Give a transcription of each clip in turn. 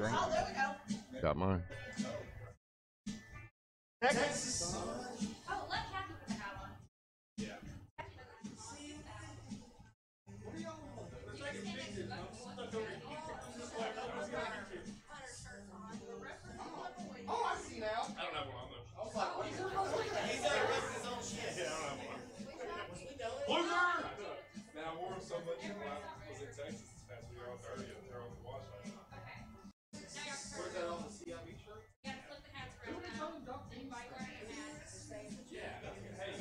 drink? Got mine. Texas. Oh, I see now. I don't have one on though. I was like, what is he said his own shit. Yeah, I don't have one. Loser! Man, I wore them so much when I was in Texas this past week. I was dirty and they're on the wash last night. Where's that on the CIB shirt? Yeah, flip the hats around now. Yeah, that's good. Hey.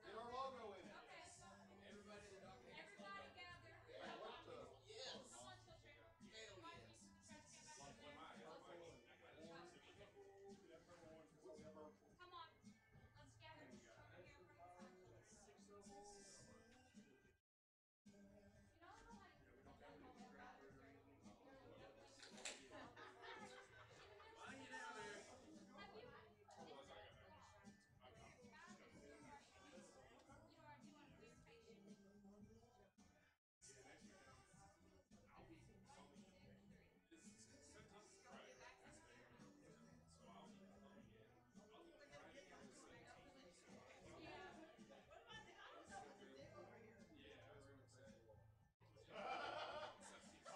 Get our logo in it. Everybody in the dog. Everybody gather. Yes. Come on, let's gather.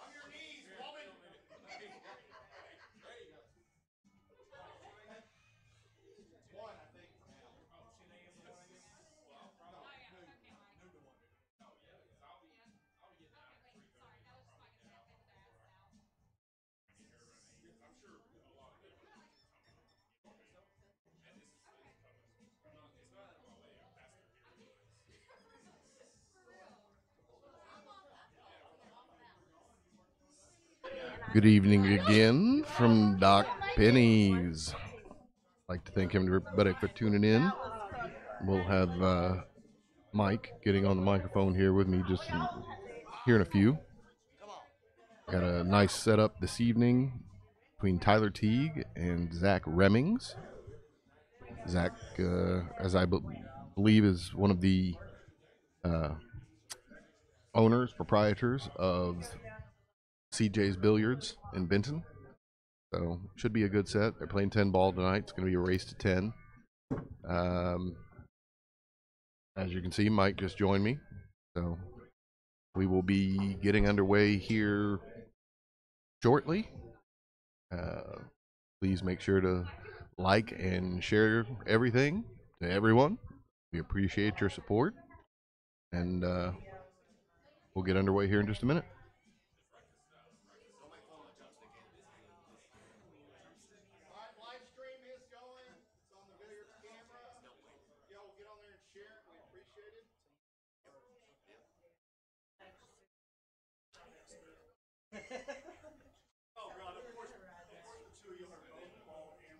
On your knees, woman. There you go. One, I think, for now. Good evening again from Doc Penny's. I'd like to thank everybody for tuning in. We'll have Mike getting on the microphone here with me just here in a few. Got a nice setup this evening between Tyler Teague and Zach Remsing. Zach, as I believe, is one of the owners, proprietors of CJ's Billiards in Benton. So should be a good set. They're playing 10 ball tonight. It's going to be a race to 10. As you can see, Mike just joined me. So we will be getting underway here shortly. Please make sure to like and share everything to everyone. We appreciate your support. And we'll get underway here in just a minute. Live stream is going. It's on the Billiards camera. Y'all will get on there and share it. We appreciate it. Oh, God, of course. The two of you are both the ball and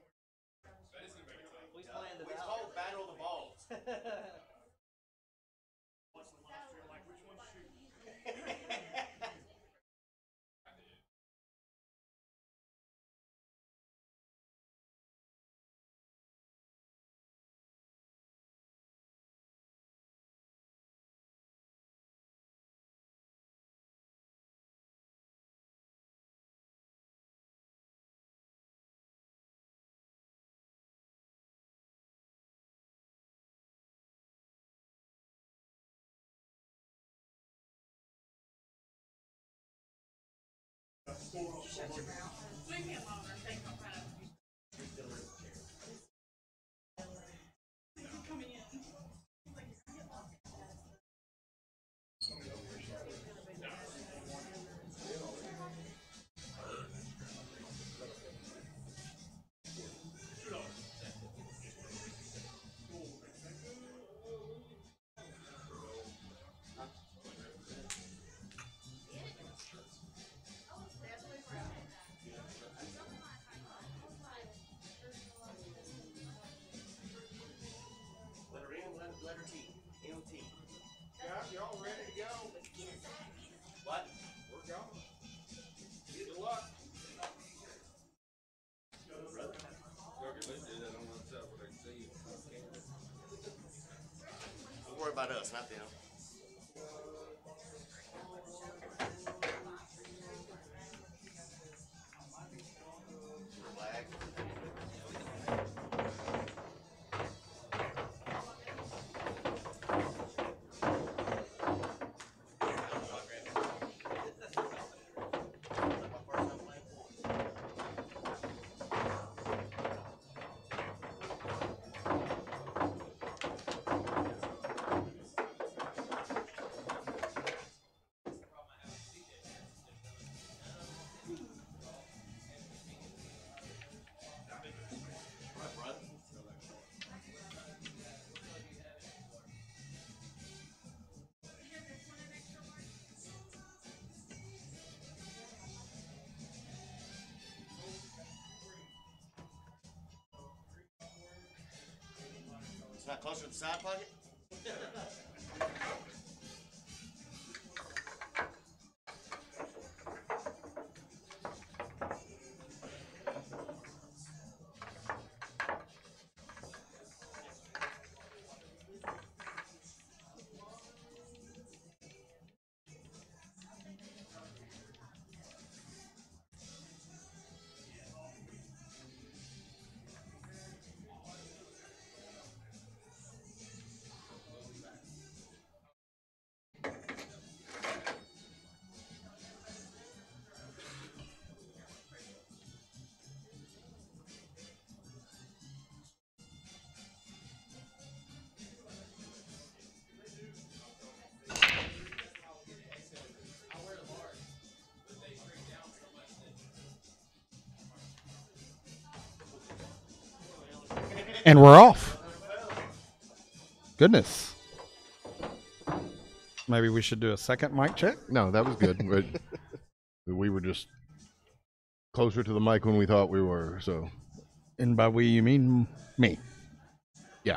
that is going to make it. We call battle the balls. What's the last year like? Which one's shooting? Leave me alone or take my kind of coming in. Letter T. L-T. Yeah, y'all ready to go? What? We're going. Good luck. Don't worry about us, not them. closer to the side pocket? And we're off. Goodness. Maybe we should do a second mic check. No, that was good. We were just closer to the mic when we thought we were. So, And by we, you mean me. yeah.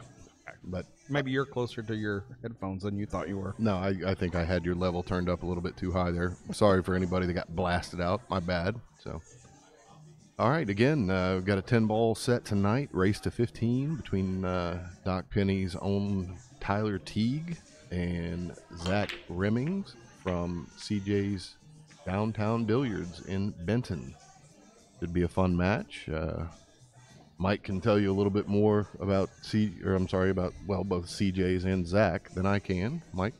But Maybe you're closer to your headphones than you thought you were. no, I think I had your level turned up a little bit too high there. Sorry for anybody that got blasted out. My bad. So, all right. Again, we've got a 10-ball set tonight. Race to 15 between Doc Penny's own Tyler Teague and Zach Remsing from CJ's Downtown Billiards in Benton. Should be a fun match. Mike can tell you a little bit more about both CJ's and Zach than I can. Mike?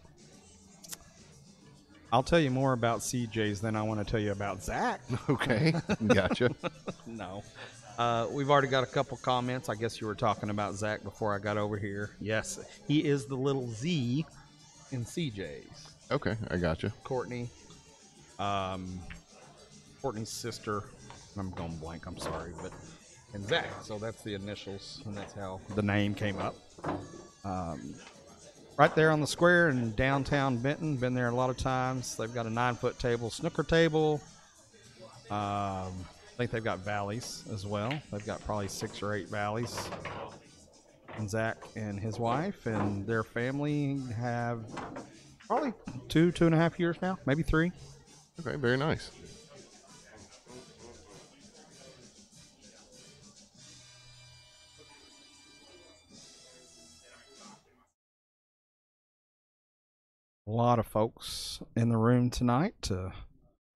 I'll tell you more about CJ's than I want to tell you about Zach. Okay, gotcha. No. We've already got a couple comments. I guess you were talking about Zach before I got over here. Yes, he is the little Z in CJ's. Okay, I gotcha. Courtney. Courtney's sister. I'm going blank, I'm sorry. And Zach. So that's the initials, and that's how the name came up. Right there on the square in downtown Benton. Been there a lot of times. They've got a 9-foot table, snooker table. I think they've got valleys as well. They've got probably 6 or 8 valleys. And Zach and his wife and their family have probably 2.5 years now, maybe 3. Okay, very nice. A lot of folks in the room tonight to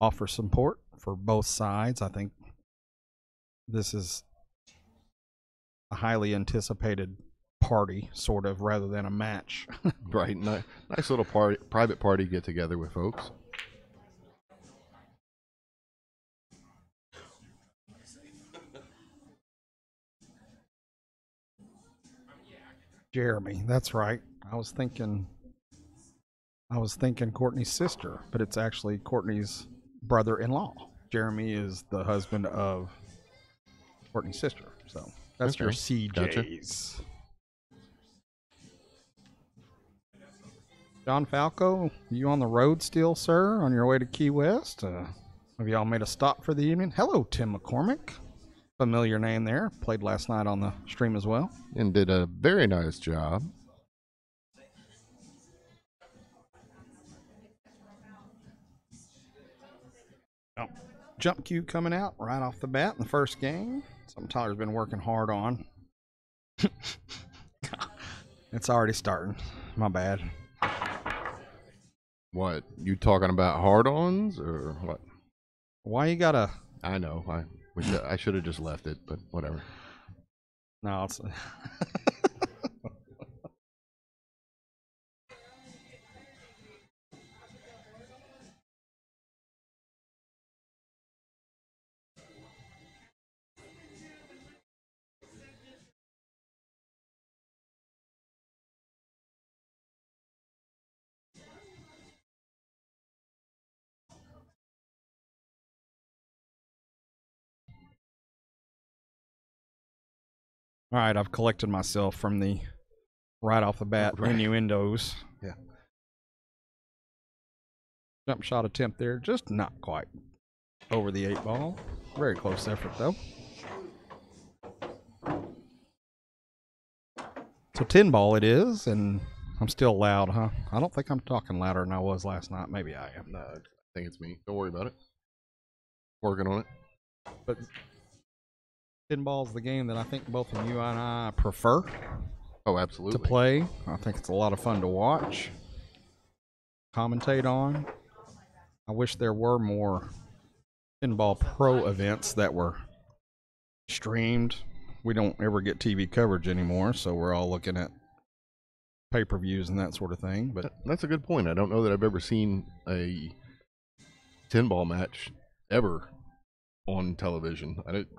offer support for both sides. I think this is a highly anticipated party, sort of, rather than a match. Right, nice little private party get together with folks. Jeremy, that's right. I was thinking Courtney's sister, but it's actually Courtney's brother-in-law. Jeremy is the husband of Courtney's sister. So that's Okay. your CJs. Gotcha. John Falco, you on the road still, sir? On your way to Key West? Have y'all made a stop for the evening? Hello, Tim McCormick. Familiar name there. Played last night on the stream as well. And did a very nice job. Jump cue coming out right off the bat in the first game. Something Tyler's been working hard on. It's already starting. My bad. What, you talking about hard-ons or what? Why you gotta... I know. I should have just left it, but whatever. No, it's... All right, I've collected myself from the right off the bat innuendos. Yeah. Jump shot attempt there, just not quite over the 8 ball. Very close effort though. So 10 ball it is, and I'm still loud, huh? I don't think I'm talking louder than I was last night. Maybe I am. No, I think it's me. Don't worry about it. Working on it. But 10 ball is the game that I think both of you and I prefer Oh, absolutely. to play. I think it's a lot of fun to watch, commentate on. I wish there were more 10 ball pro events that were streamed. We don't ever get TV coverage anymore, so we're all looking at pay-per-views and that sort of thing. But That's a good point. I don't know that I've ever seen a 10 ball match ever on television. I didn't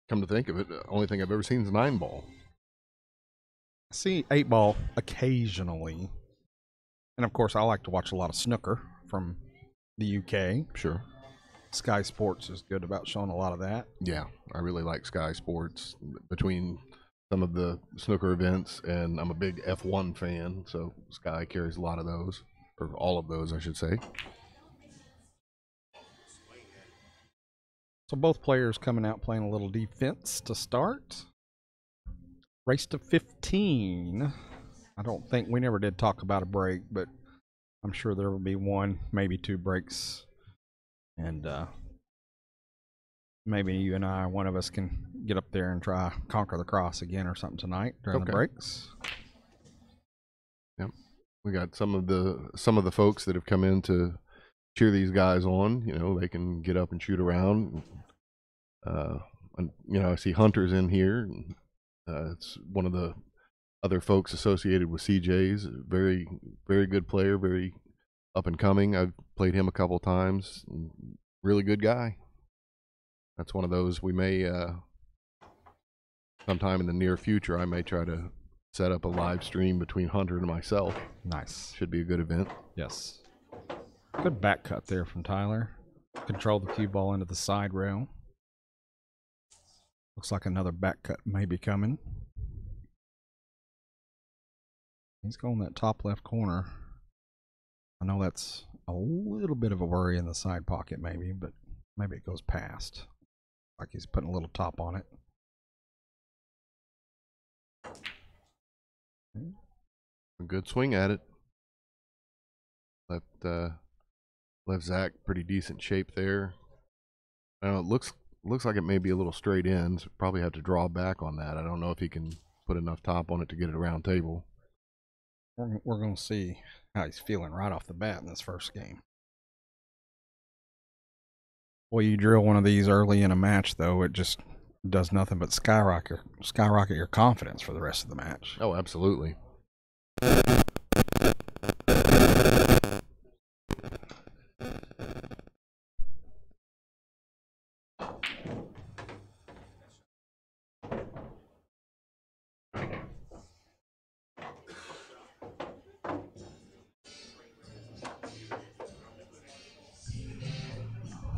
come to think of it. The only thing I've ever seen is 9 ball. I see 8 ball occasionally. And of course, I like to watch a lot of snooker from the UK. Sure. Sky Sports is good about showing a lot of that. Yeah, I really like Sky Sports. Between some of the snooker events, and I'm a big F1 fan, so Sky carries a lot of those, or all of those, I should say. So both players coming out playing a little defense to start. Race to 15. I don't think we never did talk about a break, but I'm sure there will be one, maybe 2 breaks. And maybe you and I, one of us, can get up there and try Conquer the Cross again or something tonight during the breaks. Yep, we got some of the folks that have come in to cheer these guys on. You know, they can get up and shoot around. And, you know, I see Hunter's in here. It's one of the other folks associated with CJ's. Very, very good player. Very up and coming. I've played him a couple times. Really good guy. That's one of those we may, sometime in the near future, I may try to set up a live stream between Hunter and myself. Nice. Should be a good event. Yes. Good back cut there from Tyler. Control the cue ball into the side rail. Looks like another back cut may be coming. He's going that top left corner. I know that's a little bit of a worry in the side pocket maybe, but maybe it goes past. Like he's putting a little top on it. A good swing at it. Left Zach pretty decent shape there. I don't know, it looks like it may be a little straight in, so probably have to draw back on that. I don't know if he can put enough top on it to get it around table. We're going to see how he's feeling right off the bat in this first game. Well, you drill one of these early in a match, though, it just does nothing but skyrocket your confidence for the rest of the match. Oh, absolutely.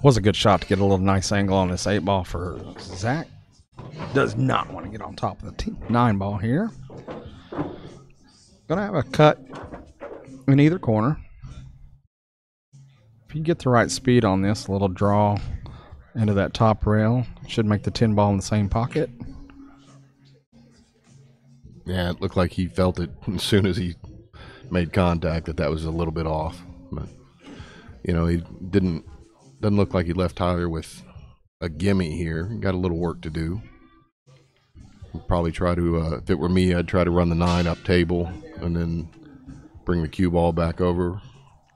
Was a good shot to get a little nice angle on this 8 ball for Zach. Does not want to get on top of the 9 ball here. Gonna have a cut in either corner. If you get the right speed on this, a little draw into that top rail should make the 10 ball in the same pocket. Yeah, it looked like he felt it as soon as he made contact that was a little bit off. But, you know, he doesn't look like he left Tyler with a gimme here. He got a little work to do. Probably try to, if it were me, I'd try to run the 9 up table and then bring the cue ball back over.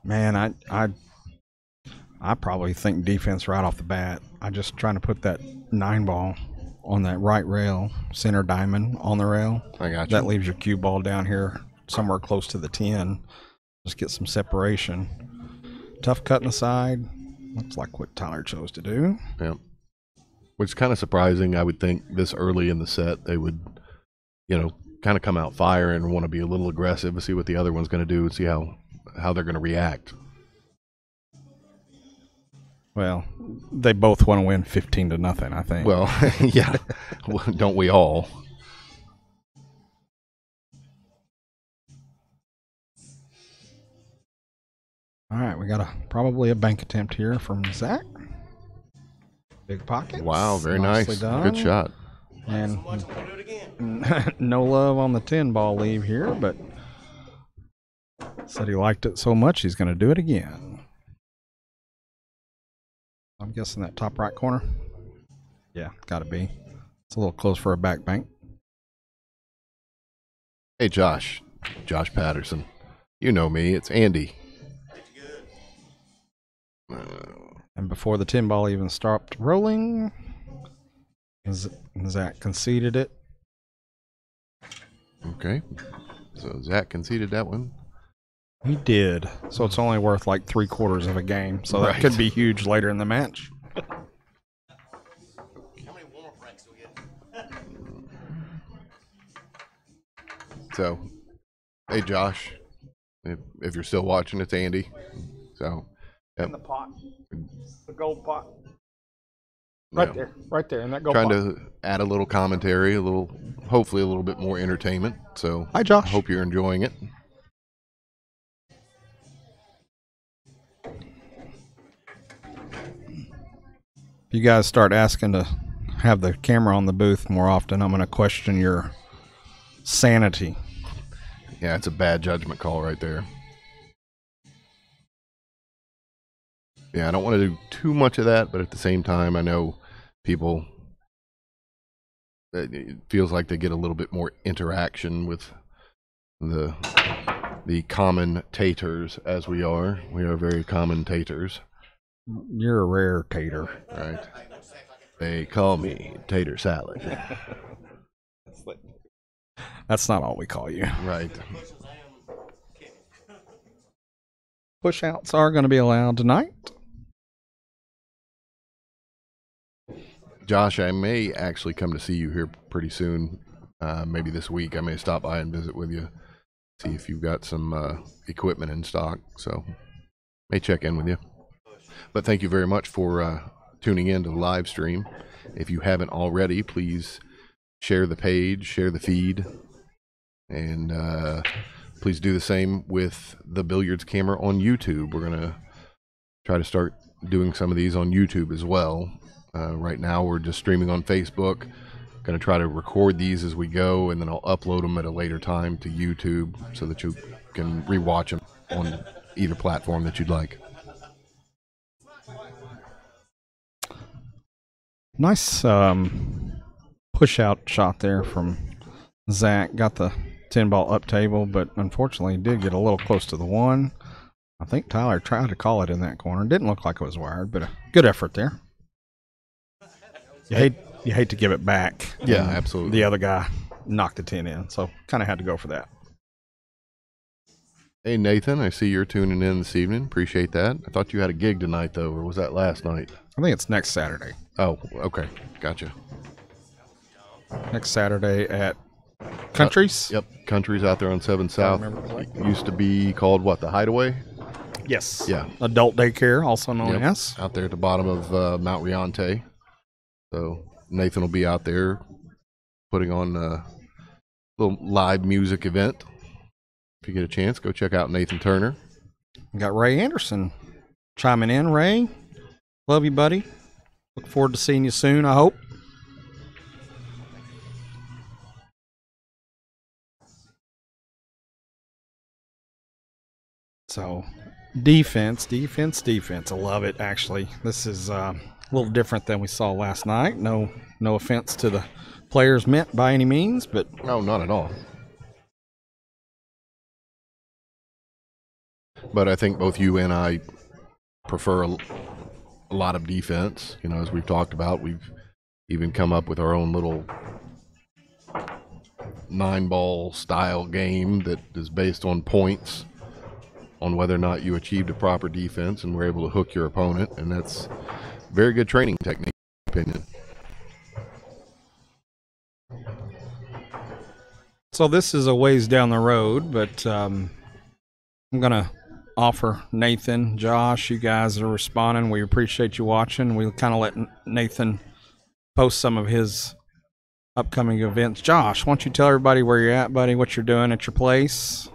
Man, I probably think defense right off the bat. I just trying to put that 9 ball on that right rail, center diamond on the rail. I got you. That leaves your cue ball down here somewhere close to the 10. Just get some separation. Tough cut in the side. Looks like what Tyler chose to do. Yeah. Which is kind of surprising. I would think this early in the set they would, you know, kind of come out firing and want to be a little aggressive and see what the other one's going to do and see how they're going to react. Well, they both want to win 15-0, I think. Well, yeah. Don't we all? All right, we got probably a bank attempt here from Zach. Big pocket. Wow, very Nicely nice. done. Good shot. And no love on the 10-ball leave here, but said he liked it so much he's going to do it again. I'm guessing that top right corner. Yeah, got to be. It's a little close for a back bank. Hey, Josh Patterson. You know me. It's Andy. And before the 10-ball even stopped rolling, Zach conceded it. Okay. So Zach conceded that one. He did. So it's only worth like 3/4 of a game. So that Right. could be huge later in the match. How many warm-up breaks do we get? So, hey, Josh. If you're still watching, it's Andy. So, In the pot. The gold pot. yeah. Right there in that gold Trying pot. to add a little commentary, hopefully a little bit more entertainment. So, Hi, Josh. I hope you're enjoying it. If you guys start asking to have the camera on the booth more often, I'm going to question your sanity. Yeah, it's a bad judgment call right there. Yeah, I don't want to do too much of that, but at the same time, I know people, it feels like they get a little bit more interaction with the commentators, as we are. We are very commentators, You're a rare tater. right? They call me Tater Salad. That's not all we call you. Right. Push outs are going to be allowed tonight. Josh, I may actually come to see you here pretty soon. Maybe this week. I may stop by and visit with you, see if you've got some equipment in stock. So, may check in with you. But thank you very much for tuning in to the live stream. If you haven't already, please share the page, share the feed, and please do the same with the Billiards camera on YouTube. We're going to try to start doing some of these on YouTube as well. Right now we're just streaming on Facebook. Going to try to record these as we go, and then I'll upload them at a later time to YouTube so that you can rewatch them on either platform that you'd like. Nice push out shot there from Zach. Got the 10-ball up table, but unfortunately did get a little close to the one. I think Tyler tried to call it in that corner. Didn't look like it was wired, but a good effort there. You hate to give it back. Yeah, And absolutely. The other guy knocked the 10 in, so kind of had to go for that. Hey, Nathan, I see you're tuning in this evening. Appreciate that. I thought you had a gig tonight, though, or was that last night? I think it's next Saturday. Oh, okay. Gotcha. Next Saturday at Countries. Yep. Country's out there on 7 South. remember correctly. Used to be called, what, the Hideaway? Yes. Yeah. Adult daycare, also known Yep. as. Out there at the bottom of Mount Riante. So Nathan will be out there putting on a little live music event. If you get a chance, go check out Nathan Turner. We got Ray Anderson chiming in. Ray, love you, buddy. Look forward to seeing you soon, I hope. So, defense. I love it, actually. This is a little different than we saw last night. No offense to the players meant by any means, but Oh, not at all. But I think both you and I prefer a lot of defense. You know, as we've talked about, we've even come up with our own little 9-ball style game that is based on points, on whether or not you achieved a proper defense and were able to hook your opponent. And that's very good training technique, in my opinion. so this is a ways down the road, but I'm going to offer Nathan, Josh, you guys are responding. We appreciate you watching. We kind of let Nathan post some of his upcoming events. Josh, why don't you tell everybody where you're at, buddy, what you're doing at your place?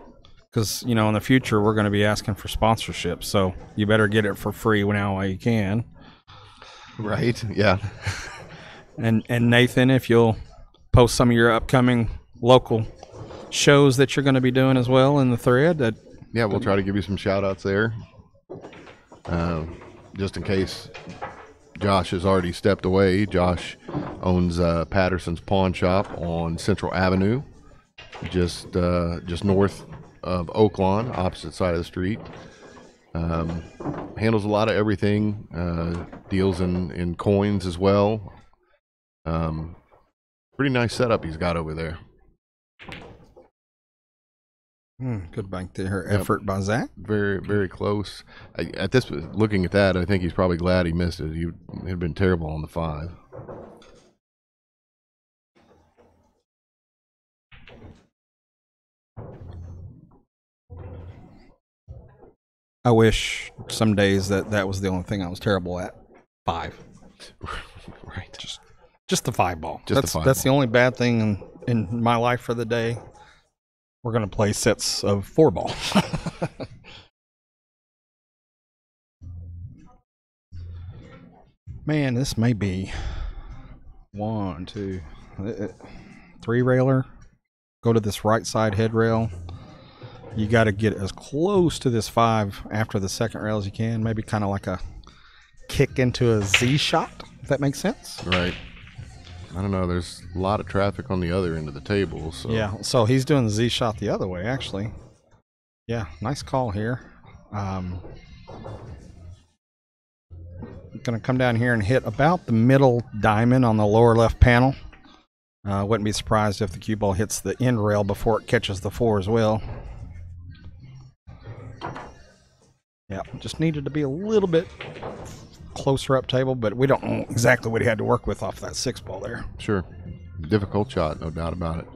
Because, you know, in the future, we're going to be asking for sponsorship, so you better get it for free now while you can. Right? Yeah. And Nathan, if you'll post some of your upcoming local shows that you're going to be doing as well in the thread. Yeah, we'll try to give you some shout outs there. Just in case Josh has already stepped away. Josh owns Patterson's Pawn Shop on Central Avenue, just north of Oaklawn, opposite side of the street. Handles a lot of everything. Deals in coins as well. Pretty nice setup he's got over there. Good bank there. Effort by Zach. Very, very close. Looking at that, I think he's probably glad he missed it. He had been terrible on the 5. I wish some days that was the only thing I was terrible at. 5. Right. Just the 5 ball. Just that's the only bad thing in my life for the day. We're going to play sets of 4 ball. Man, this may be 1, 2, 3 railer. Go to this right side head rail. You got to get as close to this 5 after the second rail as you can. Maybe kind of like a kick into a Z shot, if that makes sense. Right. I don't know. There's a lot of traffic on the other end of the table. So. Yeah, so he's doing the Z shot the other way, actually. Yeah, nice call here. Going to come down here and hit about the middle diamond on the lower left panel. Wouldn't be surprised if the cue ball hits the end rail before it catches the 4 as well. Yeah, just needed to be a little bit closer up table, but we don't know exactly what he had to work with off that 6 ball there. Sure. Difficult shot, no doubt about it.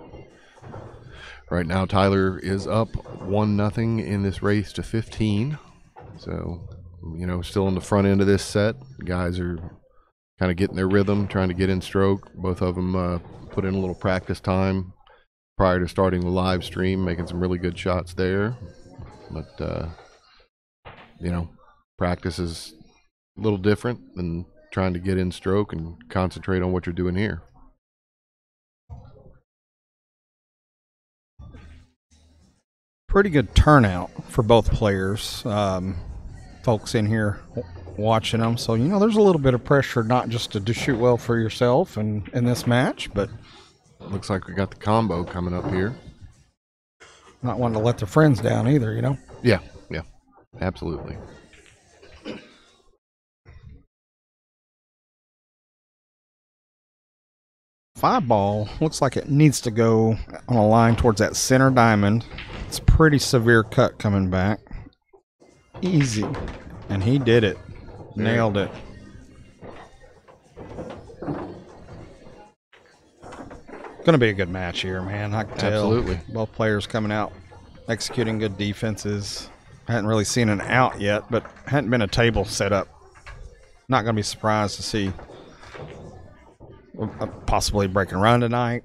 Right now, Tyler is up 1-0 in this race to 15. So, still in the front end of this set. Guys are kind of getting their rhythm, trying to get in stroke. Both of them put in a little practice time prior to starting the live stream, making some really good shots there. But, practice is a little different than trying to get in stroke and concentrate on what you're doing here. Pretty good turnout for both players. Folks in here watching them. So, there's a little bit of pressure, not just to shoot well for yourself and in this match, but looks like we got the combo coming up here. Not wanting to let their friends down either, Yeah, absolutely. Five ball looks like it needs to go on a line towards that center diamond. It's a pretty severe cut coming back. Easy. And he did it. Nailed it. Gonna be a good match here, man. I can tell. Absolutely. Both players coming out executing good defenses. Hadn't really seen an out yet, but hadn't been a table set up. Not gonna be surprised to see possibly breaking run tonight.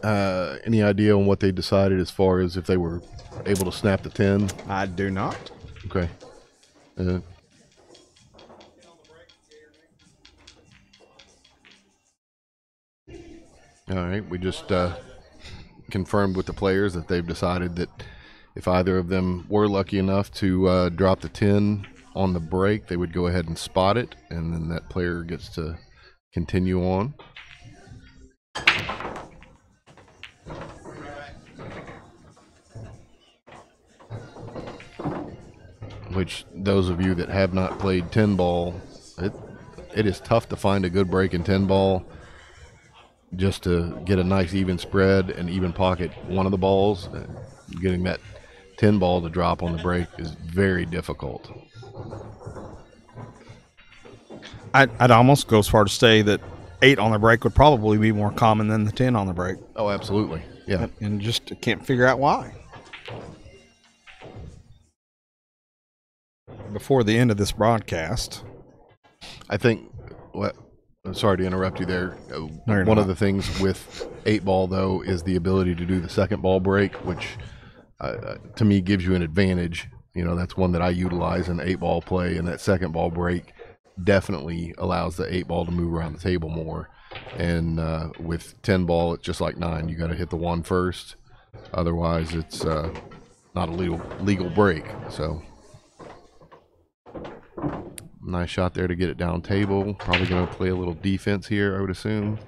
Any idea on what they decided as far as if they were able to snap the 10? I do not. Okay. All right. We just confirmed with the players that they've decided that if either of them were lucky enough to drop the 10 on the break, they would go ahead and spot it, and then that player gets to continue on. Which, those of you that have not played 10 ball, it is tough to find a good break in 10 ball. Just to get a nice even spread and even pocket one of the balls, getting that 10 ball to drop on the break is very difficult. I'd almost go as far to say that 8 on the break would probably be more common than the 10 on the break. Oh, absolutely. Yeah. And just can't figure out why. Before the end of this broadcast, I think, I'm sorry to interrupt you there. No, one of the things with 8 ball, though, is the ability to do the second ball break, which to me gives you an advantage. That's one that I utilize in the 8 ball play, and that second ball break definitely allows the 8 ball to move around the table more. And with 10 ball, it's just like 9. You got to hit the 1 first. Otherwise, it's not a legal break. So, nice shot there to get it down table. Probably going to play a little defense here, I would assume.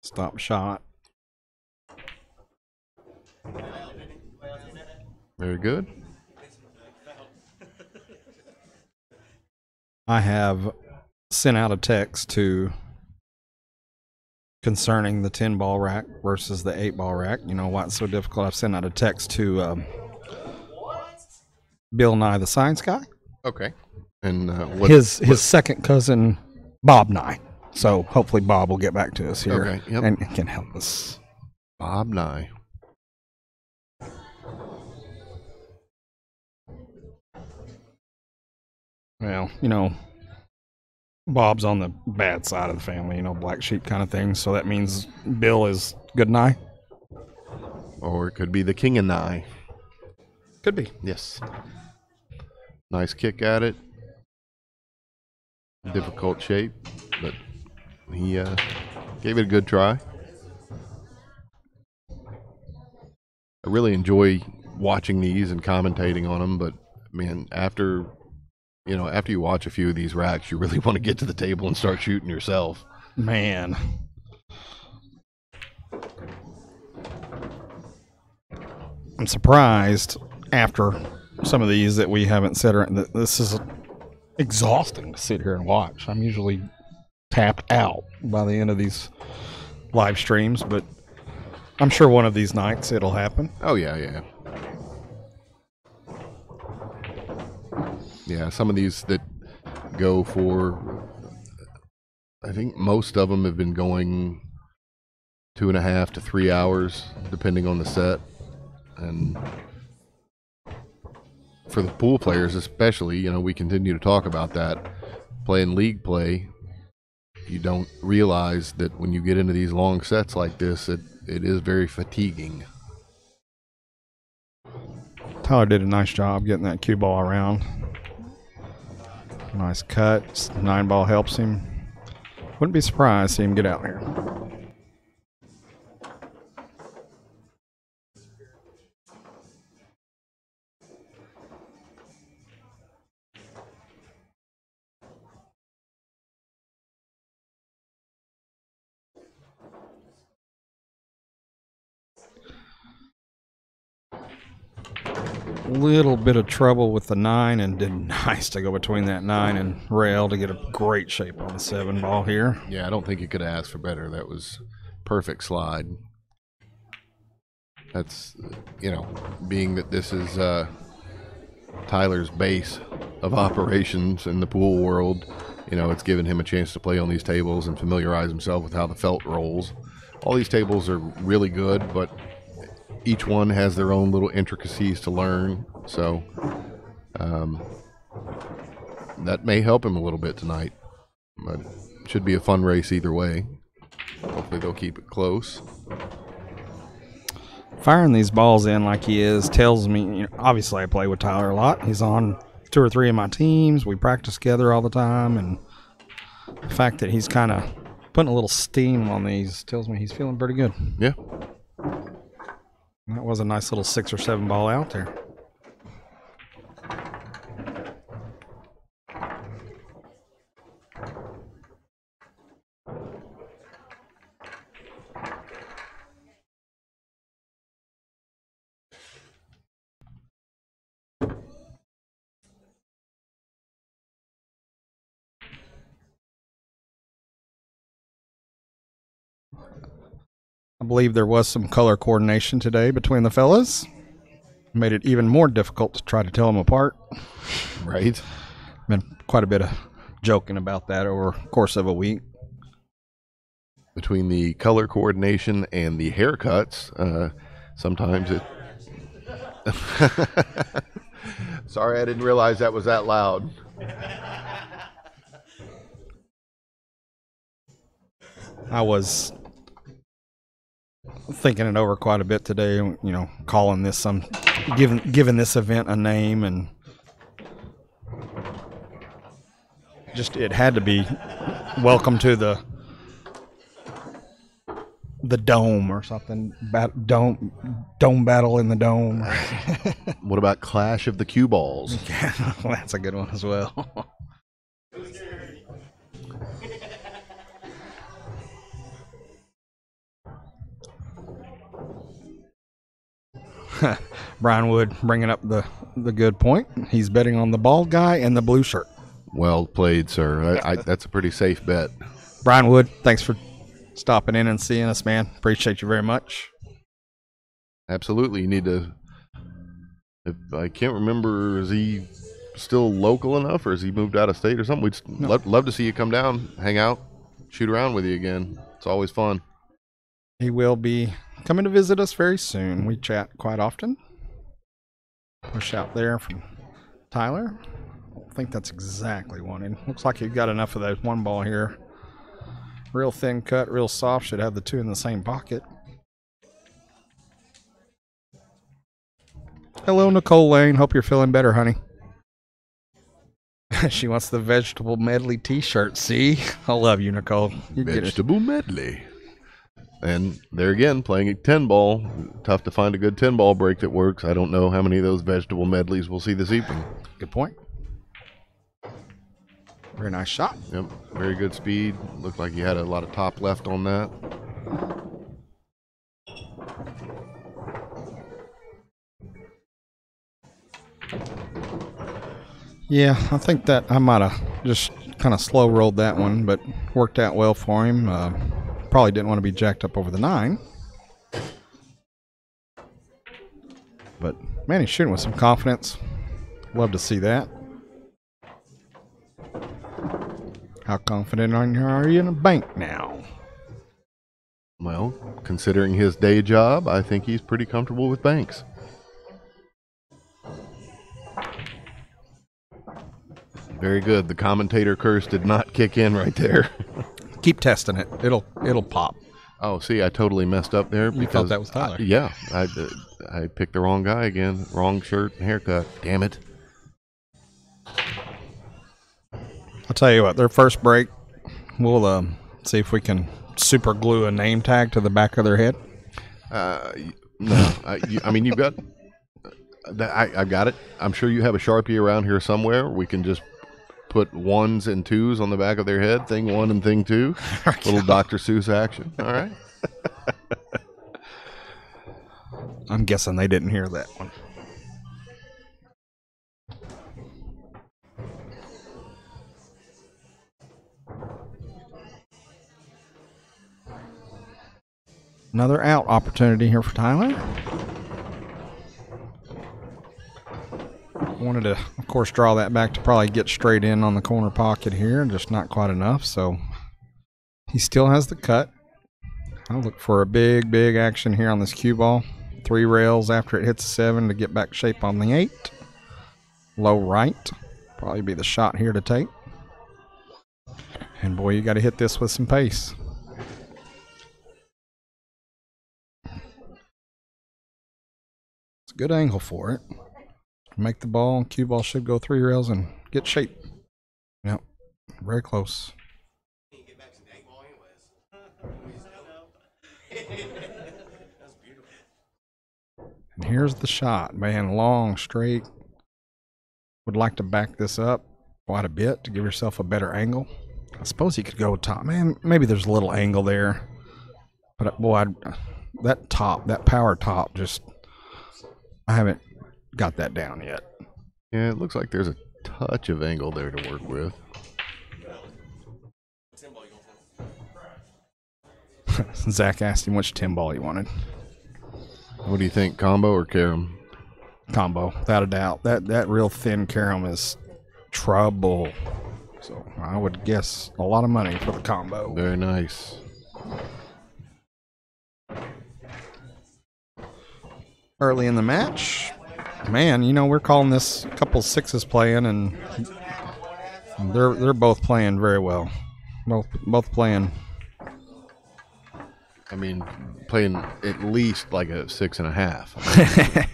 Stop shot. Very good. I have sent out a text concerning the 10 ball rack versus the 8 ball rack. You know why it's so difficult? I've sent out a text to Bill Nye, the science guy. Okay. And his second cousin, Bob Nye. So hopefully Bob will get back to us here and can help us. Bob Nye. Well, you know, Bob's on the bad side of the family, you know, black sheep kind of thing. So that means Bill is good Nye. Or it could be the king and Nye. Could be. Yes. Nice kick at it. Difficult shape, but he gave it a good try. I really enjoy watching these and commentating on them, but man, after you watch a few of these racks, you really want to get to the table and start shooting yourself. Man. I'm surprised after some of these that we haven't said that this is exhausting to sit here and watch. I'm usually tapped out by the end of these live streams, but I'm sure one of these nights it'll happen. Oh, yeah. Yeah, some of these that go for, I think most of them have been going 2.5 to 3 hours, depending on the set. And for the pool players especially, you know, we continue to talk about that. Playing league play, you don't realize that when you get into these long sets like this, it is very fatiguing. Tyler did a nice job getting that cue ball around. Nice cut. 9 ball helps him. Wouldn't be surprised to see him get out here. Little bit of trouble with the 9 and did nice to go between that 9 and rail to get a great shape on the 7 ball here. Yeah, I don't think you could ask for better. That was perfect slide. That's, you know, being that this is Tyler's base of operations in the pool world, you know, it's given him a chance to play on these tables and familiarize himself with how the felt rolls. All these tables are really good, but each one has their own little intricacies to learn, so that may help him a little bit tonight. But it should be a fun race either way. Hopefully they'll keep it close. Firing these balls in like he is tells me, you know, obviously I play with Tyler a lot. He's on 2 or 3 of my teams. We practice together all the time, and the fact that he's kind of putting a little steam on these tells me he's feeling pretty good. Yeah. That was a nice little 6 or 7 ball out there. I believe there was some color coordination today between the fellas. Made it even more difficult to try to tell them apart. Right. Been quite a bit of joking about that over the course of a week. Between the color coordination and the haircuts, sometimes it... Sorry, I didn't realize that was that loud. I was thinking it over quite a bit today, you know, calling this giving this event a name, and just it had to be welcome to the the dome or something. Dome battle in the dome. What about Clash of the Cue Balls? Well, that's a good one as well. Brian Wood bringing up the good point. He's betting on the bald guy and the blue shirt. Well played, sir. That's a pretty safe bet. Brian Wood, thanks for stopping in and seeing us, man. Appreciate you very much. Absolutely. You need to. If I can't remember, is he still local enough, or has he moved out of state or something? We'd love to see you come down, hang out, shoot around with you again. It's always fun. He will be coming to visit us very soon. We chat quite often. Push out there from Tyler. I think that's exactly one. It looks like you've got enough of that one ball here. Real thin cut, real soft. Should have the two in the same pocket. Hello, Nicole Lane. Hope you're feeling better, honey. She wants the vegetable medley t-shirt. See? I love you, Nicole. You Vegetable medley. And there again, playing a 10-ball. Tough to find a good 10-ball break that works. I don't know how many of those vegetable medleys we'll see this evening. Good point. Very nice shot. Yep, very good speed. Looked like he had a lot of top left on that. Yeah, I think that I might have just kind of slow rolled that one, but worked out well for him. Probably didn't want to be jacked up over the 9. But, man, he's shooting with some confidence. Love to see that. How confident are you in a bank now? Well, considering his day job, I think he's pretty comfortable with banks. Very good. The commentator curse did not kick in right there. Keep testing it. It'll pop. Oh, see, I totally messed up there. You thought that was Tyler. I picked the wrong guy again. Wrong shirt and haircut. Damn it. I'll tell you what, their first break, we'll see if we can super glue a name tag to the back of their head. No, I mean, you've got... I've got it. I'm sure you have a Sharpie around here somewhere. We can just put 1s and 2s on the back of their head. Thing 1 and thing 2. Little Dr. Seuss action. All right. I'm guessing they didn't hear that one. Another out opportunity here for Tyler. Wanted to, of course, draw that back to probably get straight in on the corner pocket here, just not quite enough. So he still has the cut. I'll look for a big action here on this cue ball. 3 rails after it hits 7 to get back shape on the 8. Low right. Probably be the shot here to take. And boy, you got to hit this with some pace. It's a good angle for it. Make the ball, cue ball should go 3 rails and get shape. Yep, very close. And here's the shot, man. Long, straight. Would like to back this up quite a bit to give yourself a better angle. I suppose you could go top. Man, maybe there's a little angle there. But boy, that top, that power top, just, I haven't got that down yet. Yeah, it looks like there's a touch of angle there to work with. Zach asked him which 10 ball he wanted. What do you think, combo or carom? Combo, without a doubt. That real thin carom is trouble. So I would guess a lot of money for the combo. Very nice. Early in the match. Man, you know, we're calling this a couple 6s playing, and they're both playing very well. Both playing. I mean, playing at least like a 6.5.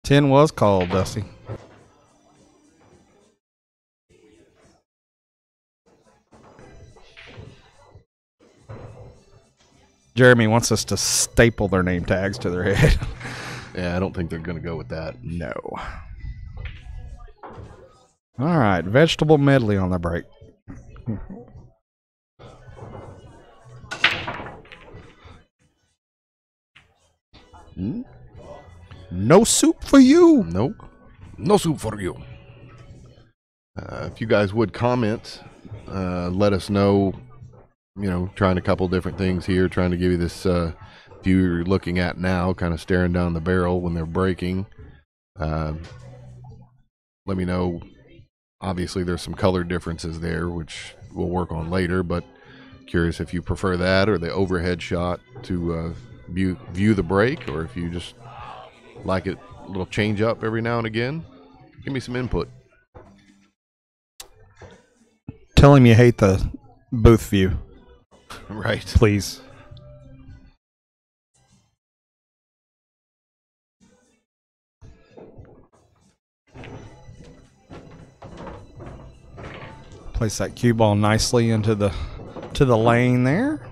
10 was called, Dusty. Jeremy wants us to staple their name tags to their head. Yeah, I don't think they're going to go with that. No. All right, vegetable medley on the break. No soup for you. Nope. No soup for you. If you guys would comment, let us know, trying a couple different things here, trying to give you this view you're looking at now, kind of staring down the barrel when they're breaking. Let me know. Obviously, there's some color differences there, which we'll work on later, but curious if you prefer that or the overhead shot to view the break, or if you just like it a little change up every now and again. Give me some input. Tell him you hate the booth view. Right. Please. Place that cue ball nicely into the lane there.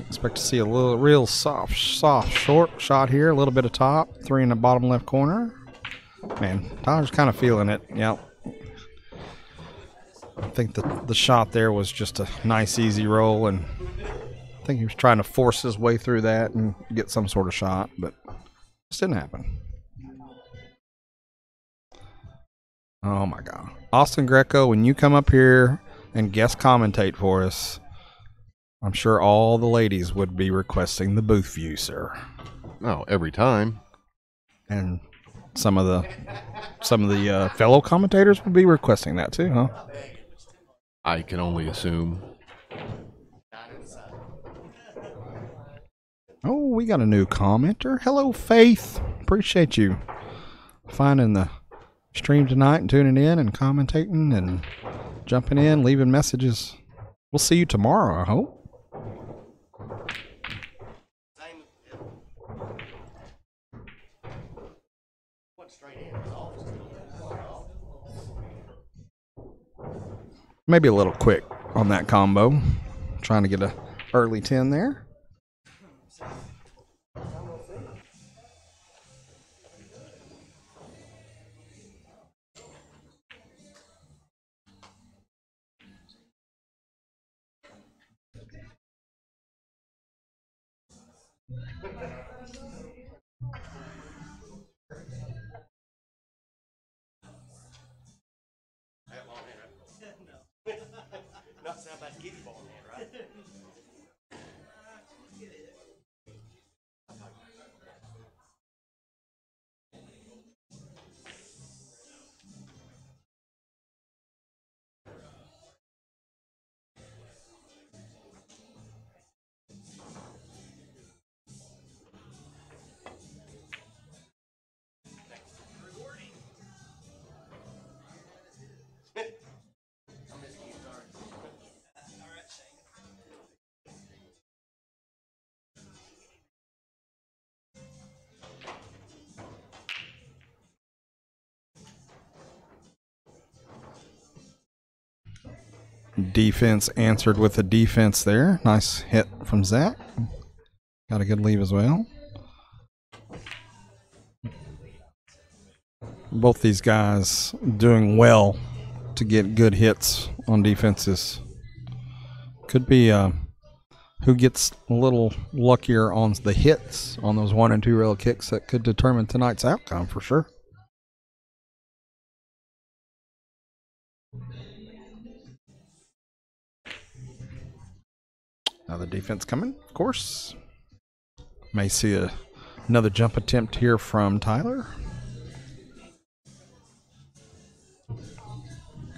Expect to see a real soft short shot here. A little bit of top, 3 in the bottom left corner. Man, Tyler's kind of feeling it. Yep. I think the shot there was just a nice easy roll, and I think he was trying to force his way through that and get some sort of shot, but it just didn't happen. Oh my God. Austin Greco, when you come up here and guest commentate for us, I'm sure all the ladies would be requesting the booth view, sir. Oh, every time. And some of the fellow commentators would be requesting that too, huh? I can only assume. Oh, we got a new commenter. Hello, Faith. Appreciate you finding the stream tonight and tuning in and commentating and jumping in, leaving messages. We'll see you tomorrow, I hope. Maybe a little quick on that combo. Trying to get a early 10 there. Defense answered with a defense there. Nice hit from Zach. Got a good leave as well. Both these guys doing well to get good hits on defenses. Could be who gets a little luckier on the hits on those 1 and 2 rail kicks that could determine tonight's outcome for sure. Now the defense coming, of course. May see another jump attempt here from Tyler.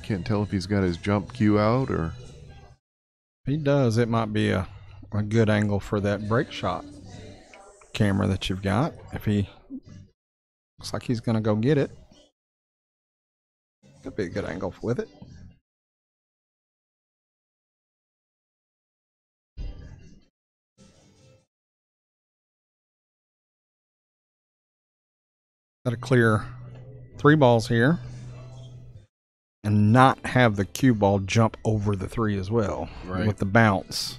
Can't tell if he's got his jump cue out or... If he does, it might be a good angle for that break shot camera that you've got. If he looks like he's going to go get it, could be a good angle with it. Got to clear 3 balls here and not have the cue ball jump over the 3 as well, right, with the bounce.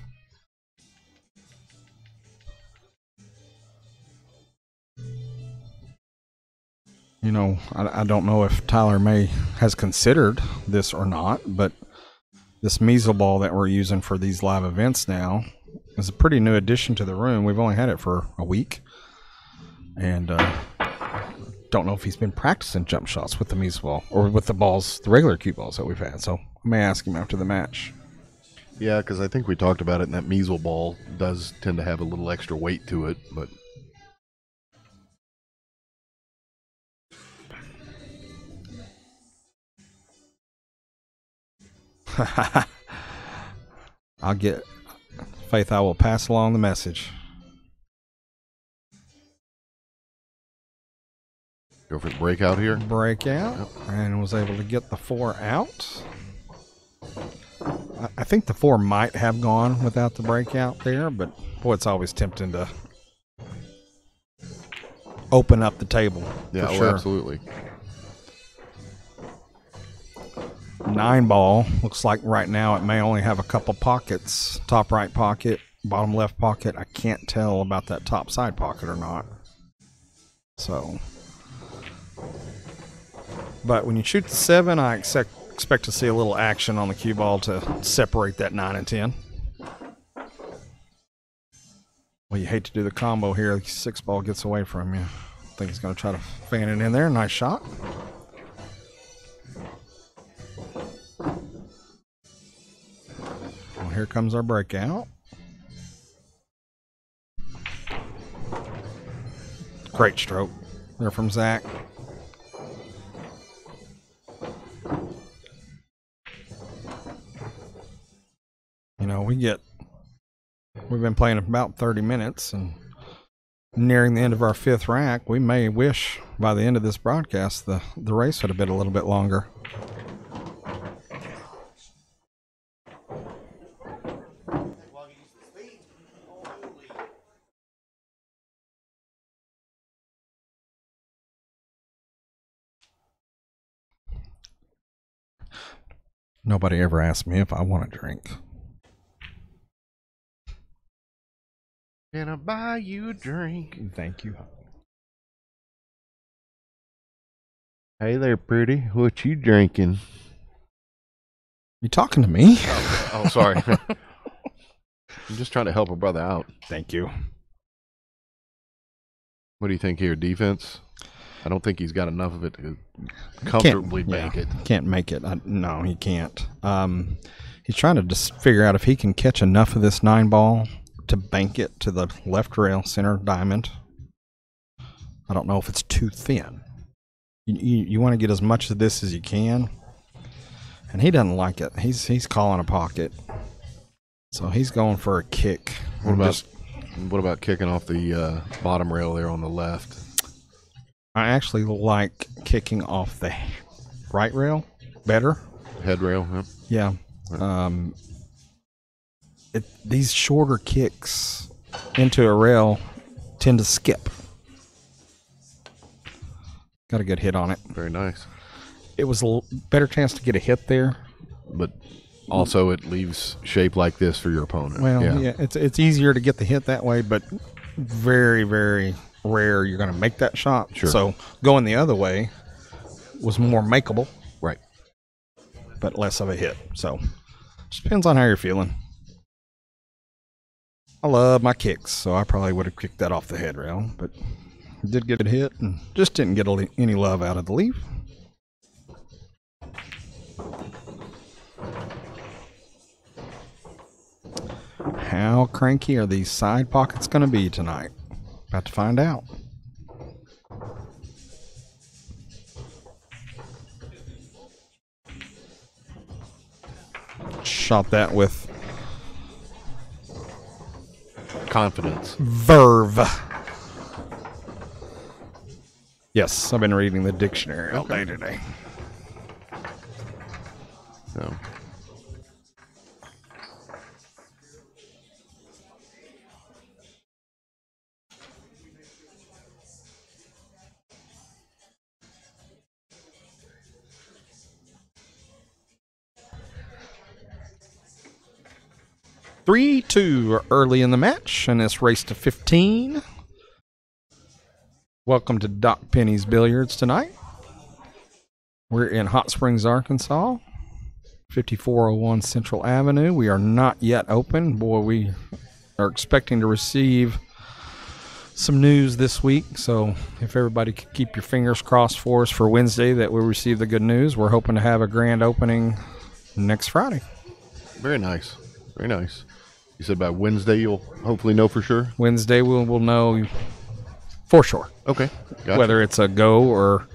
You know, I don't know if Tyler May has considered this or not, but this measle ball that we're using for these live events now is a pretty new addition to the room. We've only had it for a week, and don't know if he's been practicing jump shots with the measle ball or with the balls, the regular cue balls that we've had. So I may ask him after the match. Yeah, because I think we talked about it, and that measle ball does tend to have a little extra weight to it, but I'll get Faith. I will pass along the message. go for the breakout here. Breakout, and was able to get the 4 out. I think the 4 might have gone without the breakout there, but boy, it's always tempting to open up the table. Yeah, for oh, sure. absolutely. 9 ball looks like right now it may only have a couple pockets. Top right pocket, bottom left pocket. I can't tell about that top side pocket or not. So, but when you shoot the 7, I expect to see a little action on the cue ball to separate that 9 and 10. Well, you hate to do the combo here. The 6 ball gets away from you. I think he's going to try to fan it in there. Nice shot. Well, here comes our breakout. Great stroke there from Zach. You know, we've been playing about 30 minutes and nearing the end of our 5th rack. We may wish by the end of this broadcast the race would have been a little bit longer. Nobody ever asked me if I want a drink. Can I buy you a drink? Thank you. Hey there, pretty. What you drinking? You talking to me? Oh, sorry. I'm just trying to help a brother out. Thank you. What do you think here? Defense? I don't think he's got enough of it to comfortably make it. Can't make it. No, he can't. He's trying to just figure out if he can catch enough of this 9 ball to bank it to the left rail center diamond. I don't know if it's too thin. You want to get as much of this as you can, and he doesn't like it. He's calling a pocket, so he's going for a kick. What about kicking off the bottom rail there on the left? I actually like kicking off the right rail better. Head rail, yeah. These shorter kicks into a rail tend to skip. Got a good hit on it. Very nice. It was a better chance to get a hit there. But also it leaves shape like this for your opponent. Well, yeah it's easier to get the hit that way, but very, very rare you're going to make that shot. Sure. So going the other way was more makeable. Right. But less of a hit. So just depends on how you're feeling. I love my kicks, so I probably would have kicked that off the head rail, but did get a hit and just didn't get any love out of the leaf. How cranky are these side pockets going to be tonight? About to find out. Shot that with confidence. Verve. Yes, I've been reading the dictionary all day today. So. Three, 2 early in the match, and it's race to 15. Welcome to Doc Penny's Billiards tonight. We're in Hot Springs, Arkansas, 5401 Central Avenue. We are not yet open. Boy, we are expecting to receive some news this week, so if everybody could keep your fingers crossed for us for Wednesday that we'll receive the good news. We're hoping to have a grand opening next Friday. Very nice. Very nice. You said by Wednesday you'll hopefully know for sure? Wednesday we'll know for sure. Okay. Gotcha. Whether it's a go or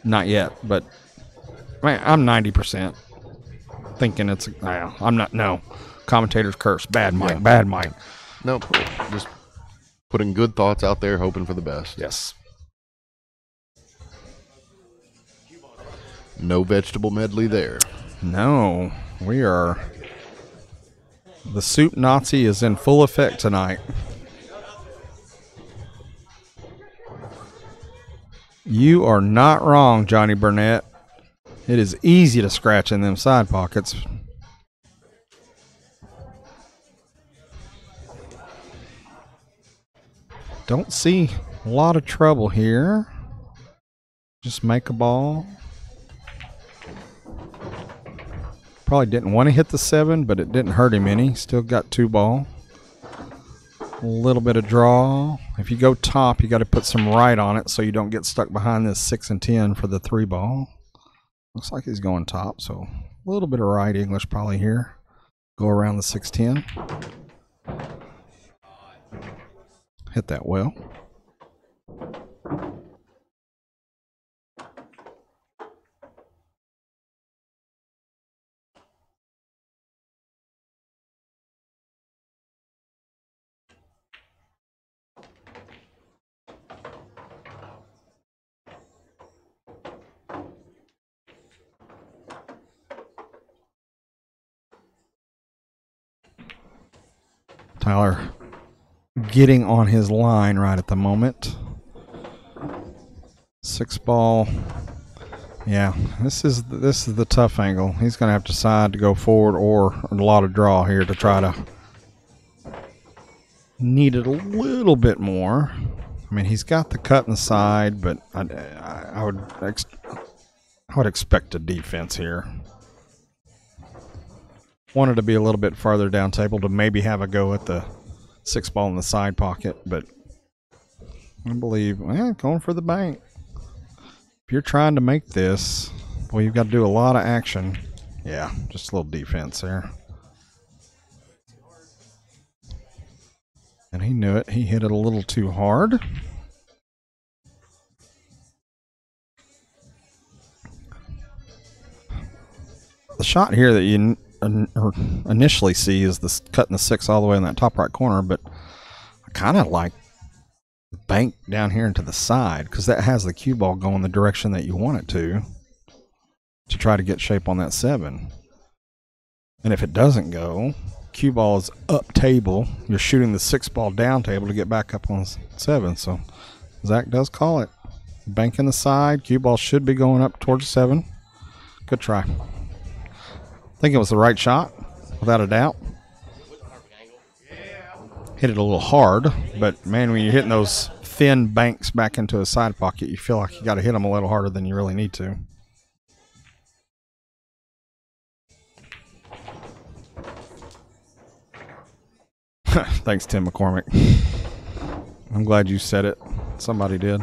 not yet, but man, I'm 90% thinking it's. I'm not. No, commentators curse. Bad Mike. Yeah. Bad Mike. No, just putting good thoughts out there, hoping for the best. Yes. No vegetable medley there. No, we are. The soup Nazi is in full effect tonight. You are not wrong, Johnny Burnett. It is easy to scratch in them side pockets. Don't see a lot of trouble here. Just make a ball. Probably didn't want to hit the 7, but it didn't hurt him any. Still got 2 ball. A little bit of draw. If you go top, you got to put some right on it so you don't get stuck behind this 6 and 10 for the 3 ball. Looks like he's going top, so a little bit of right English probably here. Go around the 6-10. Hit that well. Tyler getting on his line right at the moment. 6 ball. Yeah, this is the tough angle. He's going to have to decide to go forward or a lot of draw here to try to need it a little bit more. I mean, he's got the cut in the side, but I would expect a defense here. Wanted to be a little bit farther down table to maybe have a go at the 6 ball in the side pocket, but I believe, going for the bank. If you're trying to make this, well, you've got to do a lot of action. Yeah, just a little defense there. And he knew it. He hit it a little too hard. The shot here that you initially see is this cutting the 6 all the way in that top right corner, but I kind of like the bank down here into the side because that has the cue ball going the direction that you want it to try to get shape on that 7. And if it doesn't go, cue ball is up table. You're shooting the 6 ball down table to get back up on 7. So Zach does call it. Bank in the side. Cue ball should be going up towards 7. Good try. I think it was the right shot, without a doubt. Hit it a little hard, but man, when you're hitting those thin banks back into a side pocket, you feel like you got to hit them a little harder than you really need to. Thanks, Tim McCormick. I'm glad you said it. Somebody did.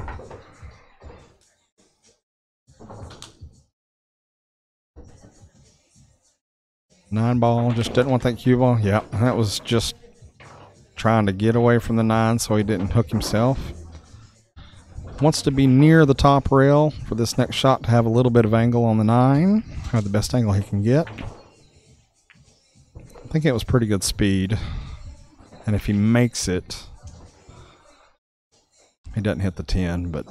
Nine ball, just didn't want that cue ball. Yeah, that was just trying to get away from the 9 so he didn't hook himself. Wants to be near the top rail for this next shot to have a little bit of angle on the 9. Have the best angle he can get. I think it was pretty good speed. And if he makes it, he doesn't hit the 10, but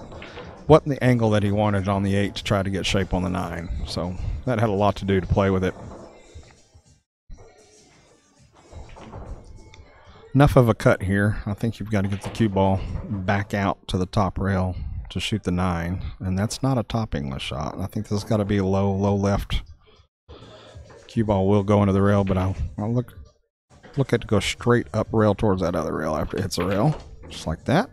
wasn't the angle that he wanted on the 8 to try to get shape on the 9. So that had a lot to do to play with it. Enough of a cut here. I think you've got to get the cue ball back out to the top rail to shoot the 9. And that's not a top English shot. I think this has got to be a low left. Cue ball will go into the rail, but I'll look at it go straight up rail towards that other rail after it hits the rail. Just like that.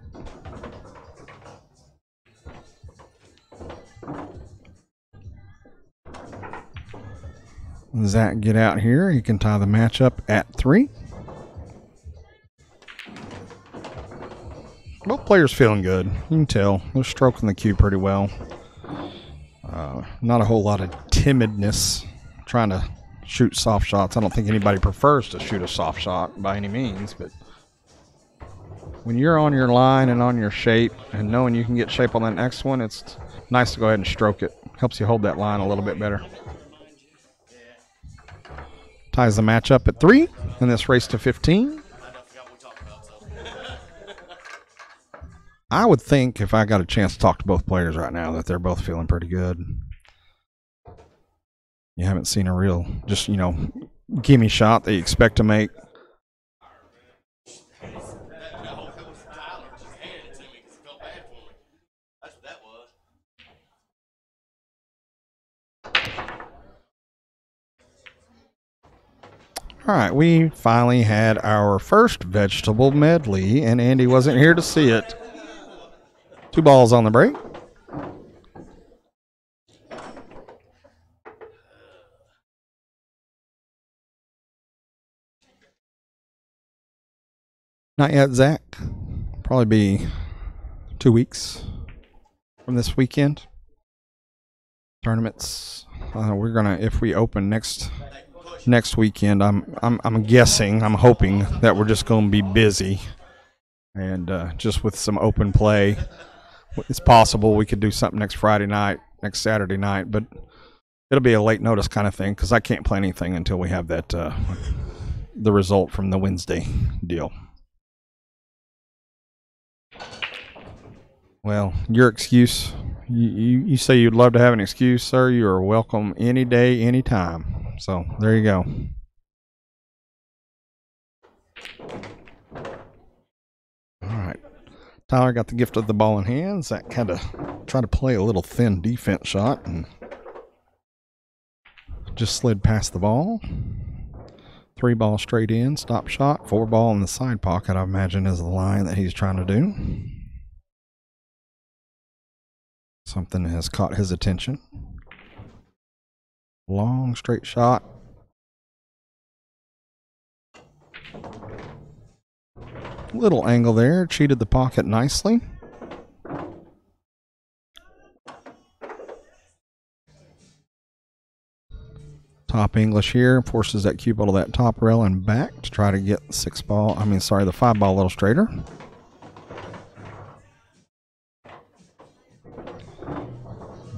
Zach get out here. He can tie the match up at 3. Both players feeling good. You can tell. They're stroking the cue pretty well. Not a whole lot of timidness trying to shoot soft shots. I don't think anybody prefers to shoot a soft shot by any means, but when you're on your line and on your shape and knowing you can get shape on that next one, it's nice to go ahead and stroke it. Helps you hold that line a little bit better. Ties the match up at 3 in this race to 15. I would think if I got a chance to talk to both players right now that they're both feeling pretty good. You haven't seen a real, just, gimme shot that you expect to make. All right, we finally had our first vegetable medley, and Andy wasn't here to see it. 2 balls on the break. Not yet, Zach. Probably be 2 weeks from this weekend. Tournaments. We're gonna, if we open next weekend, I'm guessing, I'm hoping that we're just going to be busy, and just with some open play, it's possible we could do something next Friday night, next Saturday night, but it'll be a late notice kind of thing because I can't play anything until we have that the result from the Wednesday deal. Well, your excuse, you say you'd love to have an excuse, sir. You are welcome any day, any time. So there you go. All right. Tyler got the gift of the ball in hands. That kind of tried to play a little thin defense shot and just slid past the ball. 3 ball straight in, stop shot, 4 ball in the side pocket, I imagine is the line that he's trying to do. Something has caught his attention. Long straight shot. Little angle there, cheated the pocket nicely. Top English here, forces that cue ball to that top rail and back to try to get the 5 ball a little straighter.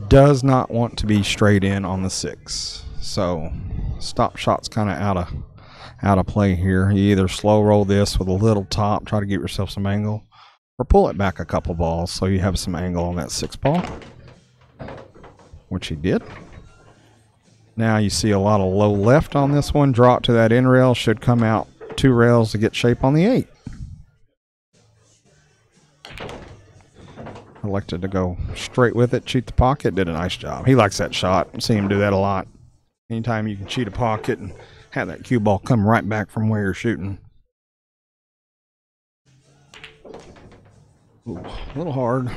Does not want to be straight in on the 6. So stop shot's kind of out of play here. You either slow roll this with a little top, try to get yourself some angle, or pull it back a couple balls so you have some angle on that 6 ball, which he did. Now you see a lot of low left on this one. Draw it to that in rail. Should come out 2 rails to get shape on the 8. Elected to go straight with it, cheat the pocket, did a nice job. He likes that shot. I see him do that a lot. Anytime you can cheat a pocket and have that cue ball come right back from where you're shooting. Ooh, a little hard.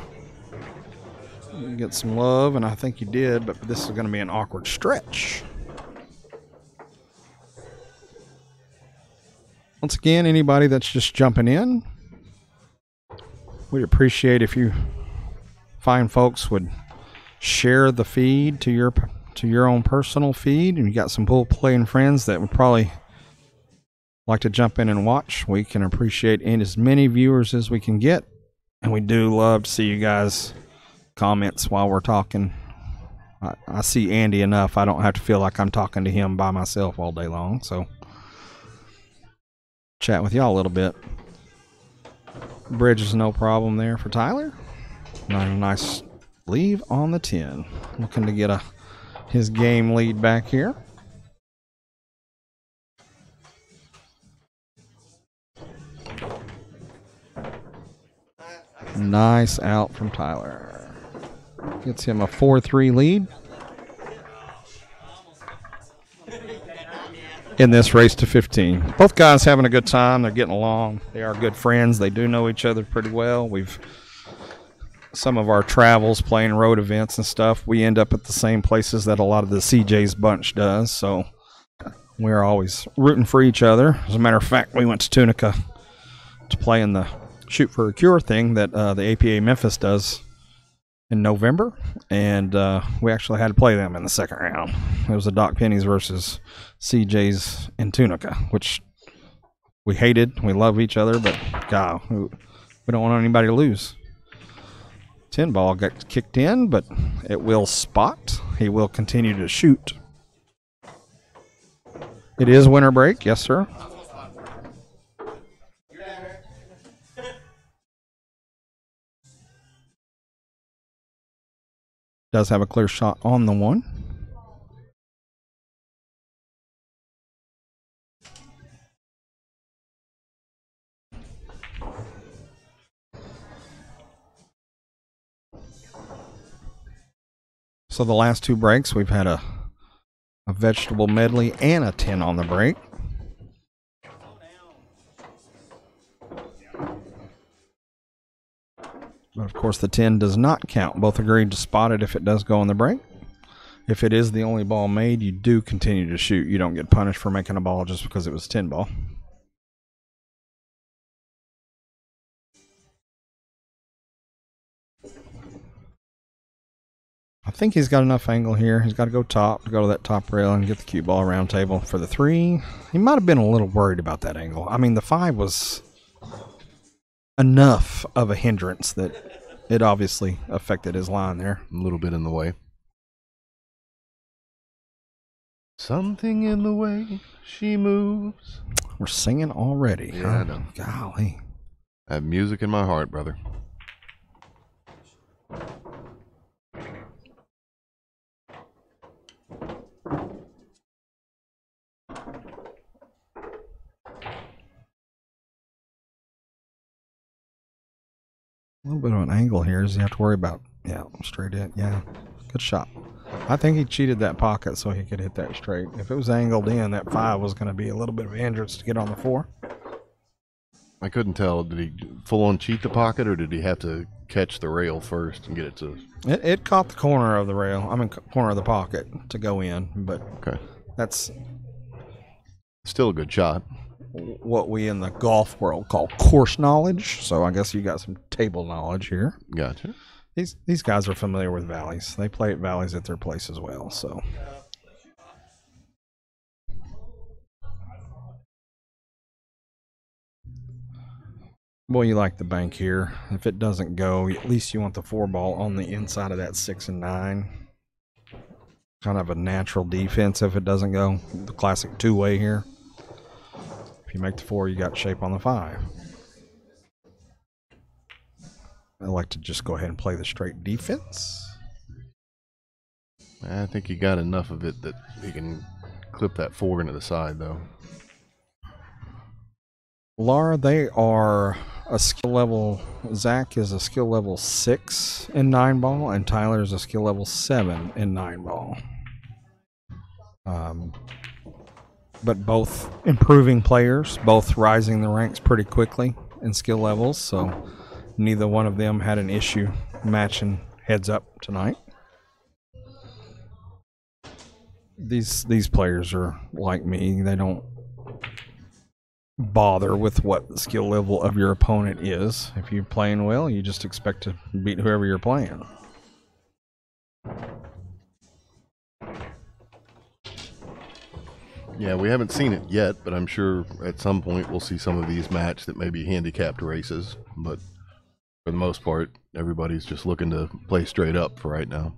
You get some love, and I think you did, but this is going to be an awkward stretch. Once again, anybody that's just jumping in, we'd appreciate if you fine folks would share the feed to your own personal feed, and you got some pool playing friends that would probably like to jump in and watch. We can appreciate as many viewers as we can get, and we do love to see you guys comments while we're talking. I see Andy enough. I don't have to feel like I'm talking to him by myself all day long, so chat with y'all a little bit. Bridge is no problem there for Tyler. Not a nice leave on the 10. Looking to get his game lead back here. Nice out from Tyler. Gets him a 4-3 lead in this race to 15. Both guys having a good time. They're getting along. They are good friends. They do know each other pretty well. Some of our travels, playing road events and stuff, we end up at the same places that a lot of the CJ's bunch does. So We're always rooting for each other. As a matter of fact, we went to Tunica to play in the Shoot for a Cure thing that the APA Memphis does in November, and we actually had to play them in the second round. It was the Doc Pennies versus CJ's in Tunica, which we hated. We love each other, but God, we don't want anybody to lose. 10 ball got kicked in, but it will spot. He will continue to shoot. It is winter break, yes, sir. Does have a clear shot on the one. So the last two breaks, we've had a vegetable medley and a 10 on the break. But of course, the 10 does not count. Both agreed to spot it if it does go on the break. If it is the only ball made, you do continue to shoot. You don't get punished for making a ball just because it was 10 ball. I think he's got enough angle here. He's got to go top to go to that top rail and get the cue ball round table for the 3. He might have been a little worried about that angle. I mean, the 5 was enough of a hindrance that it obviously affected his line there. A little bit in the way. Something in the way she moves. We're singing already. Yeah, huh? I know. Golly. I have music in my heart, brother. A little bit of an angle here. Does he have to worry about? Yeah, straight in. Yeah, good shot. I think he cheated that pocket so he could hit that straight. If it was angled in, that 5 was going to be a little bit of a hindrance to get on the 4. I couldn't tell. Did he full on cheat the pocket, or did he have to catch the rail first and get it to? It caught the corner of the rail. I mean, corner of the pocket to go in, but Okay, that's still a good shot. what we in the golf world call course knowledge. So I guess you got some table knowledge here. Gotcha. These guys are familiar with valleys. They play at valleys at their place as well. So boy, you like the bank here. If it doesn't go, at least you want the 4 ball on the inside of that 6 and 9. Kind of a natural defense if it doesn't go. The classic 2-way here. If you make the 4, you got shape on the 5. I like to just go ahead and play the straight defense. I think he got enough of it that he can clip that 4 into the side, though. Laura, they are a skill level. Zach is a skill level 6 in 9 ball, and Tyler is a skill level 7 in 9 ball. But both improving players, both rising the ranks pretty quickly in skill levels, so neither one of them had an issue matching heads up tonight. These players are like me. They don't bother with what the skill level of your opponent is. If you're playing well, you just expect to beat whoever you're playing. Yeah, we haven't seen it yet, but I'm sure at some point we'll see some of these match that may be handicapped races. But for the most part, everybody's just looking to play straight up for right now.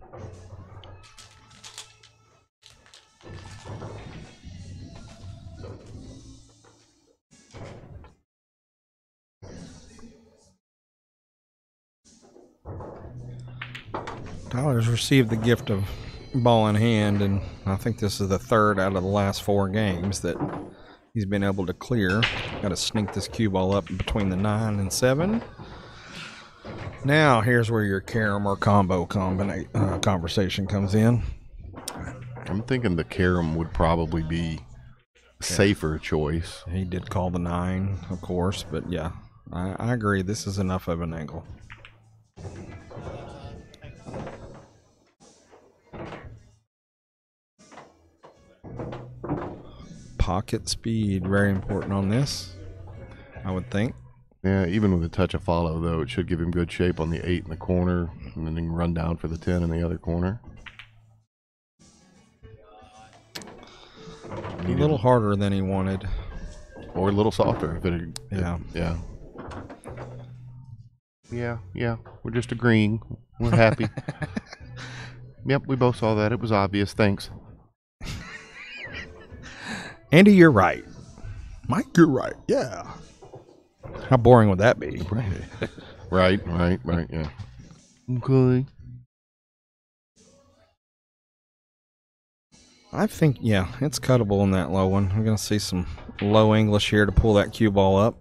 Tyler's received the gift of ball in hand, and I think this is the 3rd out of the last 4 games that he's been able to clear. Got to sneak this cue ball up between the 9 and 7. Now, here's where your carom or combo conversation comes in. I'm thinking the carom would probably be a safer choice. He did call the 9, of course, but yeah, I agree. This is enough of an angle. Pocket speed, very important on this, I would think. Yeah, even with a touch of follow, though, it should give him good shape on the 8 in the corner, and then he can run down for the 10 in the other corner. A little harder than he wanted. Or a little softer. If it, Yeah. Yeah. We're just agreeing. We're happy. Yep, we both saw that. It was obvious. Thanks. Andy, you're right. Mike, you're right. Yeah. How boring would that be? Right, yeah. Okay. I think, yeah, it's cuttable in that low one. We're going to see some low English here to pull that cue ball up.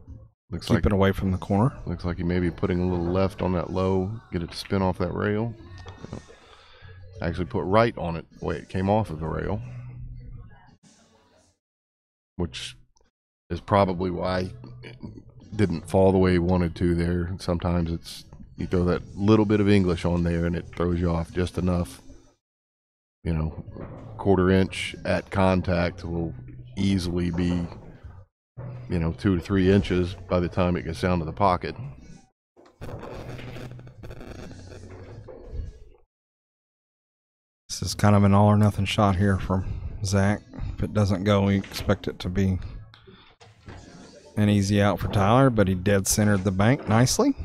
Keep it away from the corner. Looks like he may be putting a little left on that low, get it to spin off that rail. Actually put right on it the way it came off of the rail. Which is probably why it didn't fall the way he wanted to there. Sometimes it's, you throw that little bit of English on there and it throws you off just enough. You know, 1/4 inch at contact will easily be, 2 to 3 inches by the time it gets down to the pocket. This is kind of an all or nothing shot here from Zach. If it doesn't go, we expect it to be an easy out for Tyler, but he dead centered the bank nicely.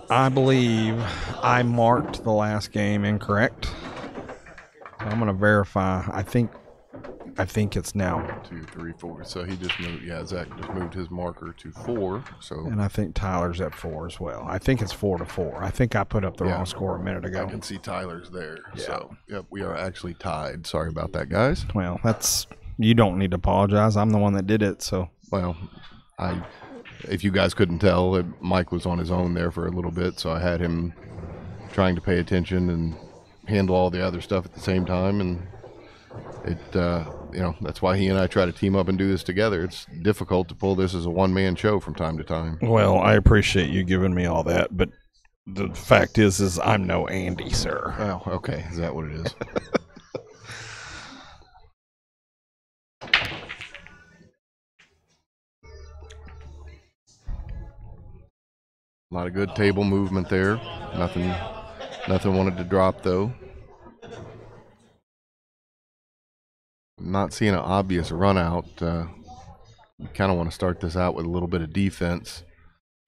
I believe I marked the last game incorrect. I'm going to verify. I think it's now 2, 3, 4. So he just moved. Yeah, Zach just moved his marker to 4. So, and I think Tyler's at 4 as well. I think it's 4-4. I think I put up the wrong score a minute ago. I can see Tyler's there. Yeah. So, yep, we are actually tied. Sorry about that, guys. Well, you don't need to apologize. I'm the one that did it. So, well, if you guys couldn't tell, Mike was on his own there for a little bit, so I had him trying to pay attention and handle all the other stuff at the same time, and it, that's why he and I try to team up and do this together. It's difficult to pull this as a one-man show from time to time. Well, I appreciate you giving me all that, but the fact is I'm no Andy, sir. Oh, okay. Is that what it is? A lot of good table movement there. Nothing wanted to drop, though. Not seeing an obvious run out. You kind of want to start this out with a little bit of defense.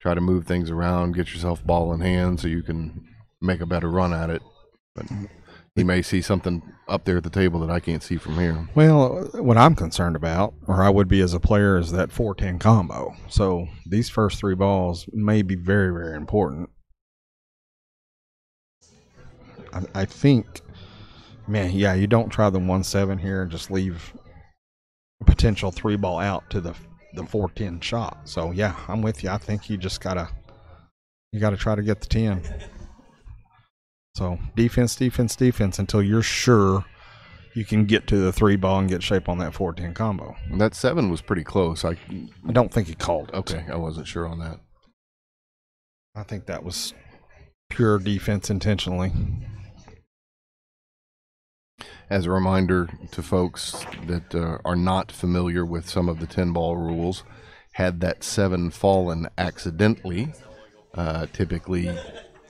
Try to move things around, get yourself ball in hand so you can make a better run at it. But he may see something up there at the table that I can't see from here. Well, what I'm concerned about, or I would be as a player, is that 4-10 combo. So these first 3 balls may be very, very important. I think, man, yeah, you don't try the 1-7 here and just leave a potential 3-ball out to the 4-10 shot. So yeah, I'm with you. I think you just gotta try to get the 10. So defense until you're sure you can get to the 3-ball and get shape on that 4-10 combo. That 7 was pretty close. I don't think he called it. Okay, I wasn't sure on that. I think that was pure defense intentionally. As a reminder to folks that are not familiar with some of the 10-ball rules, had that 7 fallen accidentally, typically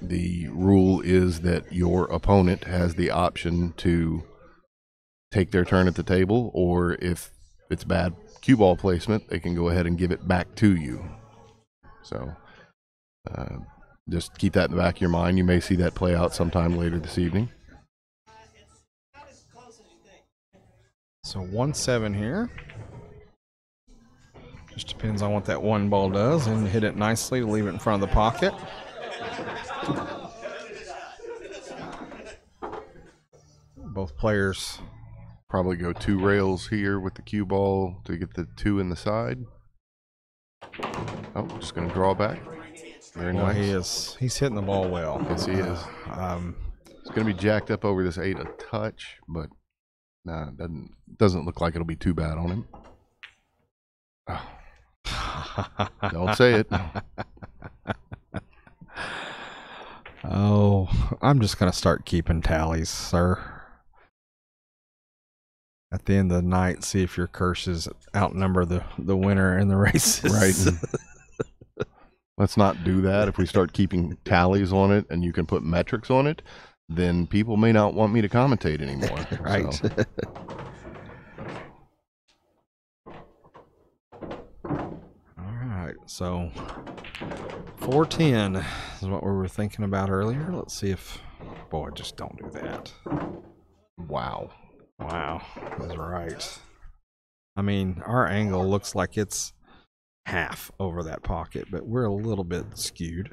the rule is that your opponent has the option to take their turn at the table, or if it's bad cue ball placement, they can go ahead and give it back to you. So just keep that in the back of your mind. You may see that play out sometime later this evening. So 1-7 here. Just depends on what that 1 ball does, and hit it nicely to leave it in front of the pocket. Both players probably go 2 rails here with the cue ball to get the 2 in the side. Oh, just going to draw back. Very nice. He's hitting the ball well. Yes, he is. It's going to be jacked up over this 8 a touch, but Nah, it doesn't look like it'll be too bad on him. Oh, don't say it. Oh, I'm just going to start keeping tallies, sir. At the end of the night, see if your curses outnumber the winner in the races. Right. Let's not do that. If we start keeping tallies on it and you can put metrics on it, then people may not want me to commentate anymore. Right. So. All right. So 410 is what we were thinking about earlier. Let's see if... Boy, just don't do that. Wow. Wow. That's right. I mean, our angle looks like it's half over that pocket, but we're a little bit skewed.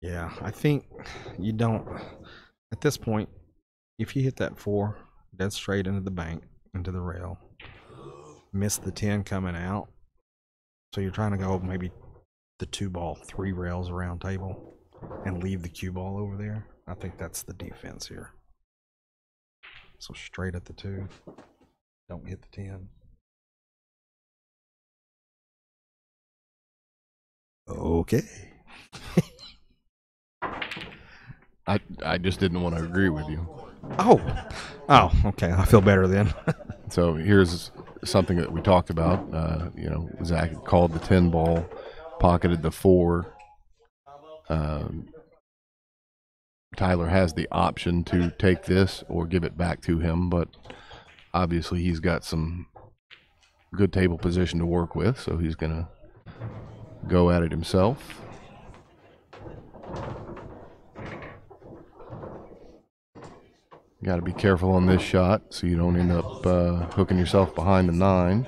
Yeah, I think you don't... At this point, if you hit that 4 dead straight into the bank, into the rail, miss the 10 coming out, so you're trying to go maybe the 2-ball, 3 rails around table, and leave the cue ball over there. I think that's the defense here. So straight at the 2, don't hit the 10. Okay. I just didn't want to agree with you. Oh, okay. I feel better then. So here's something that we talked about. Zach called the 10 ball, pocketed the 4. Tyler has the option to take this or give it back to him, but obviously he's got some good table position to work with, so he's going to go at it himself. Got to be careful on this shot so you don't end up hooking yourself behind the 9.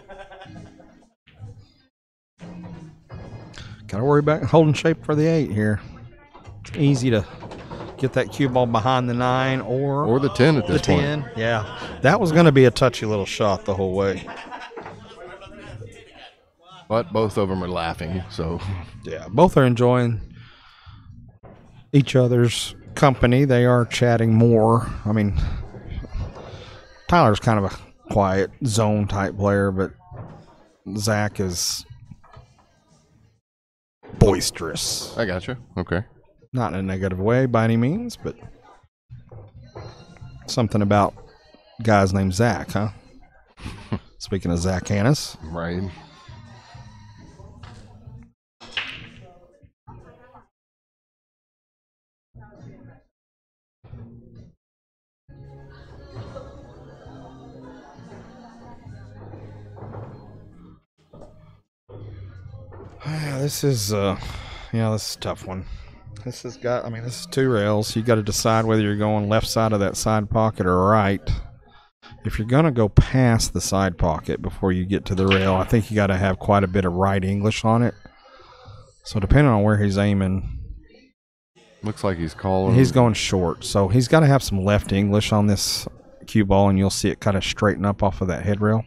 Got to worry about holding shape for the 8 here. It's easy to get that cue ball behind the 9 or the 10 at this point. The 10, yeah. That was going to be a touchy little shot the whole way. But both of them are laughing, so... Yeah, both are enjoying each other's company. They are chatting more. I mean, Tyler's kind of a quiet zone type player, but Zach is boisterous. I got you. Okay. Not in a negative way by any means, but something about guys named Zach, huh? Speaking of Zach Hannes. Right. This is a tough one. This is 2 rails. You got to decide whether you're going left side of that side pocket or right. If you're going to go past the side pocket before you get to the rail, I think you got to have quite a bit of right English on it. So depending on where he's aiming, looks like he's calling. He's going short, so he's got to have some left English on this cue ball, and you'll see it kind of straighten up off of that head rail.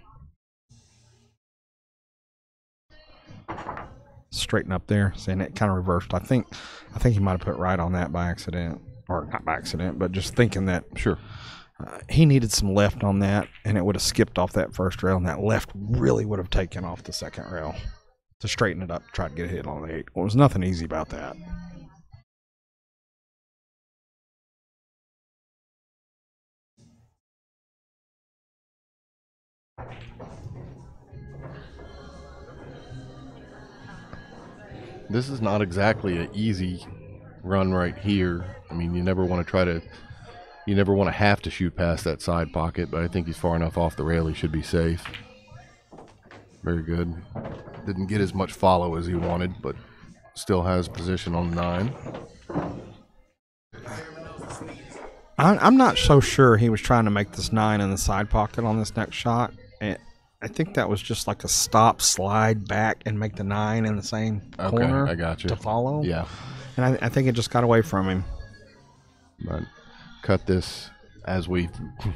Straighten up there, seeing it kind of reversed. I think he might have put right on that by accident, or not by accident, but just thinking that sure he needed some left on that, and it would have skipped off that first rail, and that left really would have taken off the second rail to straighten it up, try to get a hit on the 8. Well, there's nothing easy about that. This is not exactly an easy run right here. I mean, you never want to have to shoot past that side pocket, but I think he's far enough off the rail he should be safe. Very good. Didn't get as much follow as he wanted, but still has position on the 9. I'm not so sure he was trying to make this 9 in the side pocket on this next shot. I think that was just like a stop, slide back, and make the 9 in the same corner. I got you. To follow. Yeah. And I think it just got away from him. But cut this, as we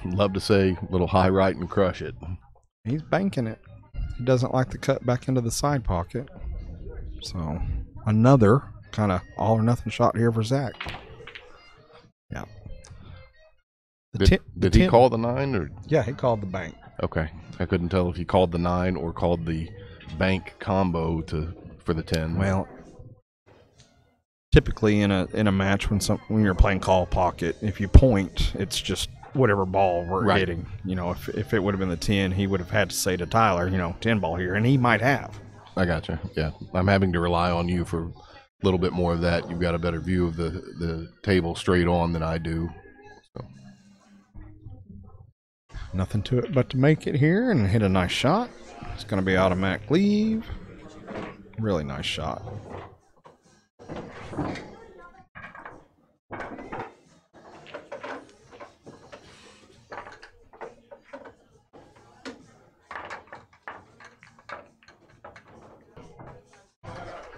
love to say, little high right and crush it. He's banking it. He doesn't like the cut back into the side pocket. So another kind of all or nothing shot here for Zach. Yeah. Did he call the 9 or? Yeah, he called the bank. Okay, I couldn't tell if he called the 9 or called the bank combo for the 10. Well, typically in a match when you're playing call pocket, if you point, it's just whatever ball we're hitting. You know, if it would have been the 10, he would have had to say to Tyler, 10 ball here, and he might have. I gotcha. Yeah, I'm having to rely on you for a little bit more of that. You've got a better view of the table straight on than I do. So. Nothing to it but to make it here and hit a nice shot. It's going to be automatic leave. Really nice shot.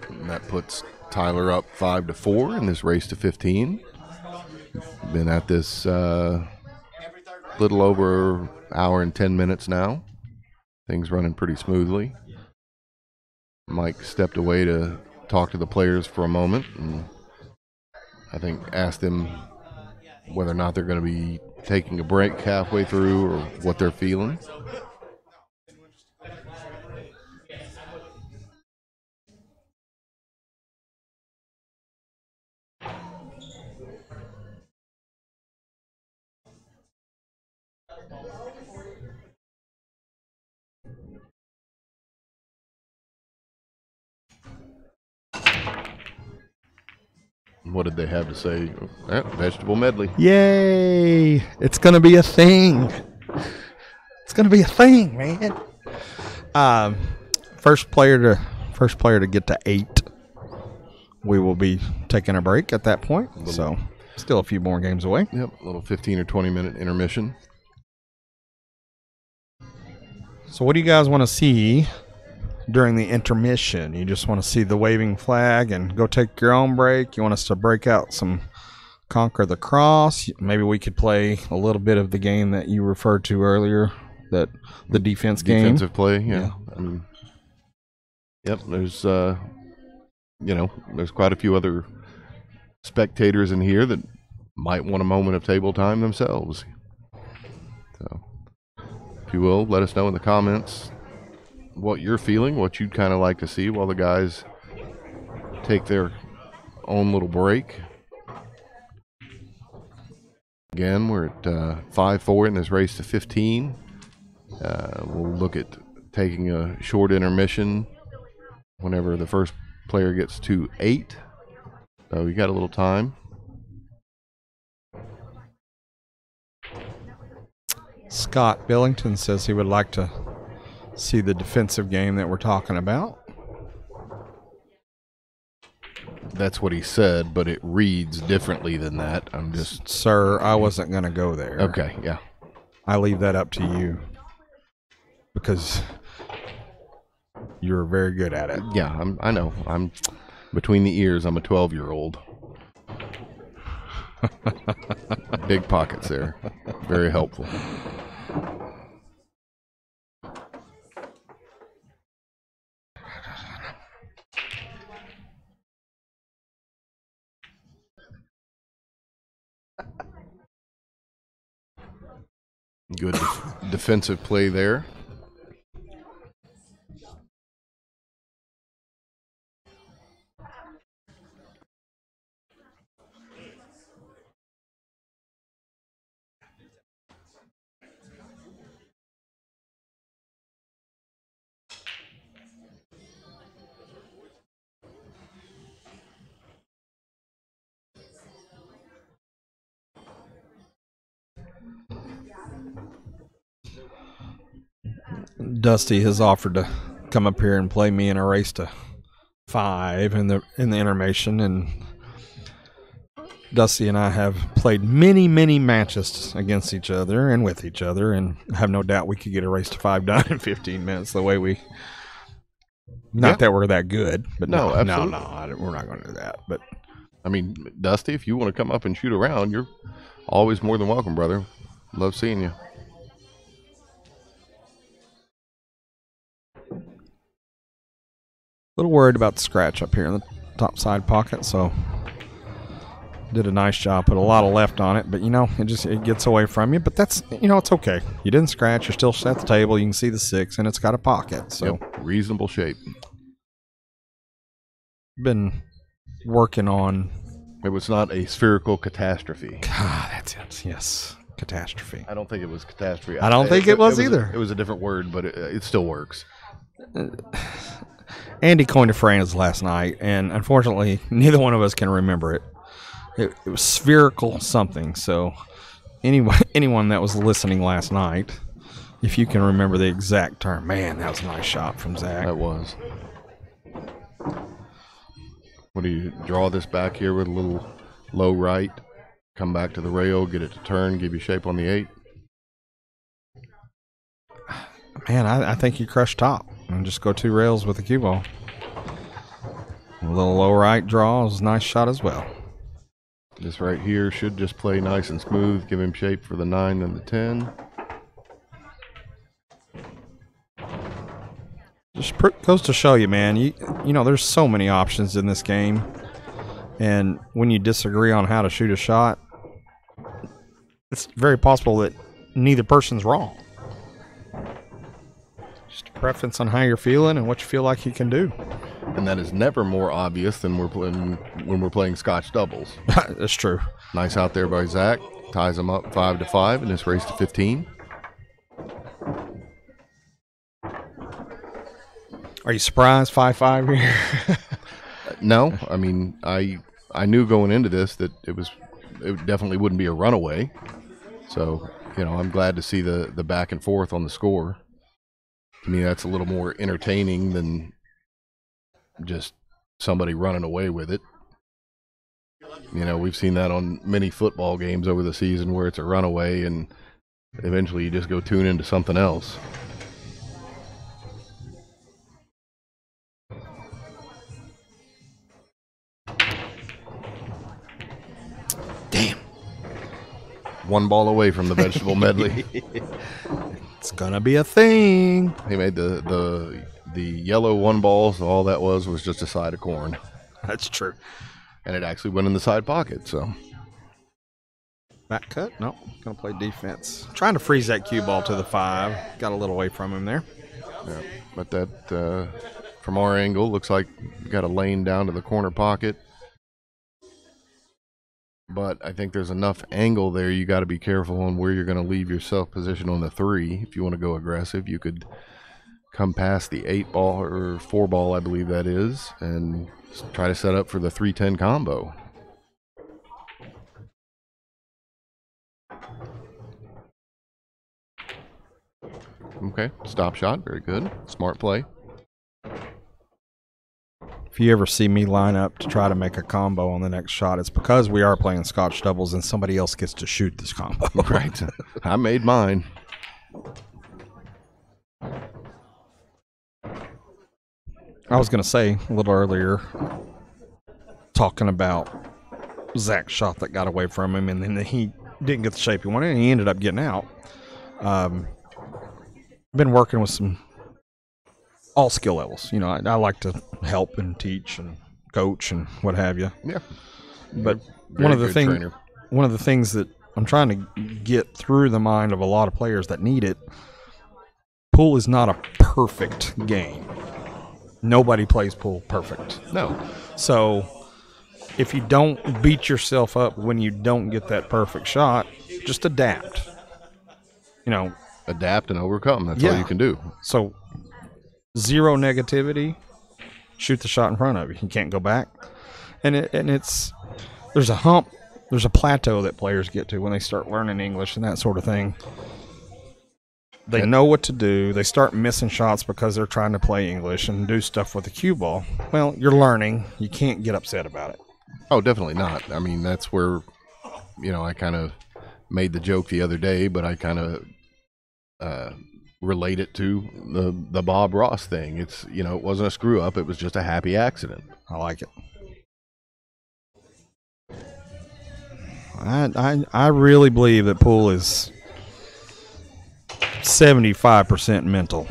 And that puts Tyler up 5-4 in this race to 15. Been at this little over hour and 10 minutes now. Things running pretty smoothly. Mike stepped away to talk to the players for a moment, and I think asked them whether or not they're going to be taking a break halfway through or what they're feeling. What did they have to say? Vegetable medley. Yay! It's going to be a thing. It's going to be a thing, man. First player to get to 8. We will be taking a break at that point. So, still a few more games away. Yep, a little 15 or 20-minute intermission. So, what do you guys want to see during the intermission? You just want to see the waving flag and go take your own break? You want us to break out some Conquer the Cross? Maybe we could play a little bit of the game that you referred to earlier, that the defense game. Defensive play, yeah. I mean, yep, there's there's quite a few other spectators in here that might want a moment of table time themselves. So, if you will, let us know in the comments what you're feeling, what you'd kind of like to see while the guys take their own little break. Again, we're at 5-4 in this race to 15. We'll look at taking a short intermission whenever the first player gets to 8. So you got a little time. Scott Billington says he would like to see the defensive game that we're talking about. That's what he said, but it reads differently than that. I'm just... Sir, I wasn't going to go there. Okay, yeah. I leave that up to you because you're very good at it. Yeah, I know. I'm between the ears. I'm a 12-year-old. Big pockets there. Very helpful. Good defensive play there. Dusty has offered to come up here and play me in a race to 5 in the intermission, and Dusty and I have played many matches against each other and with each other, and have no doubt we could get a race to 5 done in 15 minutes. The way we, not that we're that good, but no, we're not going to do that. But I mean, Dusty, if you want to come up and shoot around, you're always more than welcome, brother. Love seeing you. A little worried about the scratch up here in the top side pocket, so did a nice job. Put a lot of left on it, but it gets away from you. But that's it's okay. You didn't scratch. You're still at the table. You can see the 6, and it's got a pocket. So reasonable shape. Been working on. It was not a spherical catastrophe. God, that's it. Yes, catastrophe. I don't think it was catastrophe. I don't think it was either. It was a different word, but it still works. Andy coined a phrase last night, and unfortunately, neither one of us can remember it. It was spherical something. So, anyone that was listening last night, if you can remember the exact term, man, that was a nice shot from Zach. That was. What do you draw this back here with a little low right? Come back to the rail, get it to turn, give you shape on the 8. Man, I think you crush top and just go 2 rails with the cue ball. A little low right draw is a nice shot as well. This right here should just play nice and smooth, give him shape for the 9 and the 10. Just goes to show you, man, you know, there's so many options in this game. And when you disagree on how to shoot a shot, it's very possible that neither person's wrong. Just a preference on how you're feeling and what you feel like you can do. And that is never more obvious than when we're playing Scotch doubles. That's true. Nice out there by Zach. Ties him up 5-5 in this race to 15. Are you surprised 5-5 here? No, I mean I knew going into this that it definitely wouldn't be a runaway. So, I'm glad to see the back and forth on the score. To me, that's a little more entertaining than just somebody running away with it. We've seen that on many football games over the season where it's a runaway and eventually you just go tune into something else. Damn. One ball away from the vegetable medley. It's gonna be a thing. He made the yellow 1 ball, so all that was just a side of corn. That's true. And it actually went in the side pocket, so. Back cut? No, gonna play defense. Trying to freeze that cue ball to the 5. Got a little away from him there. Yeah, but that, from our angle, looks like you got a lane down to the corner pocket. But I think there's enough angle there. You got to be careful on where you're going to leave yourself position on the 3. If you want to go aggressive, you could come past the 8 ball or 4 ball, I believe that is, and try to set up for the 3-10 combo. Okay, stop shot, very good. Smart play. If you ever see me line up to try to make a combo on the next shot, it's because we are playing Scotch doubles and somebody else gets to shoot this combo. Right. I made mine. I was going to say a little earlier, talking about Zach's shot that got away from him, and then he didn't get the shape he wanted, and he ended up getting out. Been working with all skill levels. I like to help and teach and coach and what have you. Yeah. But one of the things that I'm trying to get through the mind of a lot of players that need it, pool is not a perfect game. Nobody plays pool perfect. No. So if you don't beat yourself up when you don't get that perfect shot, just adapt. Adapt and overcome. That's all you can do. So 0 negativity, shoot the shot in front of you. You can't go back. And there's a hump, there's a plateau that players get to when they start learning English and that sort of thing. They know what to do. They start missing shots because they're trying to play English and do stuff with the cue ball. Well, you're learning. You can't get upset about it. Oh, definitely not. I mean, that's where, I kind of made the joke the other day, but I kind of relate it to the Bob Ross thing. It's, it wasn't a screw up. It was just a happy accident. I like it. I really believe that pool is 75% mental.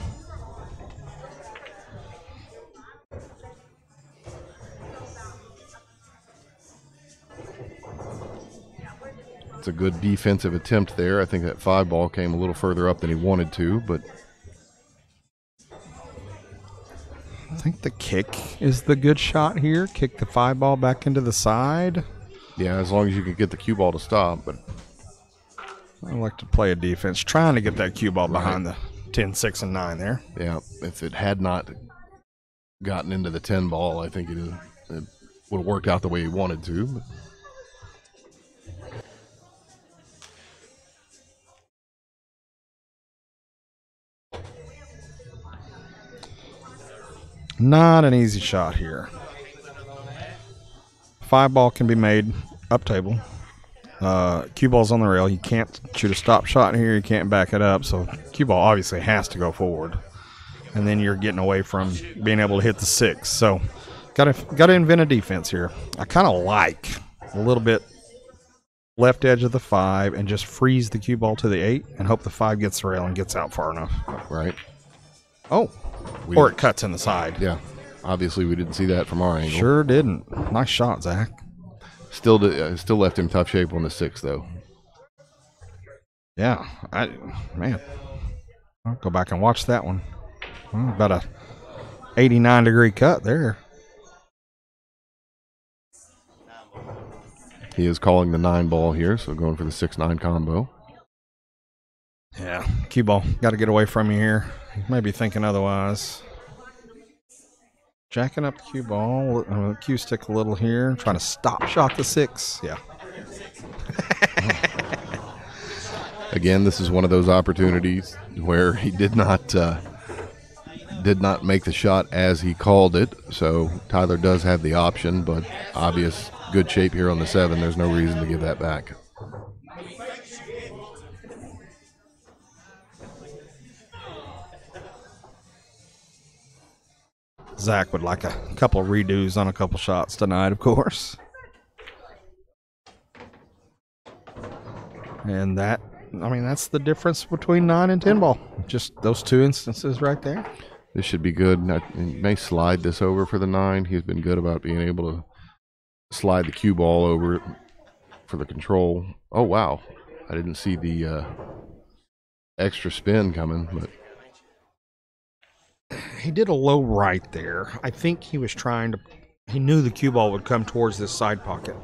It's a good defensive attempt there. I think that 5 ball came a little further up than he wanted to, but I think the kick is the good shot here. Kick the 5 ball back into the side. yeah, as long as you can get the cue ball to stop. But I like to play a defense, trying to get that cue ball behind the 10, 6, and 9 there. yeah, if it had not gotten into the 10 ball, I think it would have worked out the way he wanted to. But not an easy shot here. 5 ball can be made up table. Cue ball's on the rail. You can't shoot a stop shot here. You can't back it up. So cue ball obviously has to go forward. And then you're getting away from being able to hit the 6. So got to invent a defense here. I kind of like a little bit left edge of the 5 and just freeze the cue ball to the 8 and hope the 5 gets the rail and gets out far enough. right. Oh, or it cuts in the side. Yeah. Obviously, we didn't see that from our angle. Sure didn't. Nice shot, Zach. Still left him tough shape on the 6, though. Yeah, man, I'll go back and watch that one. About a 89-degree cut there. He is calling the 9 ball here, so going for the 6-9 combo. Yeah, cue ball. Got to get away from you here. You may be thinking otherwise. Jacking up the cue ball, cue stick a little here, trying to stop shot the 6. Yeah. Again, this is one of those opportunities where he did not make the shot as he called it. So Tyler does have the option, but obvious good shape here on the 7. There's no reason to give that back. Zach would like a couple of redos on a couple shots tonight, of course. And that's the difference between 9 and 10 ball. Just those 2 instances right there. This should be good. He may slide this over for the 9. He's been good about being able to slide the cue ball over for the control. Oh, wow. I didn't see the extra spin coming, but he did a low right there. I think he was he knew the cue ball would come towards this side pocket.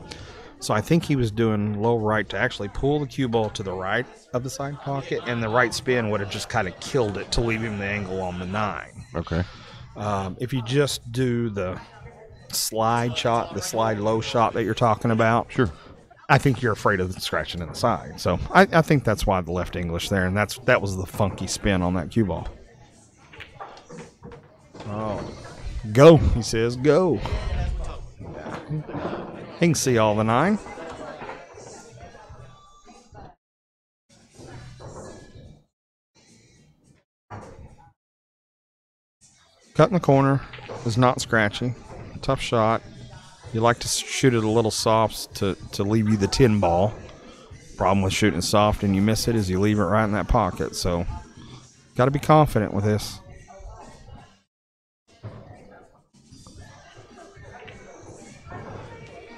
So I think he was doing low right to actually pull the cue ball to the right of the side pocket, and the right spin would have just kind of killed it to leave him the angle on the 9. okay. If you just do the slide shot, the slide low shot that you're talking about, Sure. I think you're afraid of scratching in the side. So I think that's why the left English there, and that was the funky spin on that cue ball. Oh, go, he says, go. He can see all the 9. Cut in the corner is not scratchy. Tough shot. You like to shoot it a little soft to leave you the 10 ball. Problem with shooting it soft and you miss it is you leave it right in that pocket. So, got to be confident with this.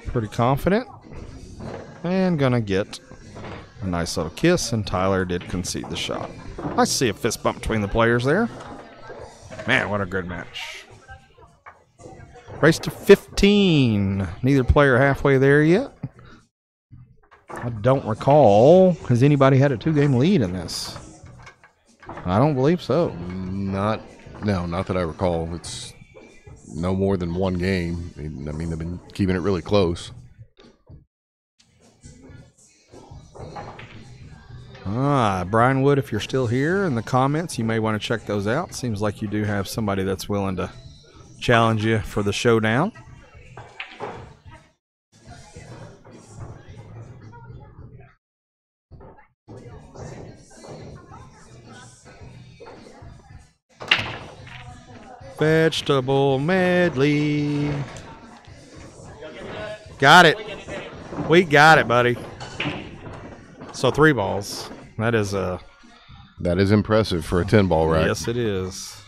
Pretty confident. And gonna get a nice little kiss, and Tyler did concede the shot. I see a fist bump between the players there. Man, what a good match. Race to 15. Neither player halfway there yet. I don't recall. Has anybody had a 2-game lead in this? I don't believe so. Not that I recall. It's no more than 1 game. I mean, they've been keeping it really close. Brian Wood, if you're still here in the comments, you may want to check those out. Seems like you do have somebody that's willing to challenge you for the showdown. Vegetable medley. Got it. We got it, buddy. So 3 balls. That is impressive for a 10-ball rack. Yes, it is.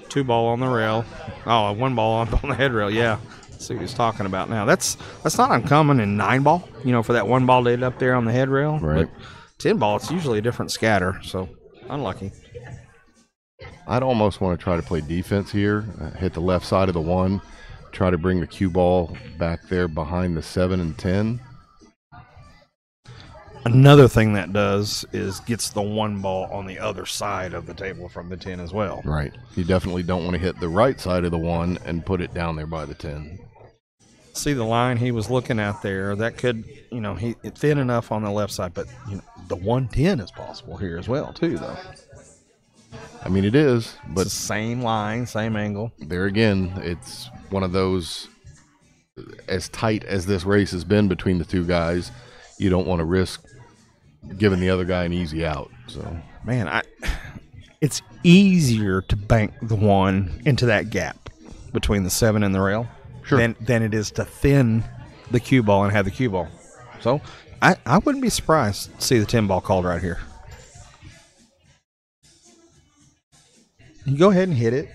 2 ball on the rail. Oh, 1 ball on the head rail. Yeah, See what he's talking about now. That's not uncommon in 9-ball, for that 1 ball to hit up there on the head rail. Right. But 10-ball, it's usually a different scatter, so unlucky. I'd almost want to try to play defense here, hit the left side of the 1, try to bring the cue ball back there behind the 7 and 10. Another thing that does is gets the 1 ball on the other side of the table from the 10 as well. Right. You definitely don't want to hit the right side of the 1 and put it down there by the 10. See the line he was looking at there? That could, it's thin enough on the left side, but the 110 is possible here as well, too, though. I mean, it is, but it's the same line, same angle. There again, it's one of those, as tight as this race has been between the two guys, you don't want to risk giving the other guy an easy out. So, man, it's easier to bank the 1 into that gap between the 7 and the rail than it is to thin the cue ball and have the cue ball. So I wouldn't be surprised to see the 10 ball called right here. You go ahead and hit it.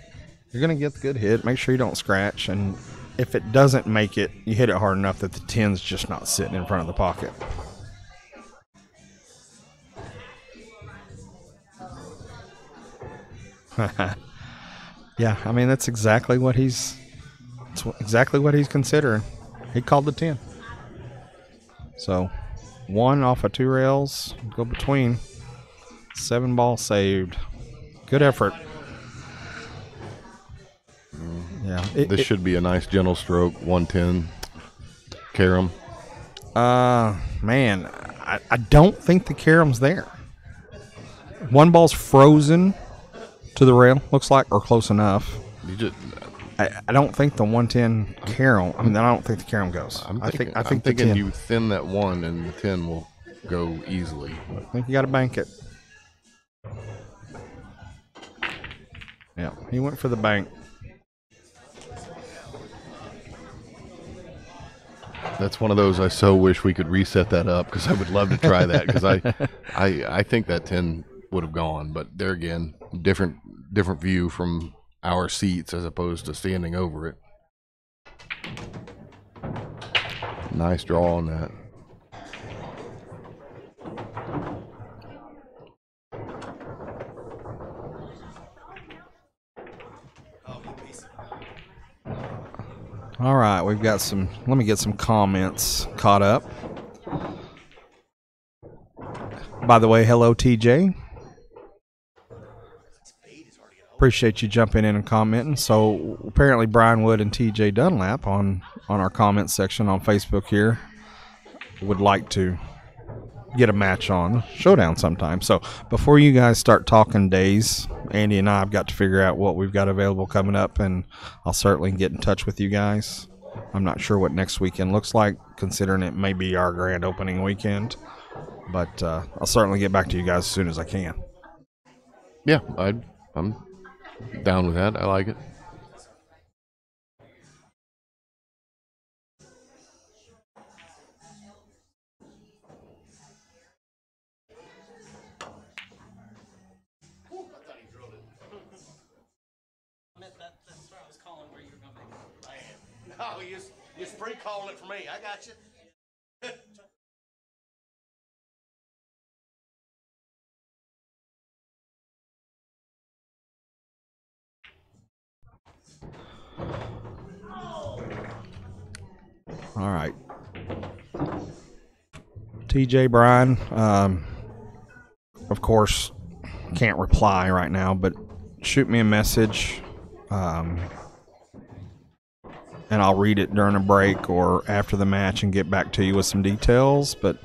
You're going to get the good hit. Make sure you don't scratch. And if it doesn't make it, you hit it hard enough that the 10's just not sitting in front of the pocket. Yeah, I mean, that's exactly what he's considering. He called the 10. So 1 off of 2 rails, go between. 7 ball saved. Good effort. Yeah, this should be a nice gentle stroke. 110, carom. Man, I don't think the carom's there. 1 ball's frozen to the rail, looks like, or close enough. I don't think the 110 carom. I don't think the carom goes. I think the 10. You thin that 1 and the 10 will go easily. I think you got to bank it. Yeah, he went for the bank. That's one of those I so wish we could reset that up, because I would love to try that, because I think that 10 would have gone, but there again, different view from our seats as opposed to standing over it. Nice draw on that. All right, we've got some. Let me get some comments caught up. By the way, hello, TJ. Appreciate you jumping in and commenting. So apparently Brian Wood and TJ Dunlap on our comment section on Facebook here would like to get a match on Showdown sometime. So before you guys start talking days, Andy and I have got to figure out what we've got available coming up, and I'll certainly get in touch with you guys. I'm not sure what next weekend looks like, considering it may be our grand opening weekend, but I'll certainly get back to you guys as soon as I can. Yeah, I'm down with that. I like it. No, you're free calling it for me. I got you. All right. TJ, Brian, of course, can't reply right now, but shoot me a message, and I'll read it during a break or after the match and get back to you with some details. But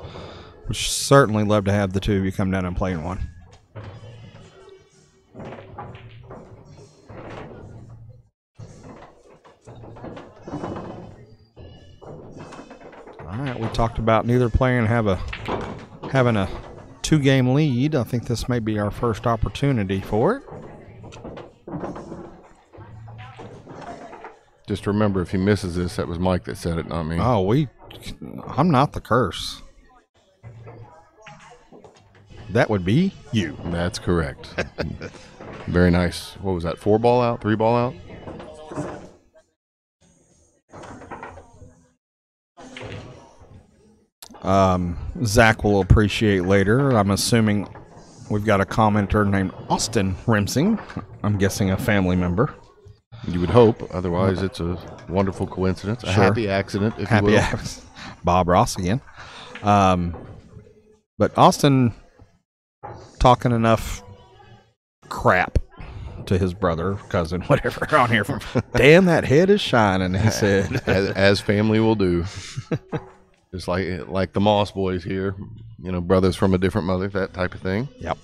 we'd certainly love to have the two of you come down and play in one. All right, we talked about neither player having a 2-game lead. I think this may be our first opportunity for it. Just remember, if he misses this, that was Mike that said it, not me. Oh, I'm not the curse. That would be you. That's correct. Very nice. What was that, 4 ball out, 3 ball out? Zach will appreciate later. I'm assuming we've got a commenter named Austin Remsing. I'm guessing a family member. You would hope. Otherwise, it's a wonderful coincidence. A happy accident, if you will. Bob Ross again. But Austin talking enough crap to his brother, cousin, whatever, on here from, damn, that head is shining, he said. As family will do. Just like the Moss boys here. You know, brothers from a different mother, that type of thing. Yep.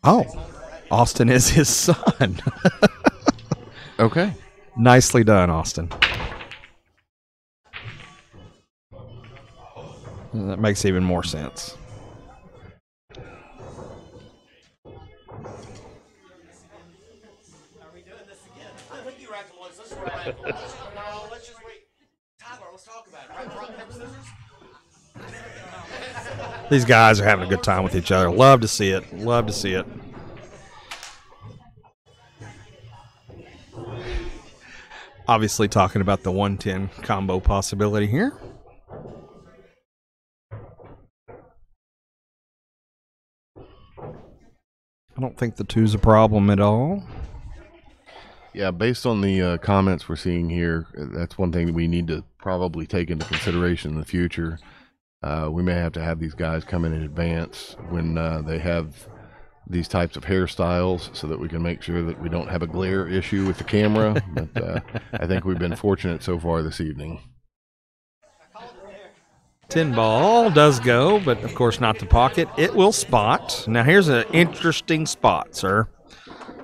Oh, Austin is his son. Okay. Nicely done, Austin. That makes even more sense. These guys are having a good time with each other. Love to see it. Love to see it. Obviously talking about the 110 combo possibility here. I don't think the two's a problem at all. Yeah, based on the comments we're seeing here, that's one thing that we need to probably take into consideration in the future. We may have to have these guys come in advance when they have these types of hairstyles so that we can make sure that we don't have a glare issue with the camera. But I think we've been fortunate so far this evening. 10 ball does go, but of course not the pocket. It will spot. Now here's an interesting spot, sir.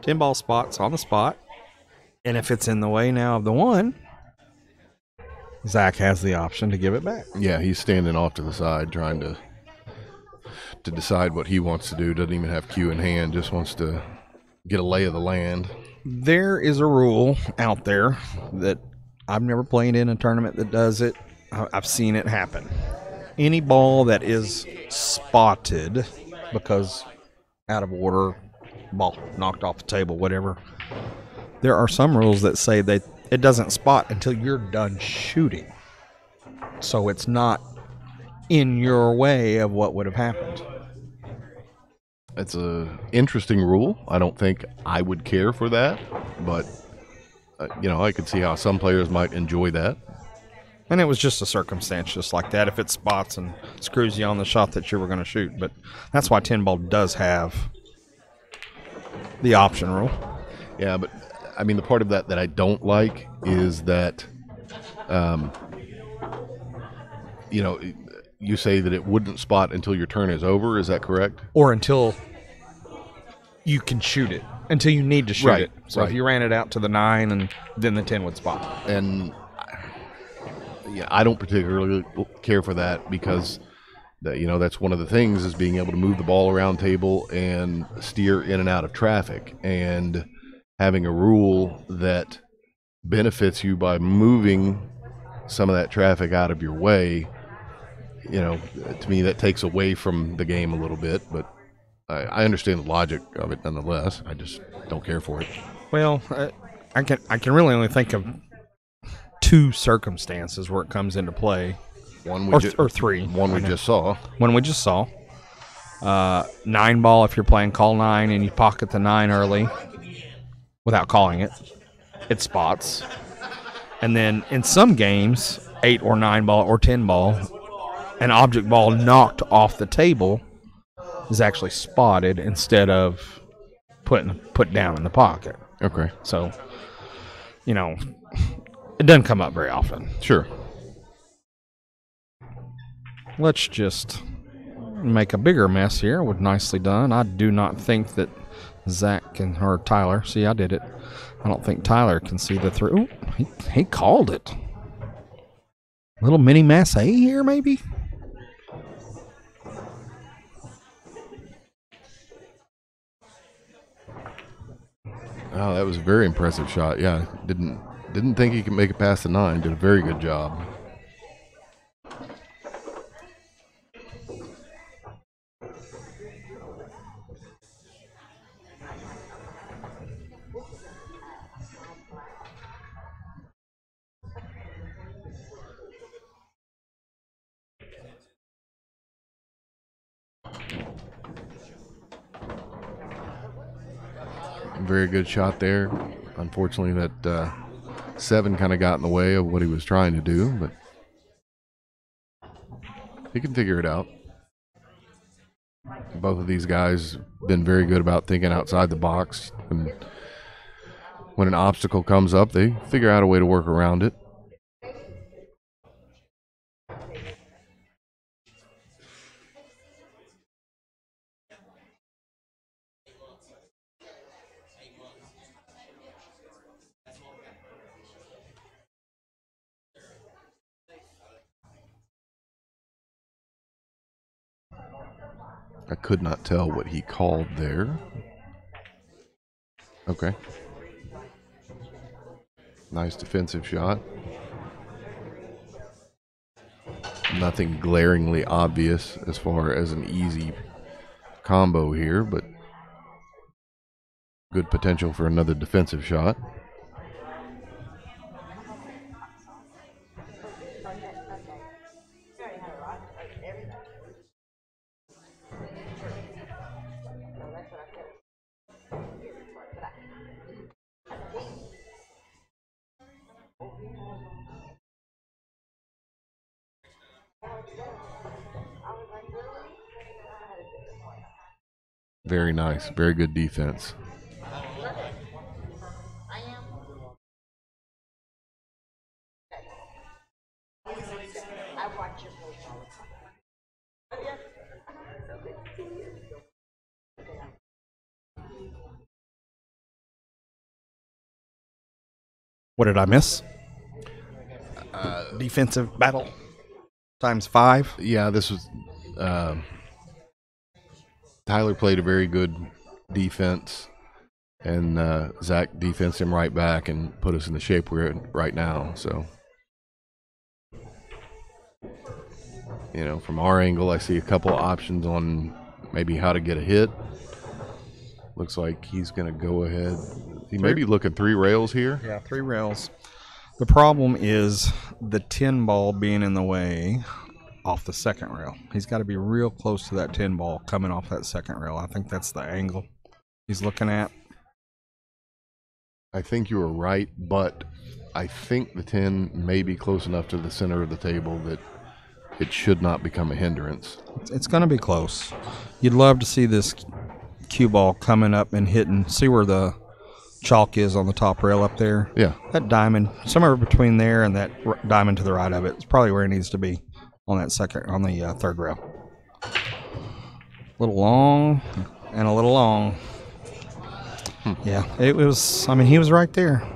10 ball spots on the spot. And if it's in the way now of the one, Zach has the option to give it back. Yeah, he's standing off to the side trying to decide what he wants to do. Doesn't even have cue in hand, just wants to get a lay of the land. There is a rule out there that I've never played in a tournament that does it. I've seen it happen. Any ball that is spotted because out of order, ball knocked off the table, whatever, there are some rules that say that it doesn't spot until you're done shooting. So it's not in your way of what would have happened. It's a interesting rule. I don't think I would care for that, but I could see how some players might enjoy that. And it was just a circumstance just like that if it spots and screws you on the shot that you were going to shoot. But that's why 10 ball does have the option rule. Yeah, but I mean, the part of that I don't like is that, you say that it wouldn't spot until your turn is over. Is that correct? Or until you can shoot it, until you need to shoot it. So if you ran it out to the 9, and then the 10 would spot. And I don't particularly care for that because that's one of the things is being able to move the ball around table and steer in and out of traffic, and having a rule that benefits you by moving some of that traffic out of your way. To me, that takes away from the game a little bit, but I understand the logic of it nonetheless. I just don't care for it. Well, I can really only think of 2 circumstances where it comes into play. Or 3. One we just saw. One we just saw. 9 ball, if you're playing call 9 and you pocket the 9 early without calling it, it spots. And then in some games, 8 or 9 ball or 10 ball, an object ball knocked off the table is actually spotted instead of put down in the pocket. Okay. So, it doesn't come up very often. Sure. Let's just make a bigger mess here with nicely done. I do not think that or Tyler, see, I did it. I don't think Tyler can see the through. He called it. Little mini masse here, maybe? Oh, that was a very impressive shot. Yeah, didn't think he could make it past the 9. Did a very good job. very good shot there. Unfortunately, that 7 kind of got in the way of what he was trying to do, but he can figure it out. Both of these guys been very good about thinking outside the box. And when an obstacle comes up, they figure out a way to work around it. I could not tell what he called there. Okay. Nice defensive shot. Nothing glaringly obvious as far as an easy combo here, but good potential for another defensive shot. Very nice. Very good defense. What did I miss? Defensive battle times 5. Yeah, this was Tyler played a very good defense, and Zach defensed him right back and put us in the shape we're in right now. So, you know, from our angle, I see a couple of options on maybe how to get a hit. Looks like he's going to go ahead. He may be looking 3 rails here. Yeah, 3 rails. The problem is the 10 ball being in the way off the second rail. He's got to be real close to that 10 ball coming off that second rail. I think that's the angle he's looking at. I think you were right, but I think the 10 may be close enough to the center of the table that it should not become a hindrance. It's going to be close. You'd love to see this cue ball coming up and hitting. See where the chalk is on the top rail up there? Yeah. That diamond, somewhere between there and that diamond to the right of it, it's probably where it needs to be on that third rail. A little long and a little long. Yeah, it was, I mean, he was right there.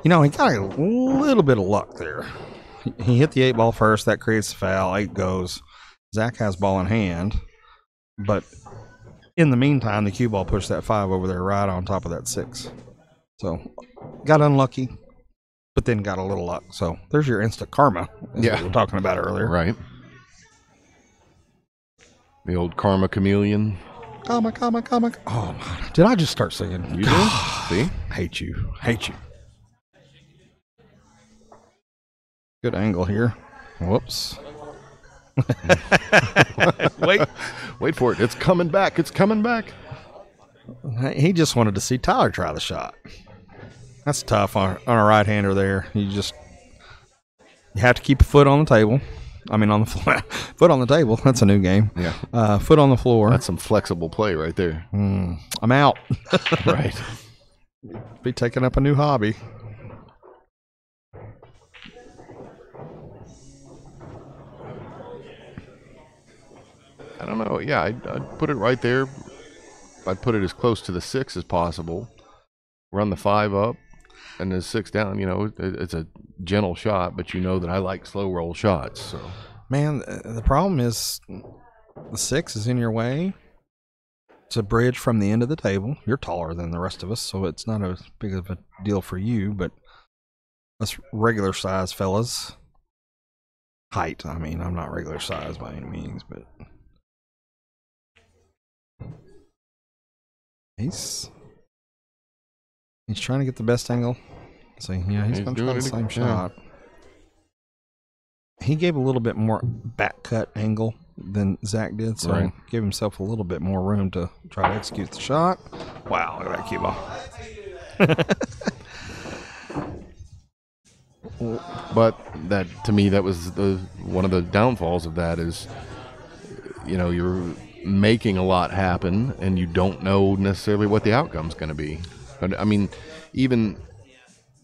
You know, he got a little bit of luck there. He hit the 8 ball first. That creates the foul. 8 goes. Zach has ball in hand. But in the meantime, the cue ball pushed that 5 over there right on top of that 6. So, got unlucky, but then got a little luck. So, there's your instant karma. Yeah. We were talking about earlier. Right. The old karma chameleon. Karma. Oh, man. Did I just start singing? You did? See? Hate you. Good angle here. Whoops. Wait for it. It's coming back. He just wanted to see Tyler try the shot. That's tough on a right-hander there. You have to keep a foot on the table. I mean, on the foot on the table. That's a new game. Yeah. Foot on the floor. That's some flexible play right there. I'm out. Right. Be taking up a new hobby. I don't know. Yeah, I'd put it right there. I'd put it as close to the 6 as possible. Run the 5 up and the 6 down. You know, it's a gentle shot, but you know that I like slow roll shots. So, man, the problem is the 6 is in your way. It's a bridge from the end of the table. You're taller than the rest of us, so it's not as big of a deal for you, but us regular size fellas, height, I mean, I'm not regular size by any means, but he's trying to get the best angle. So, yeah, he's going to try the same shot. He gave a little bit more back cut angle than Zach did, so Right. give himself a little bit more room to try to execute the shot. Wow, look at that cue ball. But that, to me, that was one of the downfalls of that is, you're making a lot happen and you don't know necessarily what the outcome's going to be. But I mean, even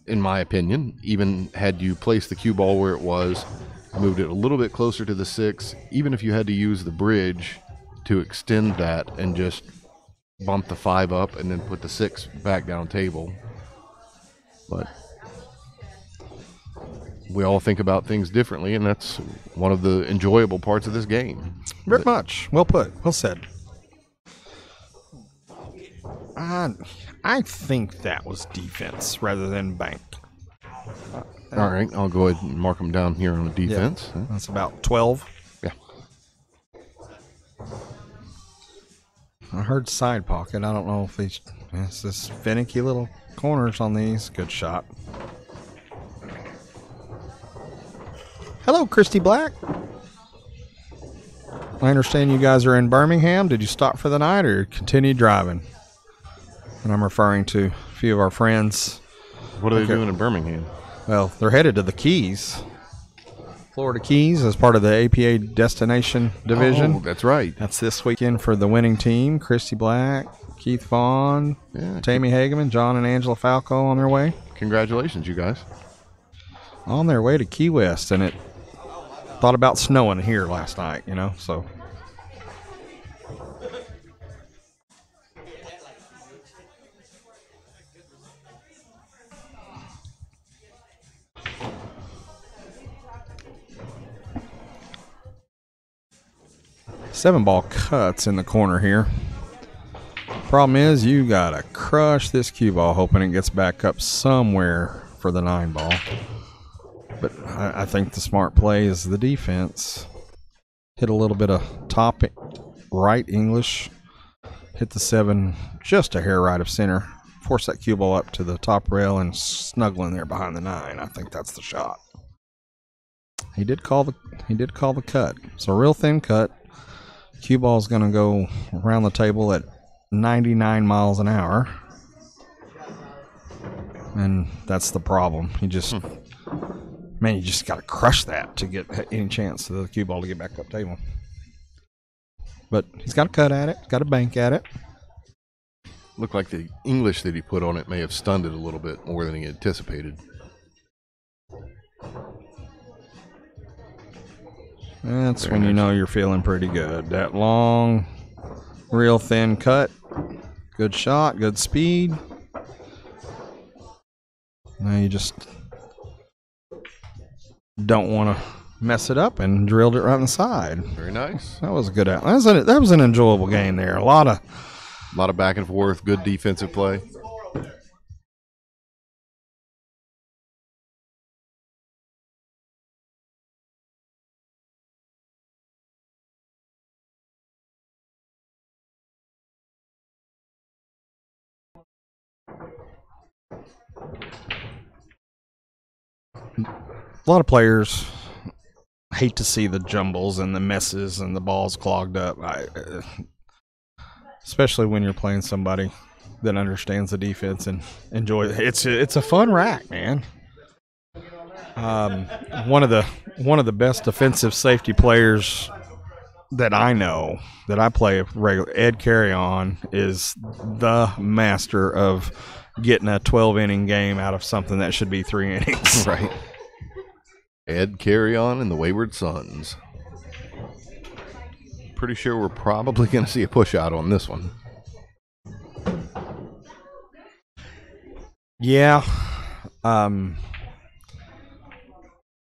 in my opinion, even had you placed the cue ball where it was, moved it a little bit closer to the 6, even if you had to use the bridge to extend that and just bump the 5 up and then put the 6 back down table. But we all think about things differently, and that's one of the enjoyable parts of this game. Very much. Well put. Well said. I think that was defense rather than bank. All right, I'll go ahead and mark them down here on the defense. Yeah, that's about 12. Yeah. I heard side pocket. I don't know if it's this finicky little corners on these. Good shot. Hello, Christy Black. I understand you guys are in Birmingham. Did you stop for the night or continue driving? And I'm referring to a few of our friends. What are they doing in Birmingham? Well, they're headed to the Keys. Florida Keys as part of the APA Destination Division. Oh, that's right. That's this weekend for the winning team. Christy Black, Keith Vaughn, Tammy Hageman, John and Angela Falco on their way. Congratulations, you guys. On their way to Key West, and it thought about snowing here last night, so. Seven ball cuts in the corner here. Problem is, you gotta crush this cue ball, hoping it gets back up somewhere for the 9 ball. But I think the smart play is the defense. Hit a little bit of top right English. Hit the 7 just a hair right of center. Force that cue ball up to the top rail and snuggle in there behind the 9. I think that's the shot. He did call the cut. It's a real thin cut. Cue ball is going to go around the table at 99 miles an hour. And that's the problem. You just got to crush that to get any chance of the cue ball to get back up table. But he's got a cut at it, got a bank at it. Looked like the English that he put on it may have stunned it a little bit more than he anticipated. That's when you know you're feeling pretty good. That long, real thin cut. Good shot, good speed. Now you just don't want to mess it up and drilled it right on the side. Very nice. That was a good out. That was an enjoyable game there. A lot of back and forth, good defensive play. A lot of players hate to see the jumbles and the messes and the balls clogged up. Especially when you're playing somebody that understands the defense and enjoys it. It's a fun rack, man. One of the best defensive safety players that I know that I play regular, Ed Carry-On, is the master of getting a 12-inning game out of something that should be 3 innings. Right. Ed Carry-On and the Wayward Sons. Pretty sure we're probably going to see a push out on this one. Yeah. The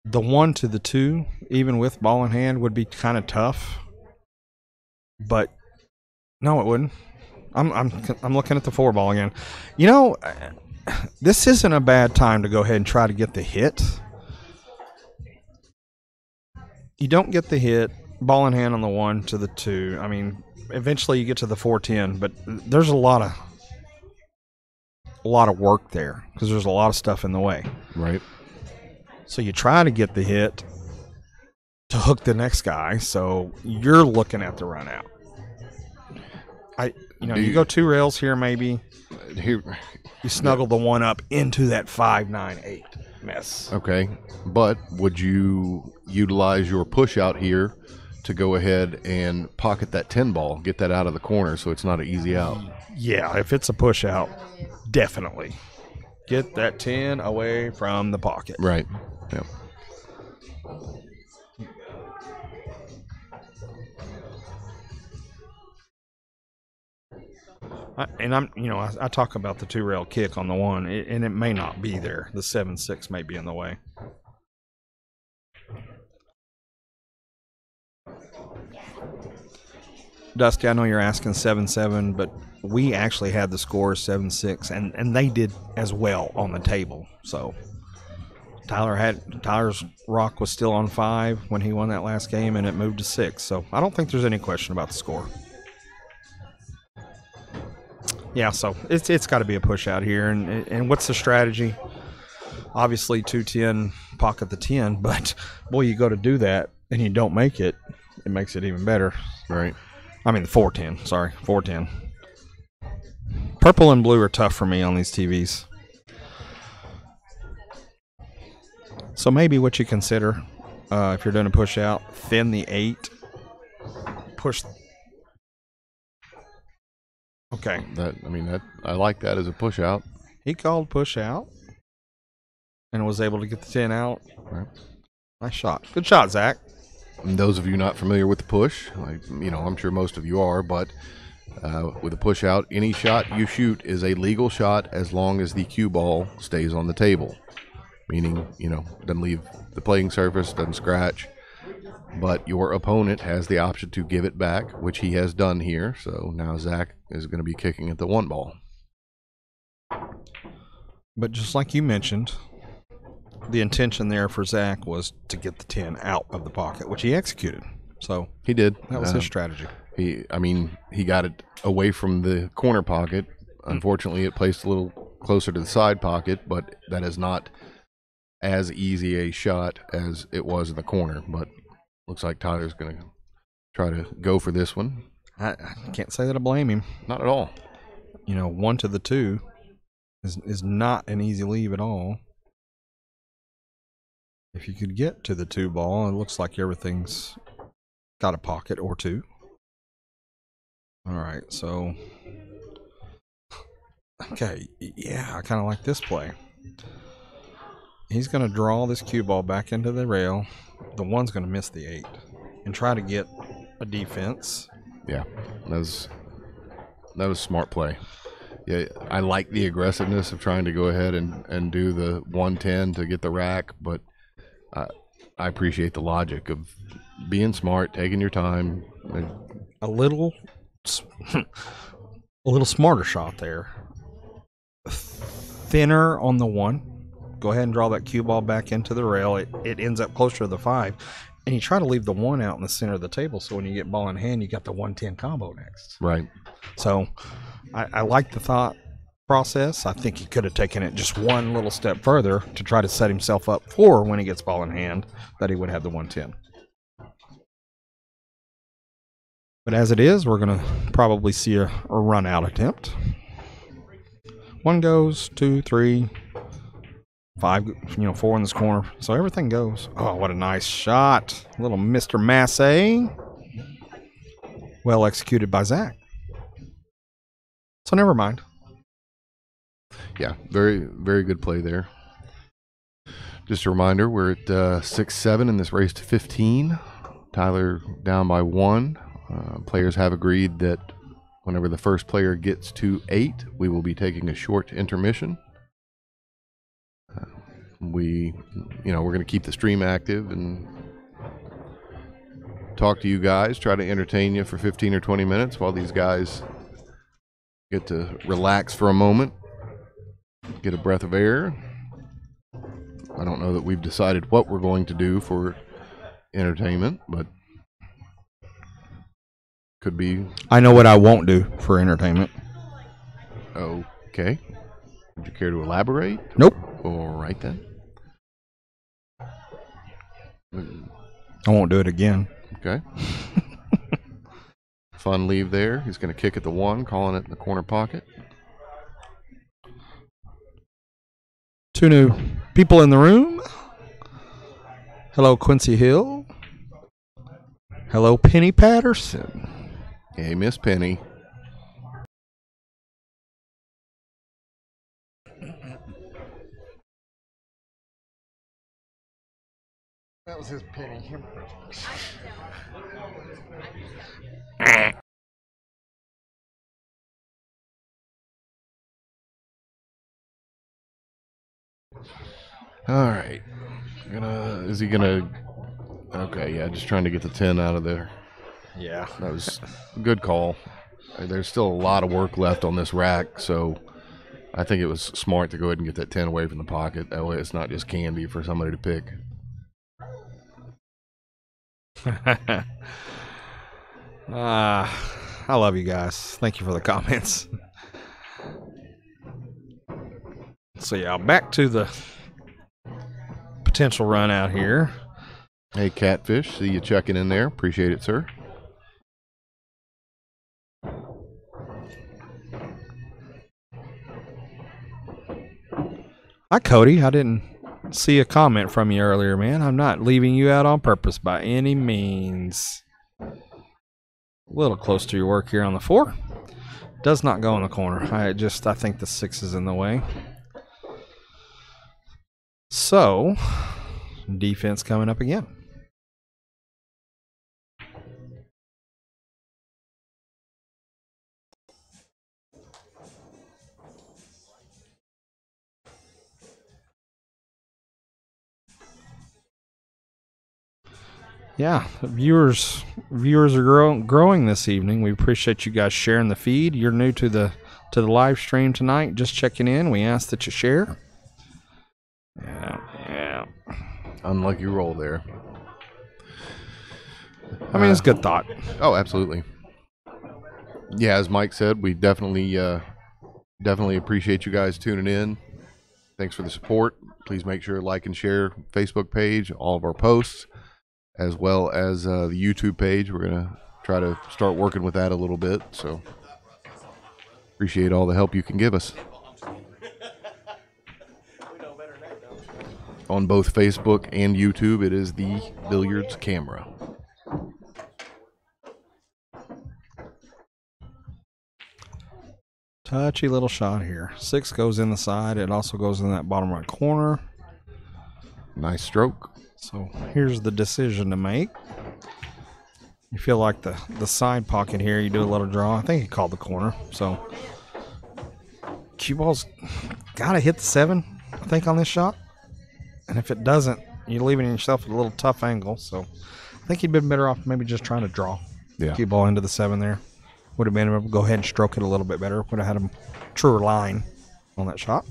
1 to the 2, even with ball in hand, would be kind of tough. But no, it wouldn't. I'm looking at the 4 ball again. This isn't a bad time to go ahead and try to get the hit. You don't get the hit, ball in hand on the 1 to the 2. I mean, eventually you get to the 410, but there's a lot of work there because there's a lot of stuff in the way. Right. So you try to get the hit, to hook the next guy. So you're looking at the run out. You go 2 rails here maybe. Here, You snuggle the one up into that 5-9-8 mess. okay, but would you utilize your push out here to go ahead and pocket that 10 ball, get that out of the corner so it's not an easy out? Yeah, if it's a push out, definitely. Get that 10 away from the pocket. Right. Yeah. I talk about the 2 rail kick on the one, and it may not be there. The 7-6 may be in the way. Dusty, I know you're asking 7-7, but we actually had the score 7-6, and they did as well on the table. So Tyler's rock was still on 5 when he won that last game, and it moved to 6. So I don't think there's any question about the score. Yeah, so it's got to be a push out here, and what's the strategy? Obviously 2-10, pocket the 10, but boy, you go to do that and you don't make it, it makes it even better. Right. I mean, 4-10. Sorry, 4-10. Purple and blue are tough for me on these TVs. So maybe what you consider, if you're doing a push out, thin the 8, push. Okay. I like that as a push out. He called push out and was able to get the 10 out. Right. Nice shot. Good shot, Zach. And those of you not familiar with the push, I'm sure most of you are, but with a push out, any shot you shoot is a legal shot as long as the cue ball stays on the table. Meaning, doesn't leave the playing surface, doesn't scratch. But your opponent has the option to give it back, which he has done here. So now Zach is going to be kicking at the 1 ball. But just like you mentioned, the intention there for Zach was to get the 10 out of the pocket, which he executed. So he did. That was his strategy. He got it away from the corner pocket. Unfortunately, it placed a little closer to the side pocket, but that is not as easy a shot as it was in the corner. But looks like Tyler's going to try to go for this one. I can't say that I blame him. Not at all. 1 to the 2 is not an easy leave at all. If you could get to the 2 ball, it looks like everything's got a pocket or 2. All right, so okay, yeah, I kind of like this play. He's going to draw this cue ball back into the rail. The 1's going to miss the 8 and try to get a defense. Yeah, that was smart play. Yeah, I like the aggressiveness of trying to go ahead and do the 110 to get the rack, but I appreciate the logic of being smart, taking your time. A little smarter shot there. Thinner on the 1. Go ahead and draw that cue ball back into the rail. It ends up closer to the 5. And you try to leave the 1 out in the center of the table, so when you get ball in hand, you got the 110 combo next. Right. So I like the thought process. I think he could have taken it just one little step further to try to set himself up for when he gets ball in hand that he would have the 110. But as it is, we're going to probably see a run out attempt. 1 goes, 2, 3, 5, 4 in this corner. So everything goes. Oh, what a nice shot. Little Mr. Massey. Well executed by Zach. So never mind. Yeah, very, very good play there. Just a reminder, we're at 6-7 in this race to 15. Tyler down by 1. Players have agreed that whenever the first player gets to 8, we will be taking a short intermission. We're going to keep the stream active and talk to you guys, try to entertain you for 15 or 20 minutes while these guys get to relax for a moment, get a breath of air. I don't know that we've decided what we're going to do for entertainment, but could be. I know what I won't do for entertainment. Okay. Would you care to elaborate? Nope. All right then. I won't do it again. Okay. Fun leave there. He's going to kick at the 1, calling it in the corner pocket. 2 new people in the room. Hello, Quincy Hill. Hello, Penny Patterson. Hey, Miss Penny. That was his Penny. All right. Is he gonna? Okay, yeah, just trying to get the 10 out of there. Yeah. That was a good call. There's still a lot of work left on this rack, so I think it was smart to go ahead and get that 10 away from the pocket. That way it's not just candy for somebody to pick. I love you guys. Thank you for the comments. So yeah, back to the potential run out here. Hey, Catfish, see you checking in there. Appreciate it, sir. Hi, Cody. I didn't see a comment from you earlier, man. I'm not leaving you out on purpose by any means. A little close to your work here on the 4. Does not go in the corner. I think the 6 is in the way. So, defense coming up again. Yeah, viewers are growing this evening. We appreciate you guys sharing the feed. You're new to the live stream tonight, just checking in. We ask that you share. Yeah. Unlucky roll there. I mean, it's a good thought. Oh, absolutely. Yeah, as Mike said, we definitely appreciate you guys tuning in. Thanks for the support. Please make sure to like and share Facebook page, all of our posts, as well as the YouTube page. We're going to try to start working with that a little bit. So appreciate all the help you can give us. On both Facebook and YouTube, it is the Billiards Camera. Touchy little shot here. 6 goes in the side. It also goes in that bottom right corner. Nice stroke. So here's the decision to make. You feel like the side pocket here, you do a little draw. I think he called the corner. So cue ball's got to hit the 7, I think, on this shot. And if it doesn't, you're leaving yourself at a little tough angle. So I think he'd been better off maybe just trying to draw. Yeah. Cue ball into the 7 there. Would have been able to go ahead and stroke it a little bit better. Would have had a truer line on that shot.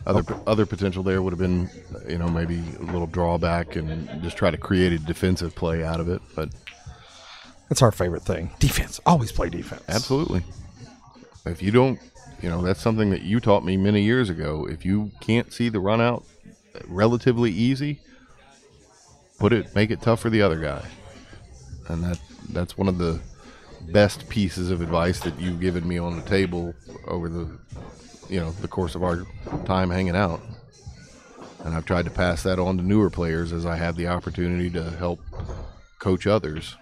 Other potential there would have been, maybe a little drawback and just try to create a defensive play out of it. But that's our favorite thing. Defense. Always play defense. Absolutely. If you don't, that's something that you taught me many years ago. If you can't see the run out relatively easy, make it tough for the other guy. And that's one of the best pieces of advice that you've given me on the table over the course of our time hanging out. And I've tried to pass that on to newer players as I have the opportunity to help coach others.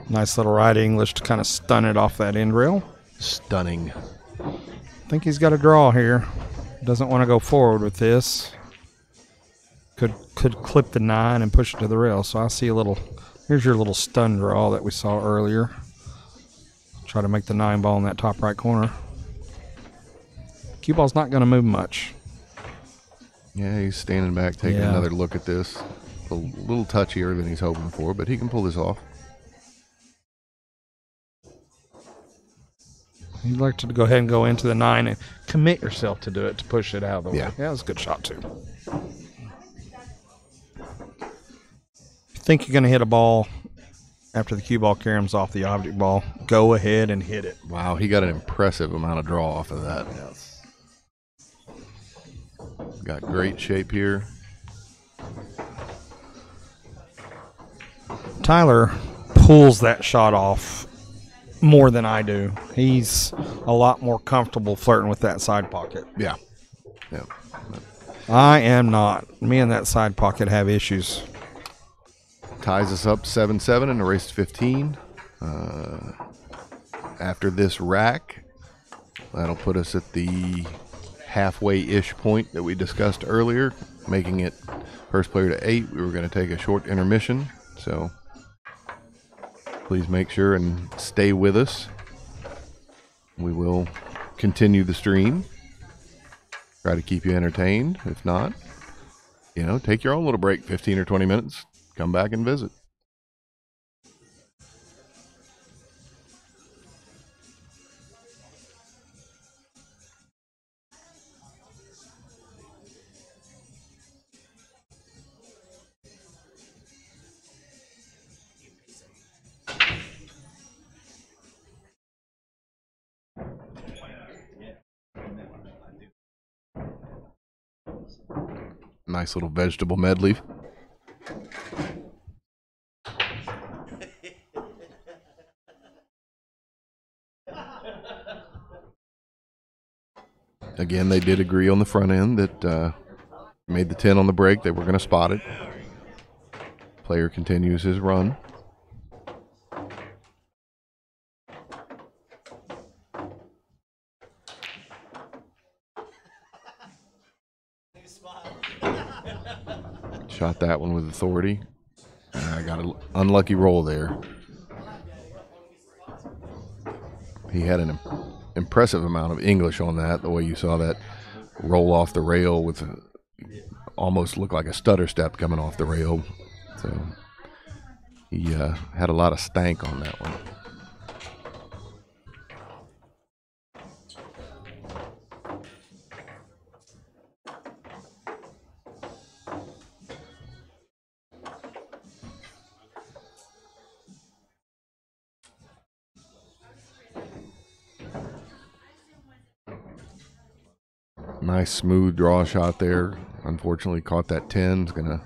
Nice little right English to kind of stun it off that end rail. Stunning. I think he's got a draw here. Doesn't want to go forward with this. Could clip the 9 and push it to the rail. So I see here's your little stun draw that we saw earlier. Try to make the 9 ball in that top right corner. Cue ball's not going to move much. Yeah, he's standing back, taking another look at this. A little touchier than he's hoping for, but he can pull this off. You'd like to go ahead and go into the 9 and commit yourself to do it, to push it out of the way. Yeah, that was a good shot, too. If you think you're going to hit a ball after the cue ball caroms off the object ball, go ahead and hit it. Wow, he got an impressive amount of draw off of that. Yes. Got great shape here. Tyler pulls that shot off more than I do. He's a lot more comfortable flirting with that side pocket. Yeah. Yeah. I am not. Me and that side pocket have issues. Ties us up 7-7 in a race to 15. After this rack, that'll put us at the halfway-ish point that we discussed earlier, making it first player to 8. We were going to take a short intermission, so please make sure and stay with us. We will continue the stream. Try to keep you entertained. If not, take your own little break, 15 or 20 minutes. Come back and visit. Nice little vegetable medley. Again, they did agree on the front end that made the 10 on the break. They were going to spot it. Player continues his run. Shot that one with authority. I got an unlucky roll there. He had an impressive amount of English on that, the way you saw that roll off the rail with almost looked like a stutter step coming off the rail. So he had a lot of stank on that one. Nice smooth draw shot there. Unfortunately caught that 10. It's going to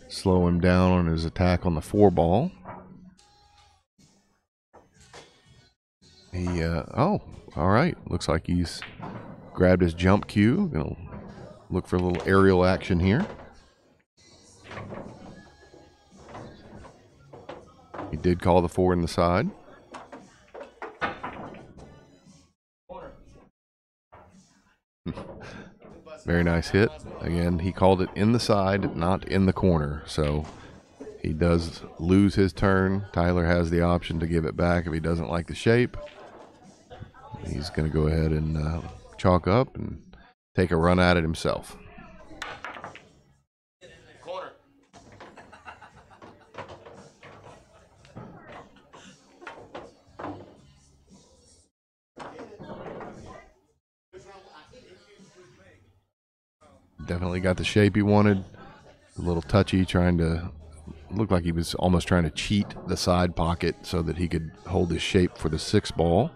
slow him down on his attack on the 4 ball. He, all right. Looks like he's grabbed his jump cue. Gonna look for a little aerial action here. He did call the 4 in the side. Very nice hit. Again, he called it in the side, not in the corner. So he does lose his turn. Tyler has the option to give it back if he doesn't like the shape. He's going to go ahead and chalk up and take a run at it himself. Definitely got the shape he wanted. A little touchy, trying to look like he was almost trying to cheat the side pocket so that he could hold his shape for the 6 ball.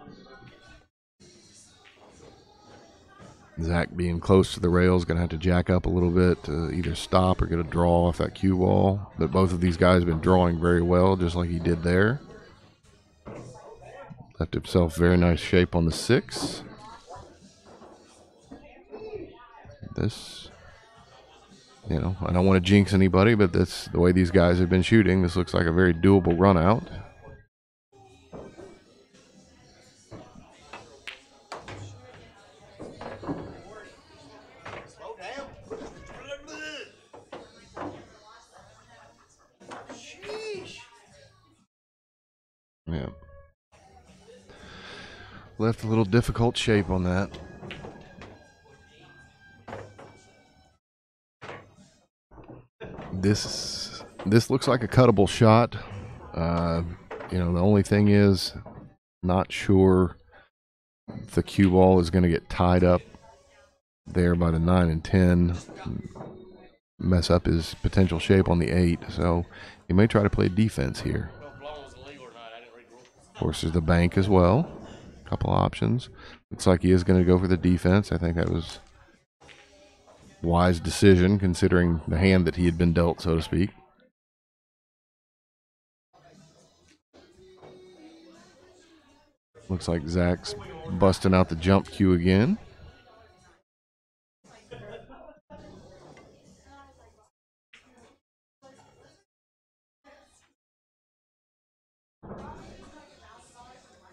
Zach being close to the rail is going to have to jack up a little bit to either stop or get a draw off that cue ball. But both of these guys have been drawing very well, just like he did there. Left himself very nice shape on the 6. This, I don't want to jinx anybody, but that's the way these guys have been shooting. This looks like a very doable run out. Yeah. Left a little difficult shape on that. This looks like a cuttable shot. The only thing is, not sure if the cue ball is going to get tied up there by the 9 and 10, mess up his potential shape on the 8. So he may try to play defense here. Of course, there's the bank as well. A couple options. Looks like he is going to go for the defense. I think that was wise decision considering the hand that he had been dealt, so to speak. Looks like Zach's busting out the jump cue again.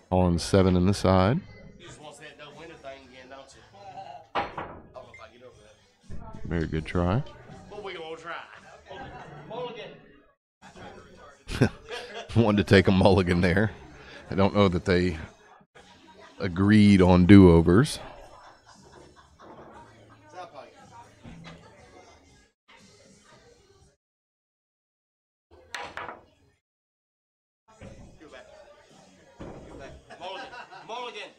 On 7 in the side. You just want to say that no winner thing again, don't you? I don't know if I get over that. Very good try. But we gonna try. Mulligan. Wanted to take a mulligan there. I don't know that they agreed on do-overs. Mulligan.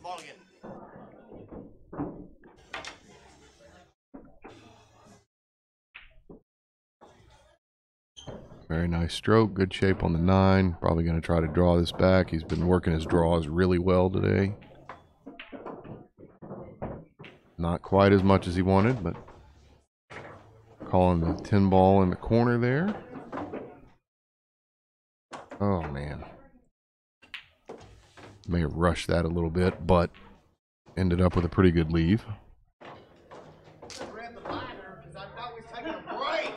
Mulligan. Very nice stroke. Good shape on the 9. Probably going to try to draw this back. He's been working his draws really well today. Not quite as much as he wanted, but calling the 10 ball in the corner there. Oh, man. May have rushed that a little bit, but ended up with a pretty good leave. Grab the liner because I thought we was taking a break.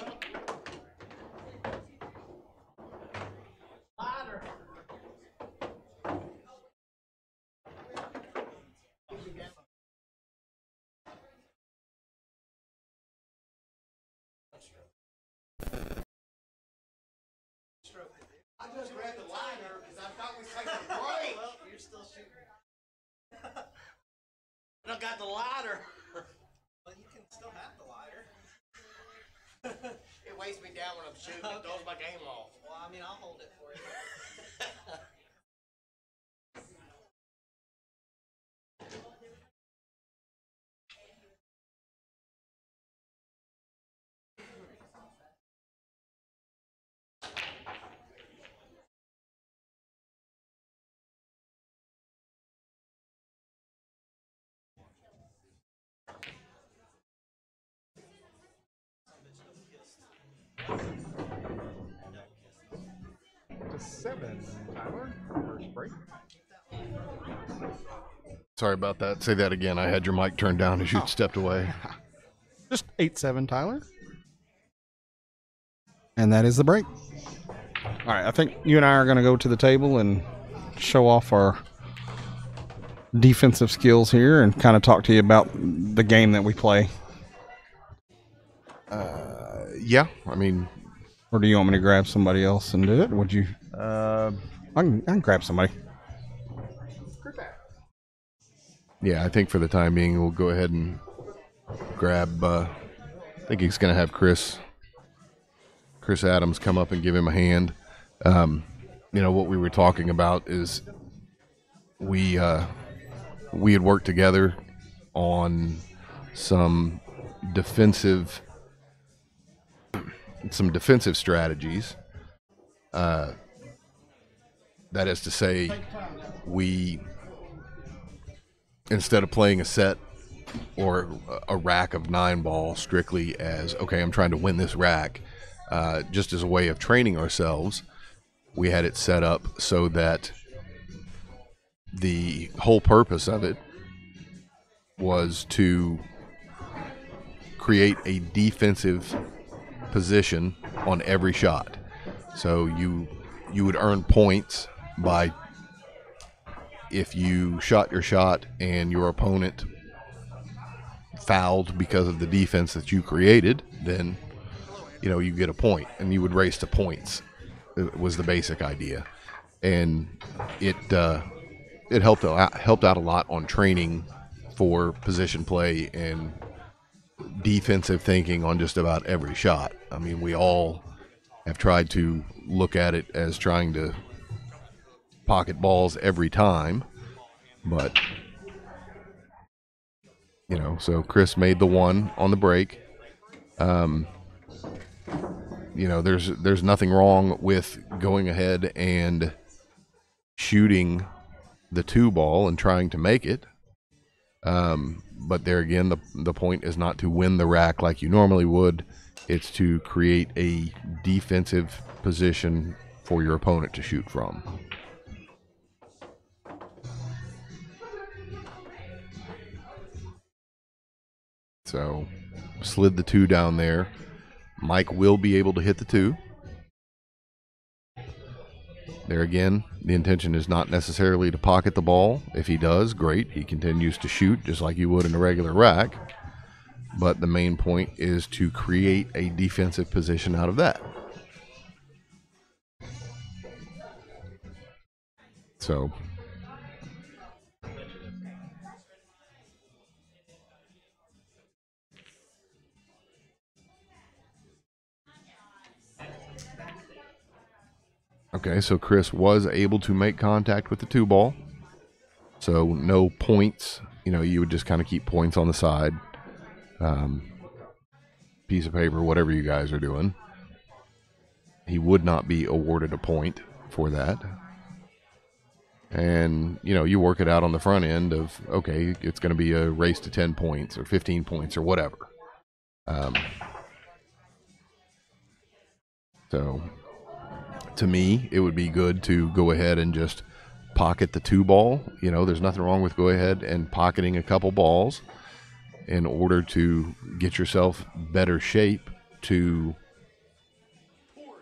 Liner. I just grabbed the liner because I thought we was taking a break. Well, you're still shooting. I got the lighter. Well, you can still have the lighter. It weighs me down when I'm shooting. Okay. It throws my game off. Well, I mean, I'll hold it for you. Just 7, Tyler. First break. Sorry about that. Say that again. I had your mic turned down as you stepped away. Just 8-7, Tyler. And that is the break. All right, I think you and I are going to go to the table and show off our defensive skills here and kind of talk to you about the game that we play. Yeah, I mean, Or do you want me to grab somebody else and do it? Would you? I can grab somebody. yeah, I think for the time being, we'll go ahead and grab. I think he's going to have Chris Adams come up and give him a hand. You know what we were talking about is we had worked together on some defensive strategies. That is to say, we, instead of playing a set or a rack of 9 ball strictly as, okay, I'm trying to win this rack, just as a way of training ourselves, we had it set up so that the whole purpose of it was to create a defensive position on every shot. So you would earn points by, if you shot your shot and your opponent fouled because of the defense that you created, then you get a point, and you would race to points. It was the basic idea, and it helped out a lot on training for position play and defensive thinking on just about every shot. I mean, we all have tried to look at it as trying to pocket balls every time, but so Chris made the 1 on the break. There's nothing wrong with going ahead and shooting the 2 ball and trying to make it. But there again, the point is not to win the rack like you normally would. It's to create a defensive position for your opponent to shoot from. So slid the 2 down there. Mike will be able to hit the 2. There again, the intention is not necessarily to pocket the ball. If he does, great. He continues to shoot just like you would in a regular rack. But the main point is to create a defensive position out of that. So okay, so Chris was able to make contact with the 2 ball. So no points. You know, you would just kind of keep points on the side. Piece of paper, whatever you guys are doing. He would not be awarded a point for that. And, you know, you work it out on the front end of, okay, it's going to be a race to 10 points or 15 points or whatever. So to me, it would be good to go ahead and just pocket the 2 ball. You know, there's nothing wrong with go ahead and pocketing a couple balls in order to get yourself better shape to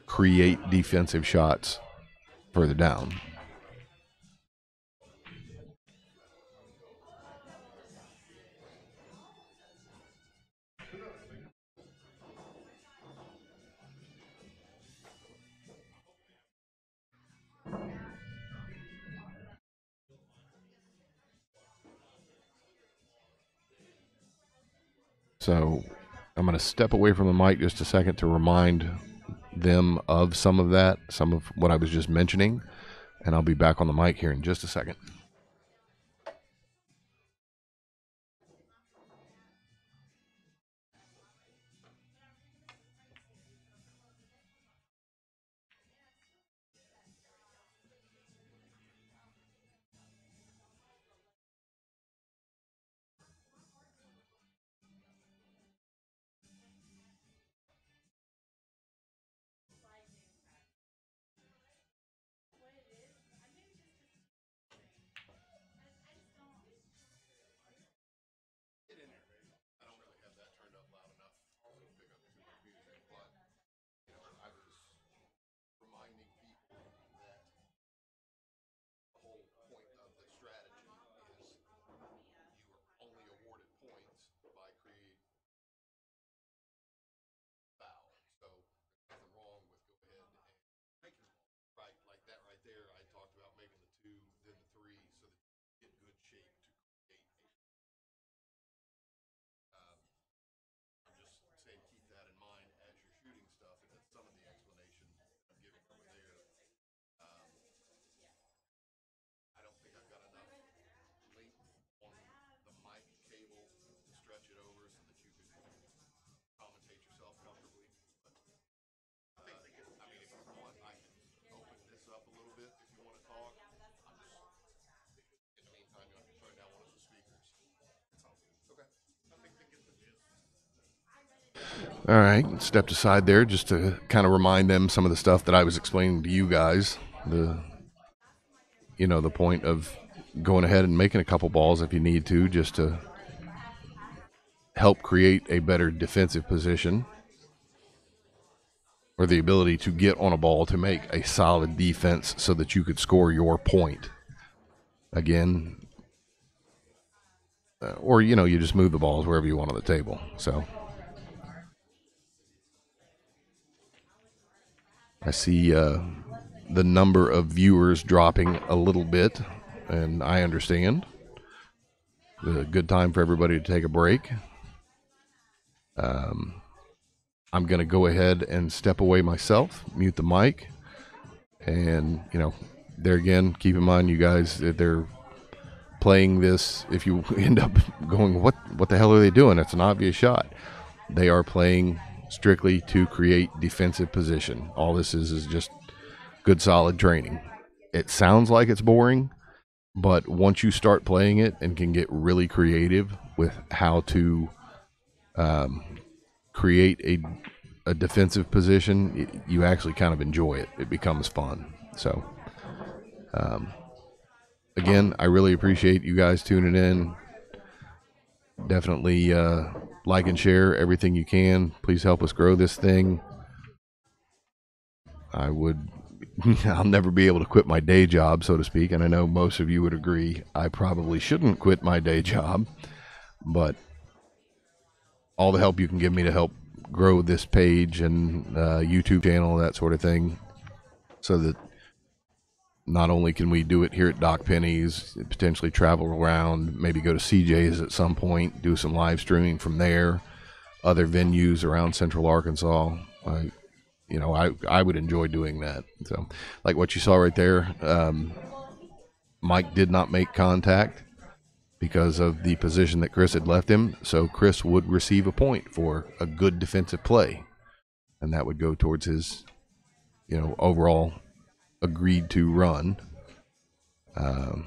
create defensive shots further down. So I'm going to step away from the mic just a second to remind them of some of that, some of what I was just mentioning, and I'll be back on the mic here in just a second. All right, stepped aside there just to kind of remind them some of the stuff that I was explaining to you guys. The point of going ahead and making a couple balls if you need to, just to help create a better defensive position or the ability to get on a ball to make a solid defense so that you could score your point. Again, or, you just move the balls wherever you want on the table. So I see the number of viewers dropping a little bit, and I understand. It's a good time for everybody to take a break. I'm going to go ahead and step away myself, mute the mic, and, there again, keep in mind, you guys, that they're playing this. If you end up going, what the hell are they doing? It's an obvious shot. They are playing strictly to create defensive position. All this is just good, solid training. It sounds like it's boring, but once you start playing it and can get really creative with how to create a defensive position, you actually kind of enjoy it. It becomes fun. So, again, I really appreciate you guys tuning in. Definitely like and share everything you can. Please help us grow this thing. I'll never be able to quit my day job, so to speak, and I know most of you would agree I probably shouldn't quit my day job, but all the help you can give me to help grow this page and YouTube channel, that sort of thing, so that not only can we do it here at Doc Penny's, potentially travel around, maybe go to CJ's at some point, do some live streaming from there, other venues around Central Arkansas. I would enjoy doing that. So, like what you saw right there, Mike did not make contact because of the position that Chris had left him. So Chris would receive a point for a good defensive play, and that would go towards his, overall agreed to run. Let's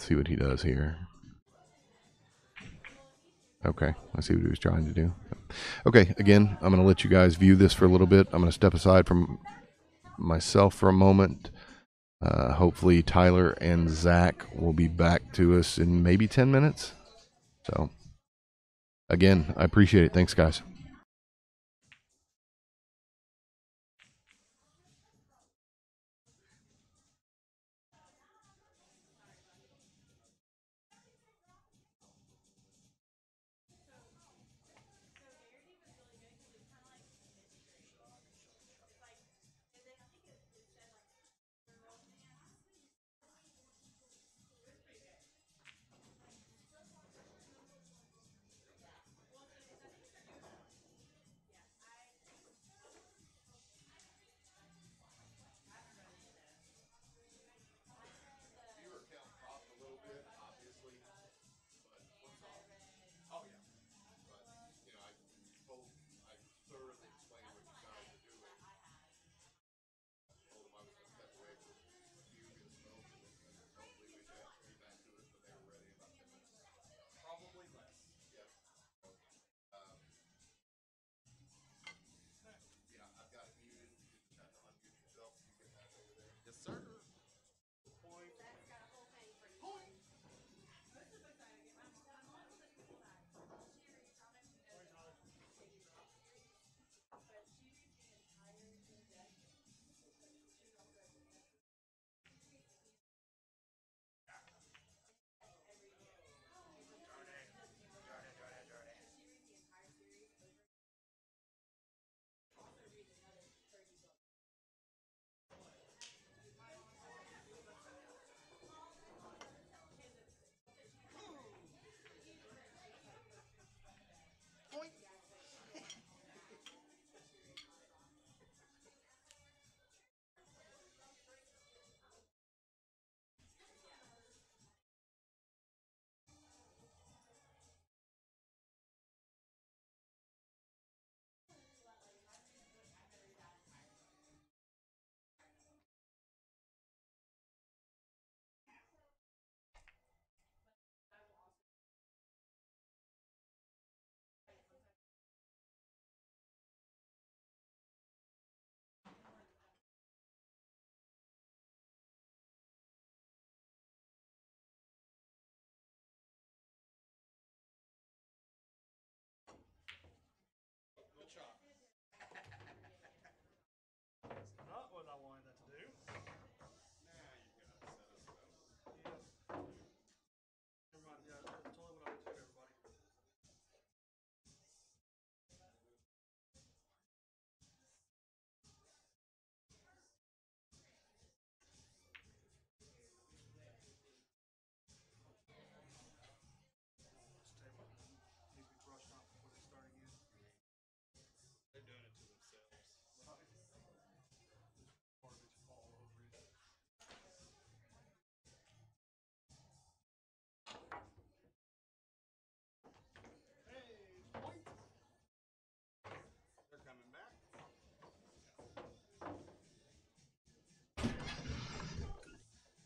see what he does here. Okay, I see what he was trying to do. Okay, again, I'm going to let you guys view this for a little bit. I'm going to step aside from myself for a moment. Hopefully Tyler and Zach will be back to us in maybe 10 minutes. So, again, I appreciate it. Thanks, guys.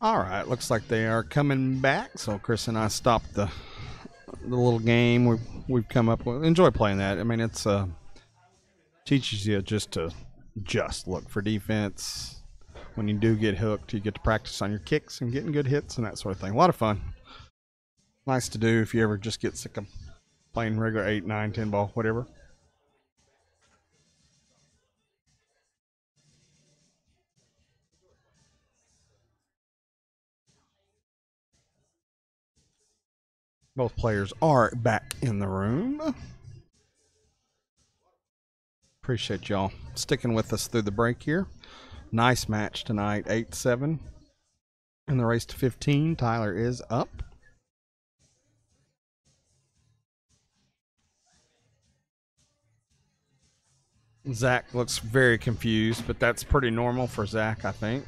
All right, looks like they are coming back. So Chris and I stopped the little game we've come up with. Enjoy playing that. I mean, it's teaches you just look for defense. When you do get hooked, you get to practice on your kicks and getting good hits and that sort of thing. A lot of fun. Nice to do if you ever just get sick of playing regular 8, 9, 10 ball, whatever. Both players are back in the room. Appreciate y'all sticking with us through the break here. Nice match tonight, 8-7. In the race to 15, Tyler is up. Zach looks very confused, but that's pretty normal for Zach, I think.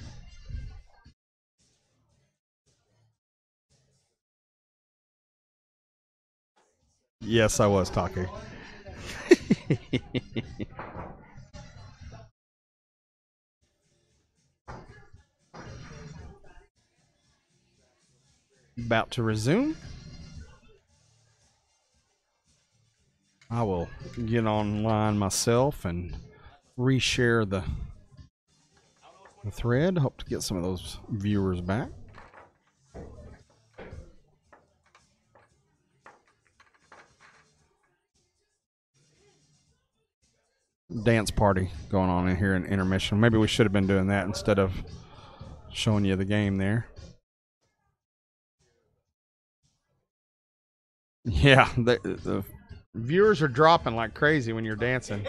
Yes, I was talking. About to resume. I will get online myself and reshare the thread. Hope to get some of those viewers back. Dance party going on in here in intermission. Maybe we should have been doing that instead of showing you the game there. Yeah, the viewers are dropping like crazy when you're dancing.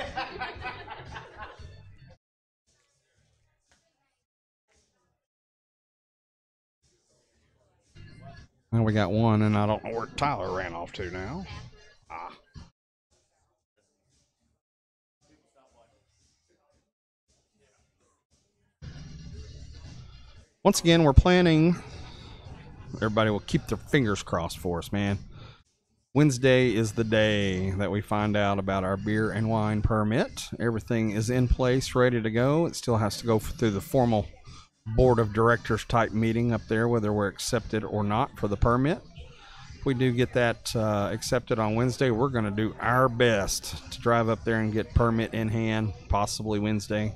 And we got one, and I don't know where Tyler ran off to now. Once again, we're planning. Everybody will keep their fingers crossed for us, man. Wednesday is the day that we find out about our beer and wine permit. Everything is in place, ready to go. It still has to go through the formal board of directors type meeting up there, whether we're accepted or not for the permit. If we do get that accepted on Wednesday, we're going to do our best to drive up there and get permit in hand, possibly Wednesday.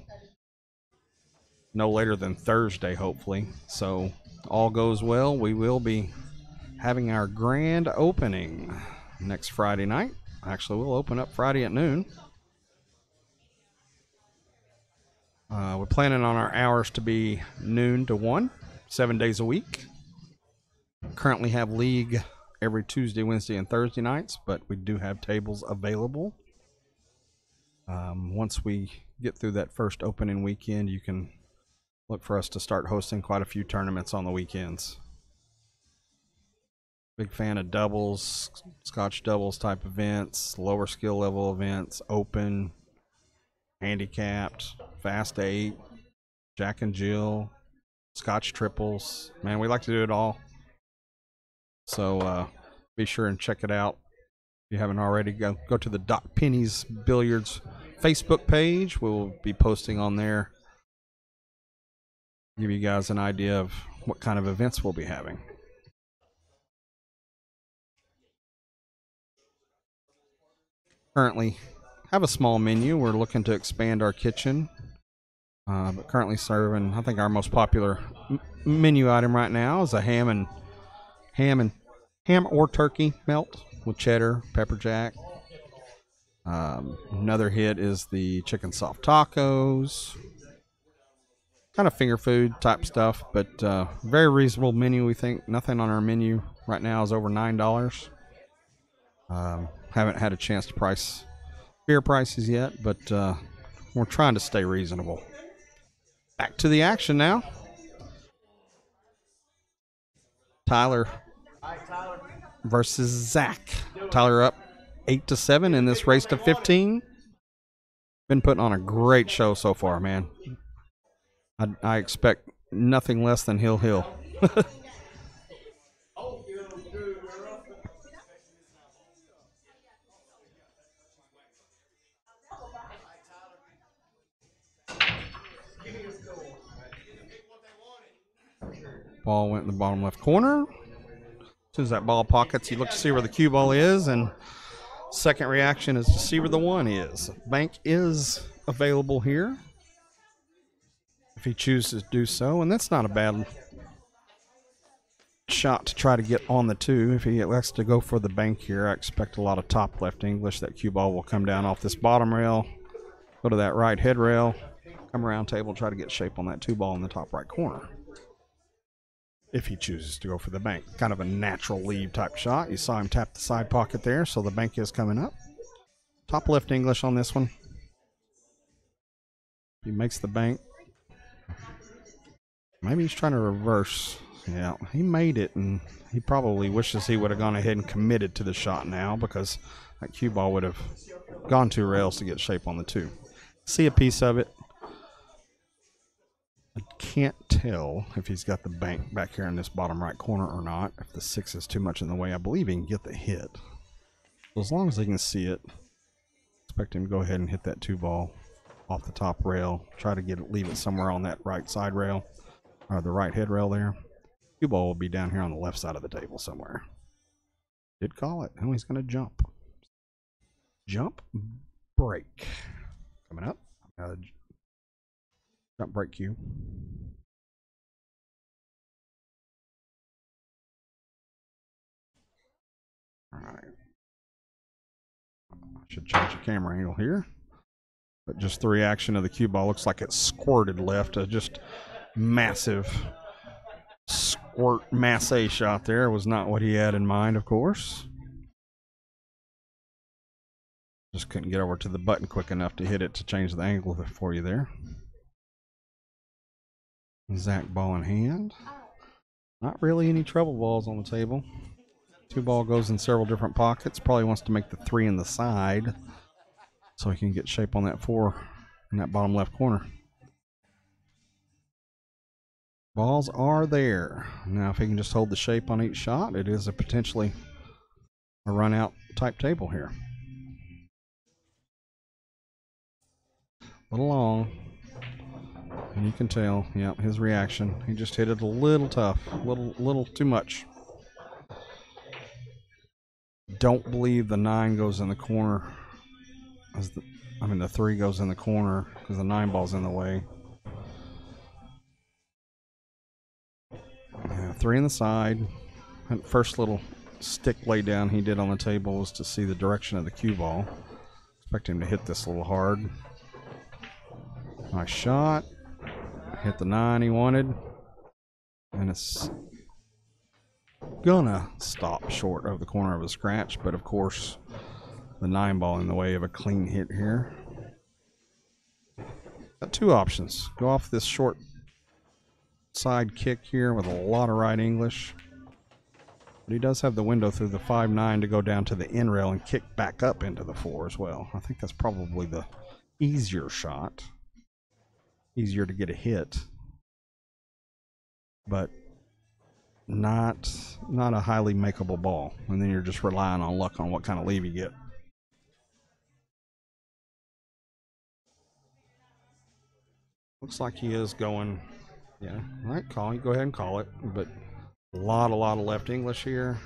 No later than Thursday, hopefully. So all goes well, we will be having our grand opening next Friday night. Actually, we'll open up Friday at noon. We're planning on our hours to be noon to 1, 7 days a week. Currently have league every Tuesday, Wednesday, and Thursday nights, but we do have tables available. Once we get through that first opening weekend, you can look for us to start hosting quite a few tournaments on the weekends. Big fan of doubles, Scotch doubles type events, lower skill level events, open, handicapped, fast 8, Jack and Jill, Scotch triples. Man, we like to do it all. So be sure and check it out. If you haven't already, go to the Doc Penny's Billiards Facebook page. We'll be posting on there. Give you guys an idea of what kind of events we'll be having. Currently have a small menu. We're looking to expand our kitchen, but currently serving, I think our most popular menu item right now is a ham or turkey melt with cheddar, pepper jack. Another hit is the chicken soft tacos. Kind of finger food type stuff, but very reasonable menu. We think nothing on our menu right now is over $9. Haven't had a chance to price beer prices yet, but we're trying to stay reasonable. Back to the action now. Tyler versus Zach. Tyler up 8-7 in this race to 15. Been putting on a great show so far, man. I expect nothing less than Hill. Ball went in the bottom left corner. As soon as that ball pockets, you look to see where the cue ball is, and second reaction is to see where the 1 is. Bank is available here if he chooses to do so, and that's not a bad shot to try to get on the 2. If he elects to go for the bank here, I expect a lot of top left English. That cue ball will come down off this bottom rail, go to that right head rail, come around table, try to get shape on that 2 ball in the top right corner. If he chooses to go for the bank. Kind of a natural leave type shot. You saw him tap the side pocket there, so the bank is coming up. Top left English on this one. He makes the bank. Maybe he's trying to reverse. Yeah, he made it, and he probably wishes he would have gone ahead and committed to the shot now, because that cue ball would have gone 2 rails to get shape on the 2. See a piece of it. I can't tell if he's got the bank back here in this bottom right corner or not. If the 6 is too much in the way, I believe he can get the hit. So as long as he can see it, expect him to go ahead and hit that 2 ball off the top rail. Try to leave it somewhere on that right side rail, or the right head rail there. 2 ball will be down here on the left side of the table somewhere. Did call it. Now he's going to jump. Jump, break. Coming up. Jump, break cue. All right. I should change the camera angle here. But just the reaction of the cue ball looks like it squirted left. A just massive squirt masse shot there. Was not what he had in mind, of course. Just couldn't get over to the button quick enough to hit it to change the angle for you there. Zach ball in hand. Not really any trouble balls on the table. 2 ball goes in several different pockets. Probably wants to make the 3 in the side so he can get shape on that 4 in that bottom left corner. Balls are there. Now if he can just hold the shape on each shot, it is a potentially a run out type table here. A little long. And you can tell, yeah, his reaction. He just hit it a little tough, a little too much. Don't believe the 9 goes in the corner. The 3 goes in the corner because the 9 ball's in the way. Yeah, 3 in the side. And first little stick lay down he did on the table was to see the direction of the cue ball. Expect him to hit this a little hard. Nice shot. Hit the 9 he wanted. And it's gonna stop short of the corner of a scratch, but of course the 9 ball in the way of a clean hit here. Got 2 options. Go off this short side kick here with a lot of right English. But he does have the window through the 5-9 to go down to the in rail and kick back up into the 4 as well. I think that's probably the easier shot. Easier to get a hit, but not a highly makeable ball. And then you're just relying on luck on what kind of leave you get. Looks like he is going, yeah, all right, call. You go ahead and call it, but a lot of left English here.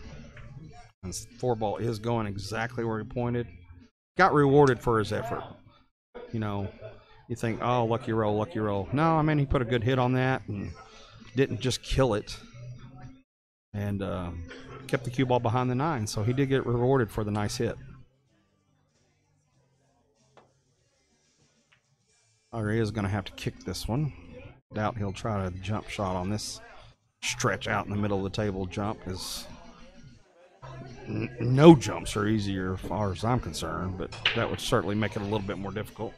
And 4 ball is going exactly where he pointed. Got rewarded for his effort. You know, you think, oh, lucky roll, lucky roll. No, I mean, he put a good hit on that and didn't just kill it. And kept the cue ball behind the 9, so he did get rewarded for the nice hit. Oh, he is going to have to kick this one. Doubt he'll try to jump shot on this stretch out in the middle of the table. Jump is... no jumps are easier as far as I'm concerned, but that would certainly make it a little bit more difficult.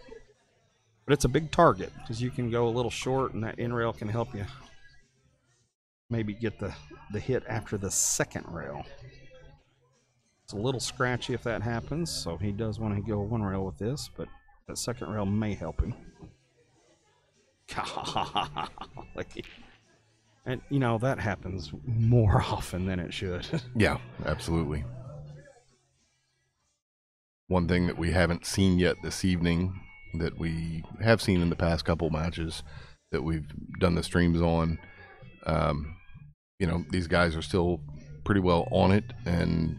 But it's a big target because you can go a little short and that in rail can help you maybe get the hit after the 2nd rail. It's a little scratchy if that happens, so he does want to go 1 rail with this, but that 2nd rail may help him. And, you know, that happens more often than it should. Yeah, absolutely. One thing that we haven't seen yet this evening that we have seen in the past couple matches that we've done the streams on, you know, these guys are still pretty well on it and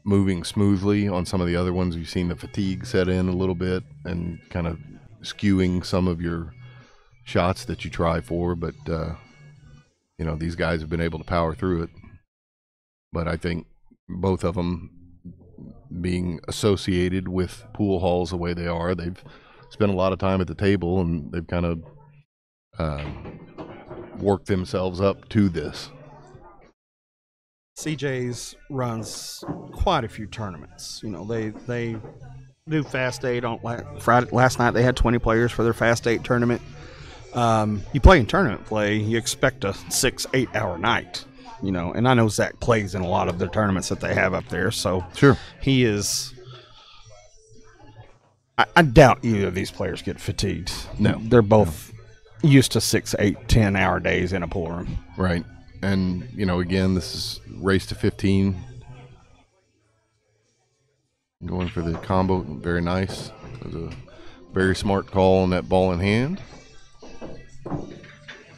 moving smoothly. On some of the other ones, we've seen the fatigue set in a little bit and kind of skewing some of your shots that you try for, but these guys have been able to power through it. But I think both of them, being associated with pool halls the way they are, they've spent a lot of time at the table, and they've kind of worked themselves up to this. CJ's runs quite a few tournaments. They do Fast 8 on Friday. Last night they had 20 players for their Fast 8 tournament. You play in tournament play, you expect a 6-8 hour night. And I know Zach plays in a lot of the tournaments that they have up there, so Sure. he is. I doubt either of these players get fatigued. No. They're both used to 6, 8, 10 hour days in a pool room. Right. And, again, this is race to 15. Going for the combo. Very nice. It was a very smart call on that ball in hand.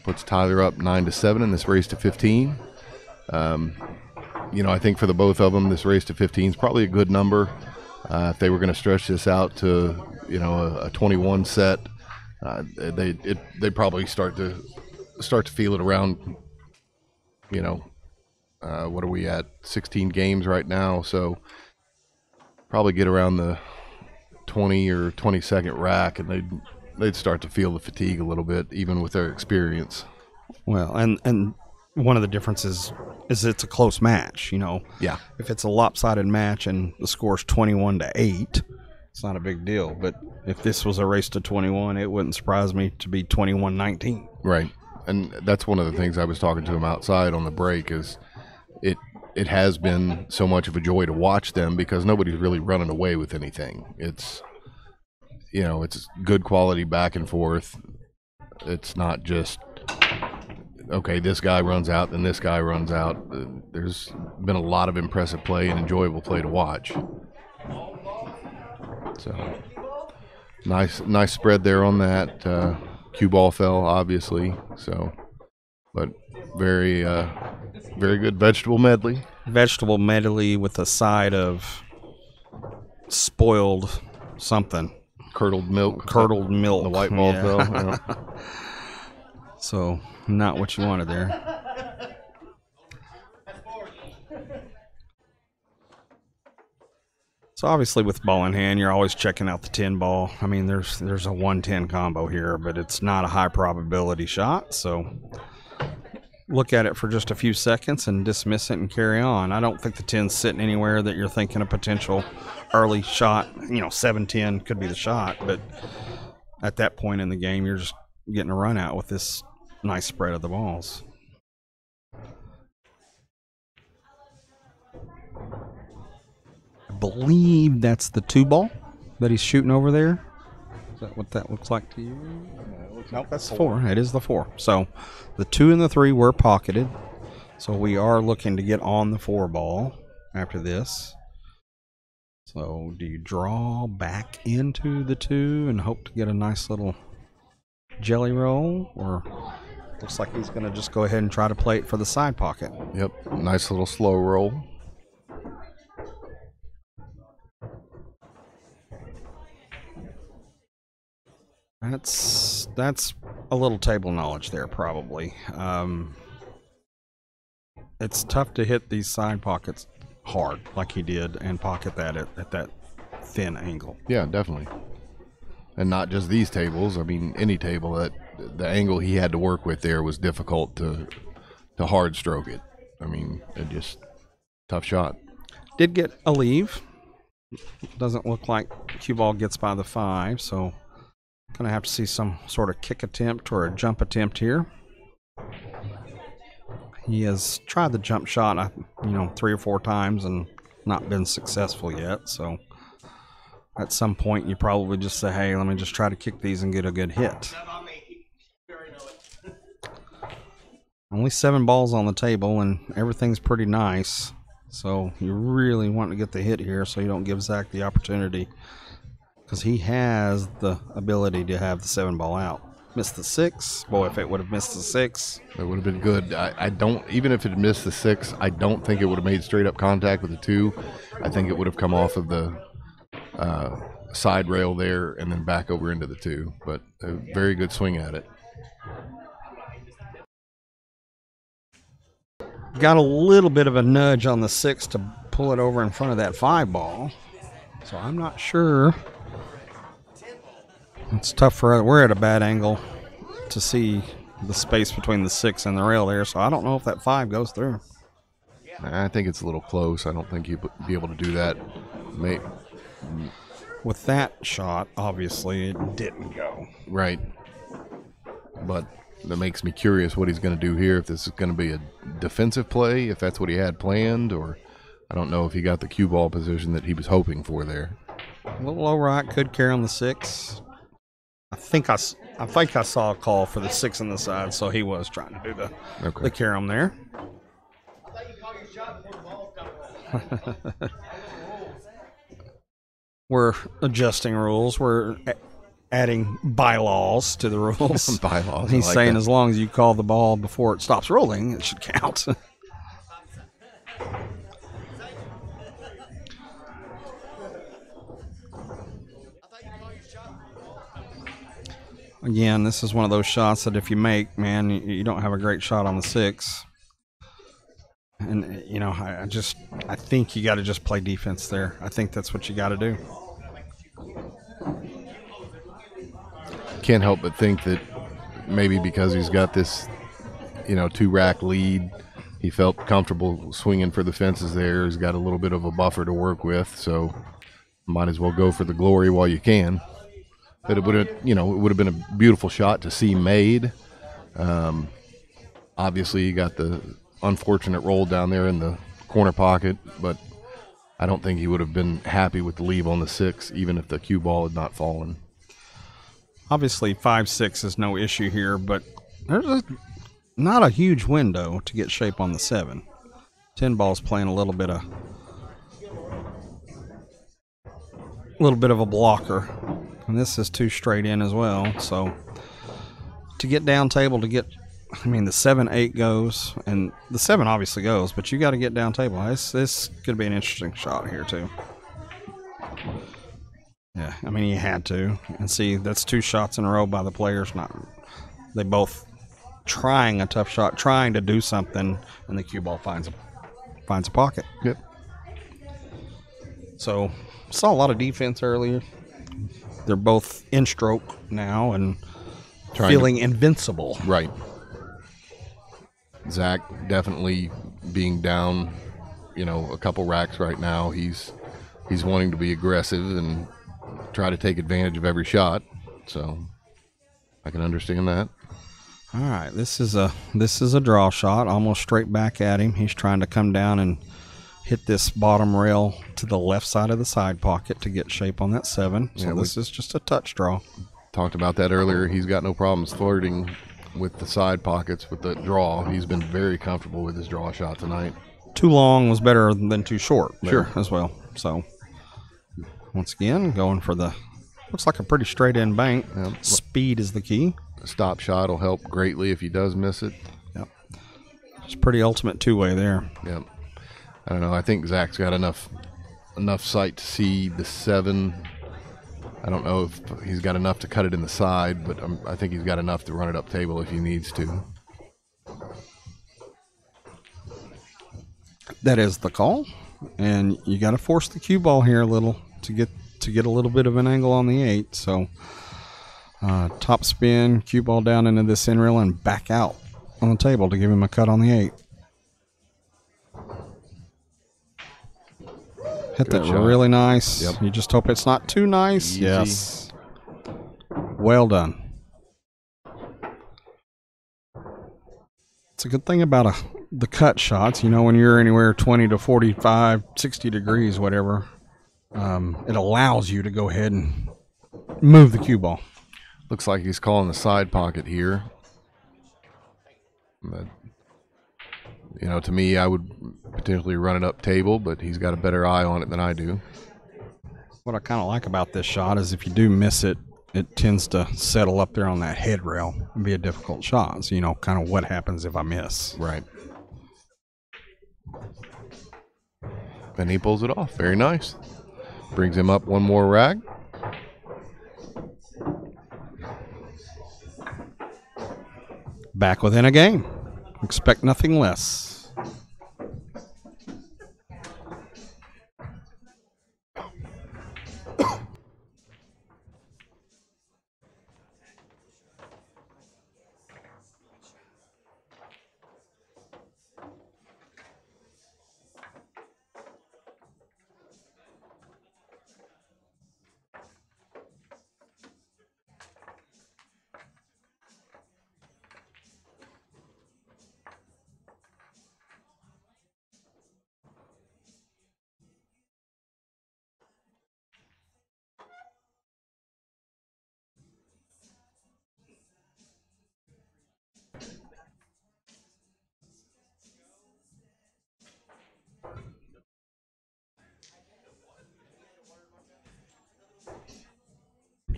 Puts Tyler up 9-7 in this race to 15. I think for the both of them, this race to 15 is probably a good number. If they were going to stretch this out to, a 21 set, they probably start to feel it around. What are we at? 16 games right now, so probably get around the 20 or 22nd rack, and they'd start to feel the fatigue a little bit, even with their experience. Well, and one of the differences is it's a close match. Yeah. If it's a lopsided match and the score's 21-8, it's not a big deal. But if this was a race to 21, it wouldn't surprise me to be 21-19. Right. And that's one of the things I was talking to him outside on the break is it has been so much of a joy to watch them because nobody's really running away with anything. It's, it's good quality back and forth. It's not just, okay, this guy runs out, then this guy runs out. There's been a lot of impressive play and enjoyable play to watch. So, nice spread there on that. Cue ball fell, obviously. So, but very good vegetable medley. Vegetable medley with a side of spoiled something. Curdled milk. The white ball fell. Yeah. So, not what you wanted there. So obviously with ball in hand, you're always checking out the 10 ball. I mean, there's a 1-10 combo here, but it's not a high probability shot. So look at it for just a few seconds and dismiss it and carry on. I don't think the 10's sitting anywhere that you're thinking a potential early shot. 7-10 could be the shot, but at that point in the game, you're just getting a run out with this nice spread of the balls. I believe that's the 2 ball that he's shooting over there. Is that what that looks like to you? Nope, that's the 4. It is the 4. So the 2 and the 3 were pocketed. So we are looking to get on the 4 ball after this. So do you draw back into the 2 and hope to get a nice little jelly roll, or looks like he's going to just go ahead and try to play it for the side pocket? Yep, nice little slow roll. That's a little table knowledge there, probably. It's tough to hit these side pockets hard like he did and pocket that at that thin angle. Yeah, definitely. And not just these tables. I mean, any table that the angle he had to work with there was difficult to hard stroke it. I mean, it just tough shot. Did get a leave. Doesn't look like cue ball gets by the 5, so gonna have to see some sort of kick attempt or a jump attempt here. He has tried the jump shot, 3 or 4 times and not been successful yet. So at some point, you probably just say, "Hey, let me just try to kick these and get a good hit." Only 7 balls on the table, and everything's pretty nice. So you really want to get the hit here, so you don't give Zach the opportunity, because he has the ability to have the 7 ball out. Missed the 6. Boy, if it would have missed the 6, it would have been good. I don't, even if it had missed the 6, I don't think it would have made straight up contact with the 2. I think it would have come off of the side rail there and then back over into the 2. But a very good swing at it. got a little bit of a nudge on the 6 to pull it over in front of that 5 ball. So I'm not sure. It's tough we're at a bad angle to see the space between the 6 and the rail there, so I don't know if that 5 goes through. I think it's a little close. I don't think you'd be able to do that. With that shot, obviously, it didn't go. Right. But that makes me curious what he's going to do here, if this is going to be a defensive play, if that's what he had planned, or I don't know if he got the cue ball position that he was hoping for there. A little low right, could carry on the 6. I think I saw a call for the 6 on the side, so he was trying to do the carom there. We're adjusting rules. We're adding bylaws to the rules. Bylaws. He's saying as long as you call the ball before it stops rolling, it should count. Again, this is one of those shots that if you make, man, you don't have a great shot on the 6. And, you know, I think you got to just play defense there. I think that's what you got to do. Can't help but think that maybe because he's got this, 2-rack lead, he felt comfortable swinging for the fences there. He's got a little bit of a buffer to work with, so might as well go for the glory while you can. But it would have been a beautiful shot to see made. Obviously, you got the unfortunate roll down there in the corner pocket, but I don't think he would have been happy with the leave on the 6, even if the cue ball had not fallen. Obviously, 5-6 is no issue here, but there's not a huge window to get shape on the 7. 10 ball's playing a little bit of a blocker. And this is 2 straight in as well. So to get down table, the 7-8 goes, and the 7 obviously goes, but you got to get down table. This could be an interesting shot here too. Yeah, you had to. And see, that's 2 shots in a row by the players. They both trying a tough shot, trying to do something, and the cue ball finds a pocket. Yep. So saw a lot of defense earlier. They're both in stroke now and feeling invincible. Right. Zach definitely being down, a couple racks right now. He's wanting to be aggressive and try to take advantage of every shot. So I can understand that. All right, this is a draw shot, almost straight back at him. He's trying to come down and hit this bottom rail to the left side of the side pocket to get shape on that 7. So this is just a touch draw. Talked about that earlier. He's got no problems flirting with the side pockets with the draw. He's been very comfortable with his draw shot tonight. Too long was better than too short. Sure. As well. So once again, going for looks like a pretty straight in bank. Yep. Speed is the key. A stop shot will help greatly if he does miss it. Yep. It's pretty ultimate 2-way there. Yep. I don't know. I think Zach's got enough sight to see the 7. I don't know if he's got enough to cut it in the side, but I think he's got enough to run it up table if he needs to. That is the call, and you got to force the cue ball here a little to get a little bit of an angle on the 8. So top spin, cue ball down into this in rail and back out on the table to give him a cut on the 8. Hit Good that shot. really nice. Yep. You just hope it's not too nice. Easy. Yes. Well done. It's a good thing about the cut shots. When you're anywhere 20 to 45, 60 degrees, whatever, it allows you to go ahead and move the cue ball. Looks like he's calling the side pocket here. But, to me, I would potentially run it up table, but he's got a better eye on it than I do. What I kind of like about this shot is if you do miss it, it tends to settle up there on that head rail and be a difficult shot. So, kind of what happens if I miss. Right. And he pulls it off. Very nice. Brings him up one more rack. Back within a game. Expect nothing less.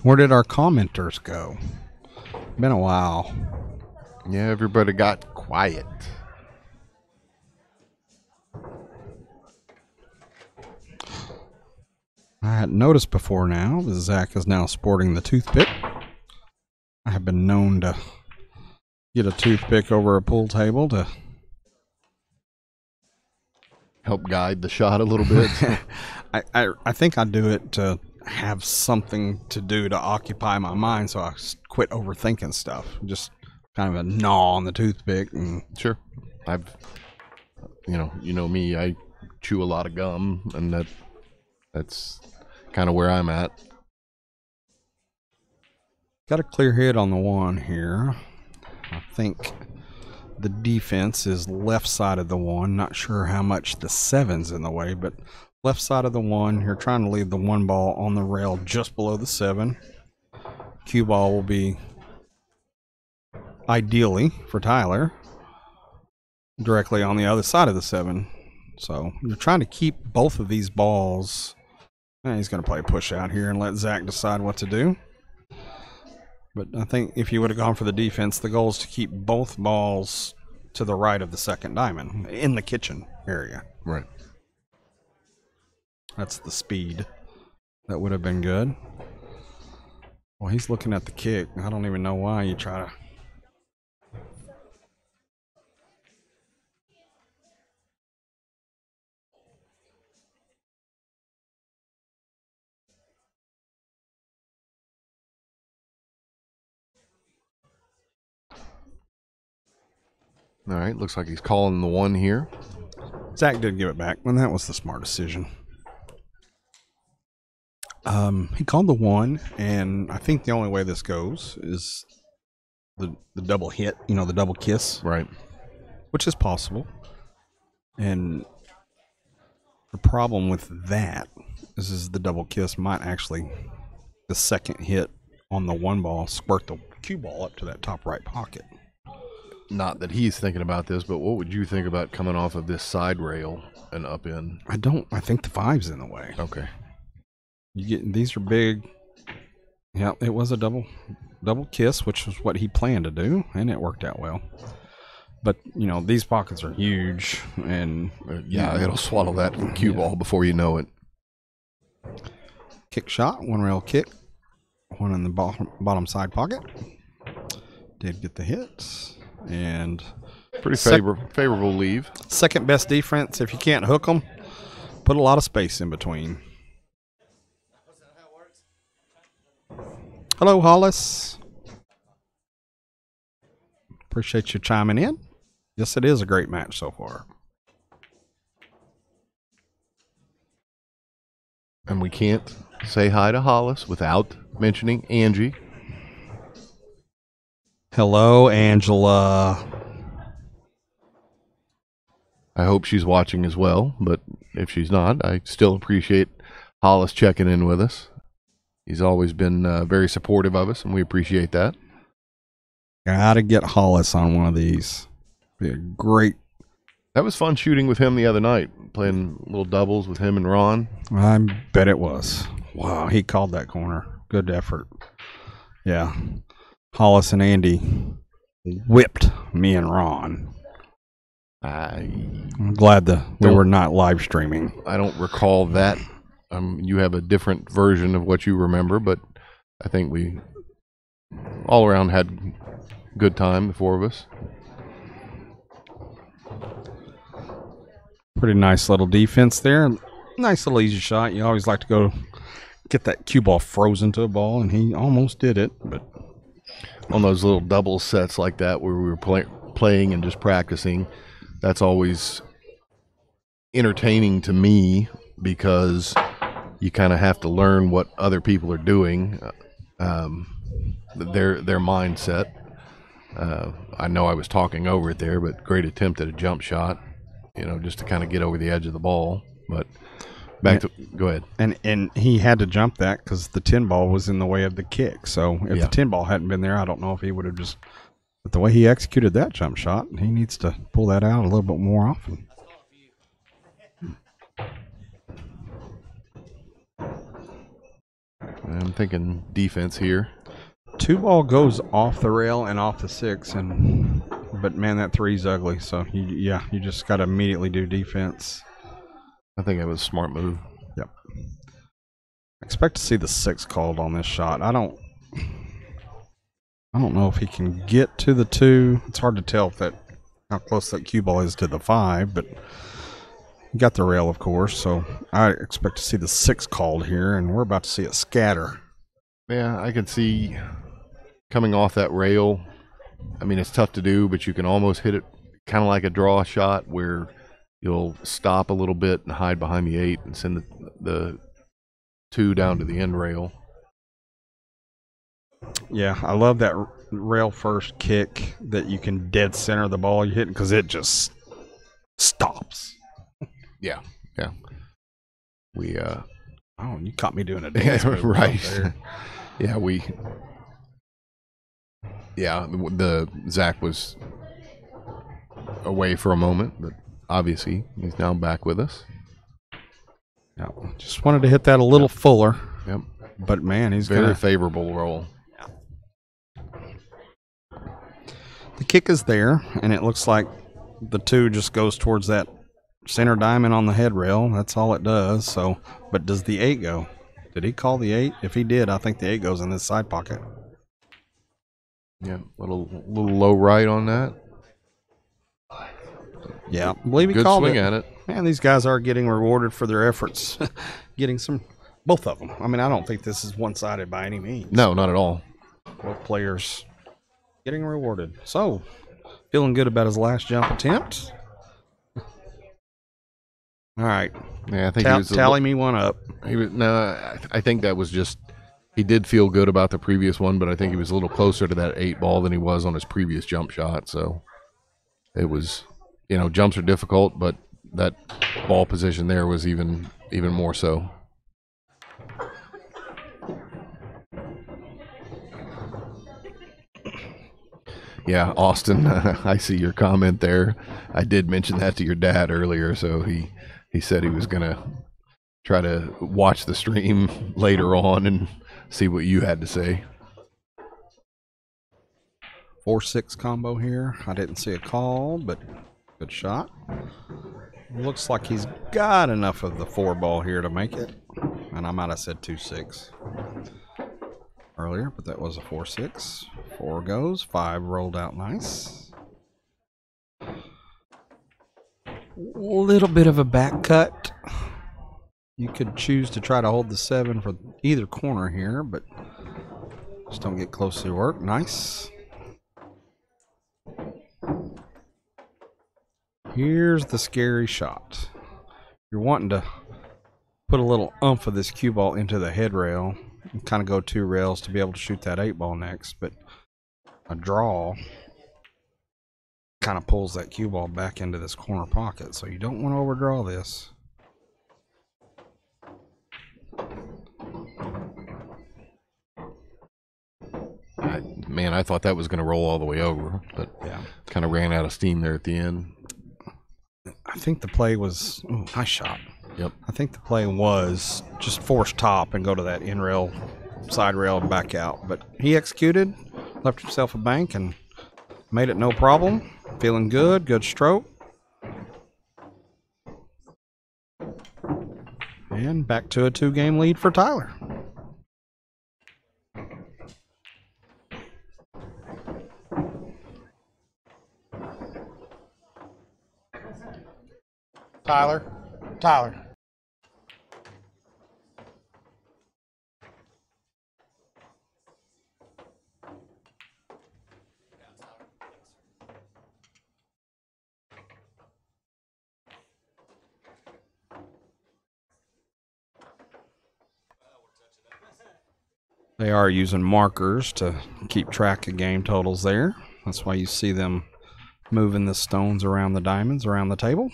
Where did our commenters go? Been a while. Yeah, everybody got quiet. I hadn't noticed before now that Zach is now sporting the toothpick. I have been known to get a toothpick over a pool table to help guide the shot a little bit. I think I do it to have something to do to occupy my mind, so I quit overthinking stuff. Just kind of a gnaw on the toothpick. And sure, you know me, I chew a lot of gum, and that's kind of where I'm at. Got a clear hit on the one here. I think the defense is left side of the one. Not sure how much the 7's in the way, but left side of the one. You're trying to leave the 1 ball on the rail just below the 7. Cue ball will be, ideally for Tyler, directly on the other side of the 7. So you're trying to keep both of these balls. He's going to play a push out here and let Zach decide what to do. But I think if you would have gone for the defense, the goal is to keep both balls to the right of the second diamond in the kitchen area. Right. That's the speed. That would have been good. Well, he's looking at the kick. I don't even know why you try to. All right, looks like he's calling the 1 here. Zach did give it back, and that was the smart decision. He called the 1, and I think the only way this goes is the double hit, the double kiss. Right. Which is possible. And the problem with that is the double kiss might actually, the second hit on the 1 ball, squirt the cue ball up to that top right pocket. Not that he's thinking about this, but what would you think about coming off of this side rail and up in? I think the 5's in the way. Okay. These are big. Yeah, it was a double kiss, which was what he planned to do, and it worked out well. But, these pockets are huge, and it'll swallow that cue ball before you know it. Kick shot, 1 rail kick, 1 in the bottom side pocket. Did get the hits. And pretty favorable leave. Second best defense. If you can't hook them, put a lot of space in between. Hello, Hollis. Appreciate you chiming in. Yes, it is a great match so far. And we can't say hi to Hollis without mentioning Angie. Hello, Angela. I hope she's watching as well, but if she's not, I still appreciate Hollis checking in with us. He's always been very supportive of us, and we appreciate that. Gotta get Hollis on one of these. Be a great. That was fun shooting with him the other night, playing little doubles with him and Ron. I bet it was. Wow, he called that corner. Good effort. Yeah. Hollis and Andy whipped me and Ron. I'm glad we were not live streaming. I don't recall that. You have a different version of what you remember, but I think we all around had a good time, the 4 of us. Pretty nice little defense there. Nice little easy shot. You always like to go get that cue ball frozen to a ball, and he almost did it, but on those little double sets like that where we were playing and just practicing, that's always entertaining to me because you kind of have to learn what other people are doing, their mindset. I know I was talking over it there, but great attempt at a jump shot, just to kind of get over the edge of the ball. But go ahead. And he had to jump that because the 10 ball was in the way of the kick. So if the 10 ball hadn't been there, I don't know if he would have just. But the way he executed that jump shot, he needs to pull that out a little bit more often. I'm thinking defense here. 2 ball goes off the rail and off the 6, but man, that 3's ugly. So you just got to immediately do defense. I think it was a smart move. Yep. Expect to see the 6 called on this shot. I don't know if he can get to the 2. It's hard to tell how close that cue ball is to the 5, but he got the rail, of course. So I expect to see the 6 called here, and we're about to see it scatter. Yeah, I can see coming off that rail. I mean, it's tough to do, but you can almost hit it kind of like a draw shot where you'll stop a little bit and hide behind the 8 and send the 2 down to the end rail. Yeah, I love that rail first kick that you can dead center the ball you're hitting because it just stops. Yeah. We oh, you caught me doing a dance move right. There. The Zach was away for a moment, but obviously he's now back with us. Yeah, just wanted to hit that a little fuller. Yep. But man, he's very favorable roll. The kick is there, and it looks like the 2 just goes towards that center diamond on the head rail. That's all it does. So, but does the 8 go? Did he call the 8? If he did, I think the 8 goes in this side pocket. Yeah, little low right on that. Yeah, I believe he Good called swing it. at it. Man, these guys are getting rewarded for their efforts. Getting both of them. I mean, I don't think this is one-sided by any means. No, not at all. Both players getting rewarded. So, feeling good about his last jump attempt. All right. Yeah, I think tally me one up. I think that was just he did feel good about the previous one, but I think he was a little closer to that 8 ball than he was on his previous jump shot. So it was, jumps are difficult, but that ball position there was even more so. Yeah, Austin, I see your comment there. I did mention that to your dad earlier, so he said he was going to try to watch the stream later on and see what you had to say. 4-6 combo here. I didn't see a call, but good shot. Looks like he's got enough of the 4 ball here to make it. And I might have said 2-6 earlier, but that was a 4-6. 4 goes, 5 rolled out nice. Little bit of a back cut. You could choose to try to hold the 7 for either corner here, but just don't get close to work. Nice. Here's the scary shot. You're wanting to put a little oomph of this cue ball into the head rail and kind of go 2 rails to be able to shoot that 8 ball next, but a draw kind of pulls that cue ball back into this corner pocket, so you don't want to overdraw this. I thought that was going to roll all the way over, but yeah, kind of ran out of steam there at the end. I think the play was nice shot. Yep. I think the play was just force top and go to that in rail, side rail, and back out. But he executed, left himself a bank, and made it no problem. Feeling good, good stroke. And back to a 2-game lead for Tyler. Tyler. They are using markers to keep track of game totals there. That's why you see them moving the stones around the diamonds around the table.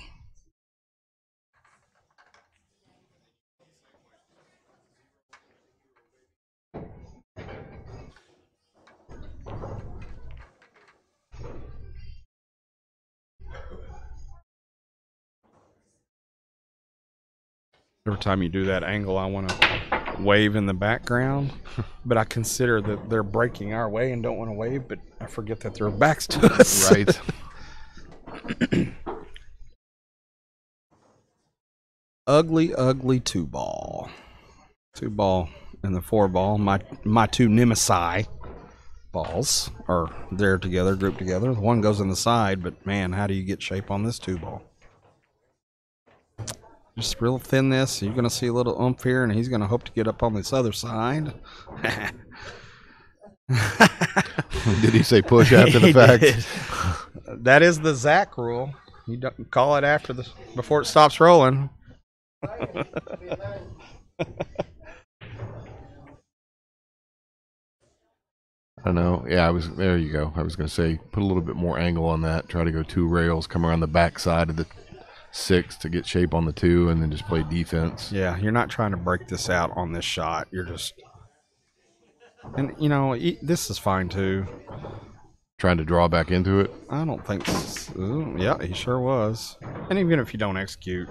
Every time you do that angle, I want to wave in the background, but I consider that they're breaking our way and don't want to wave, but I forget that their backs to us. Right. Ugly, ugly 2-ball. 2-ball and the 4-ball. My two nemesis balls are there together, grouped together. One goes on the side, but man, how do you get shape on this 2-ball? Just real thin this. You're going to see a little oomph here, and he's going to hope to get up on this other side. Did he say push after the fact? That is the Zach rule. You don't call it before it stops rolling. I know. Yeah, there you go. I was going to say, put a little bit more angle on that. Try to go 2 rails, come around the back side of the 6 to get shape on the 2, and then just play defense. Yeah, you're not trying to break this out on this shot. You're just, and you know, this is fine too. Trying to draw back into it. I don't think. Yeah, he sure was. And even if you don't execute,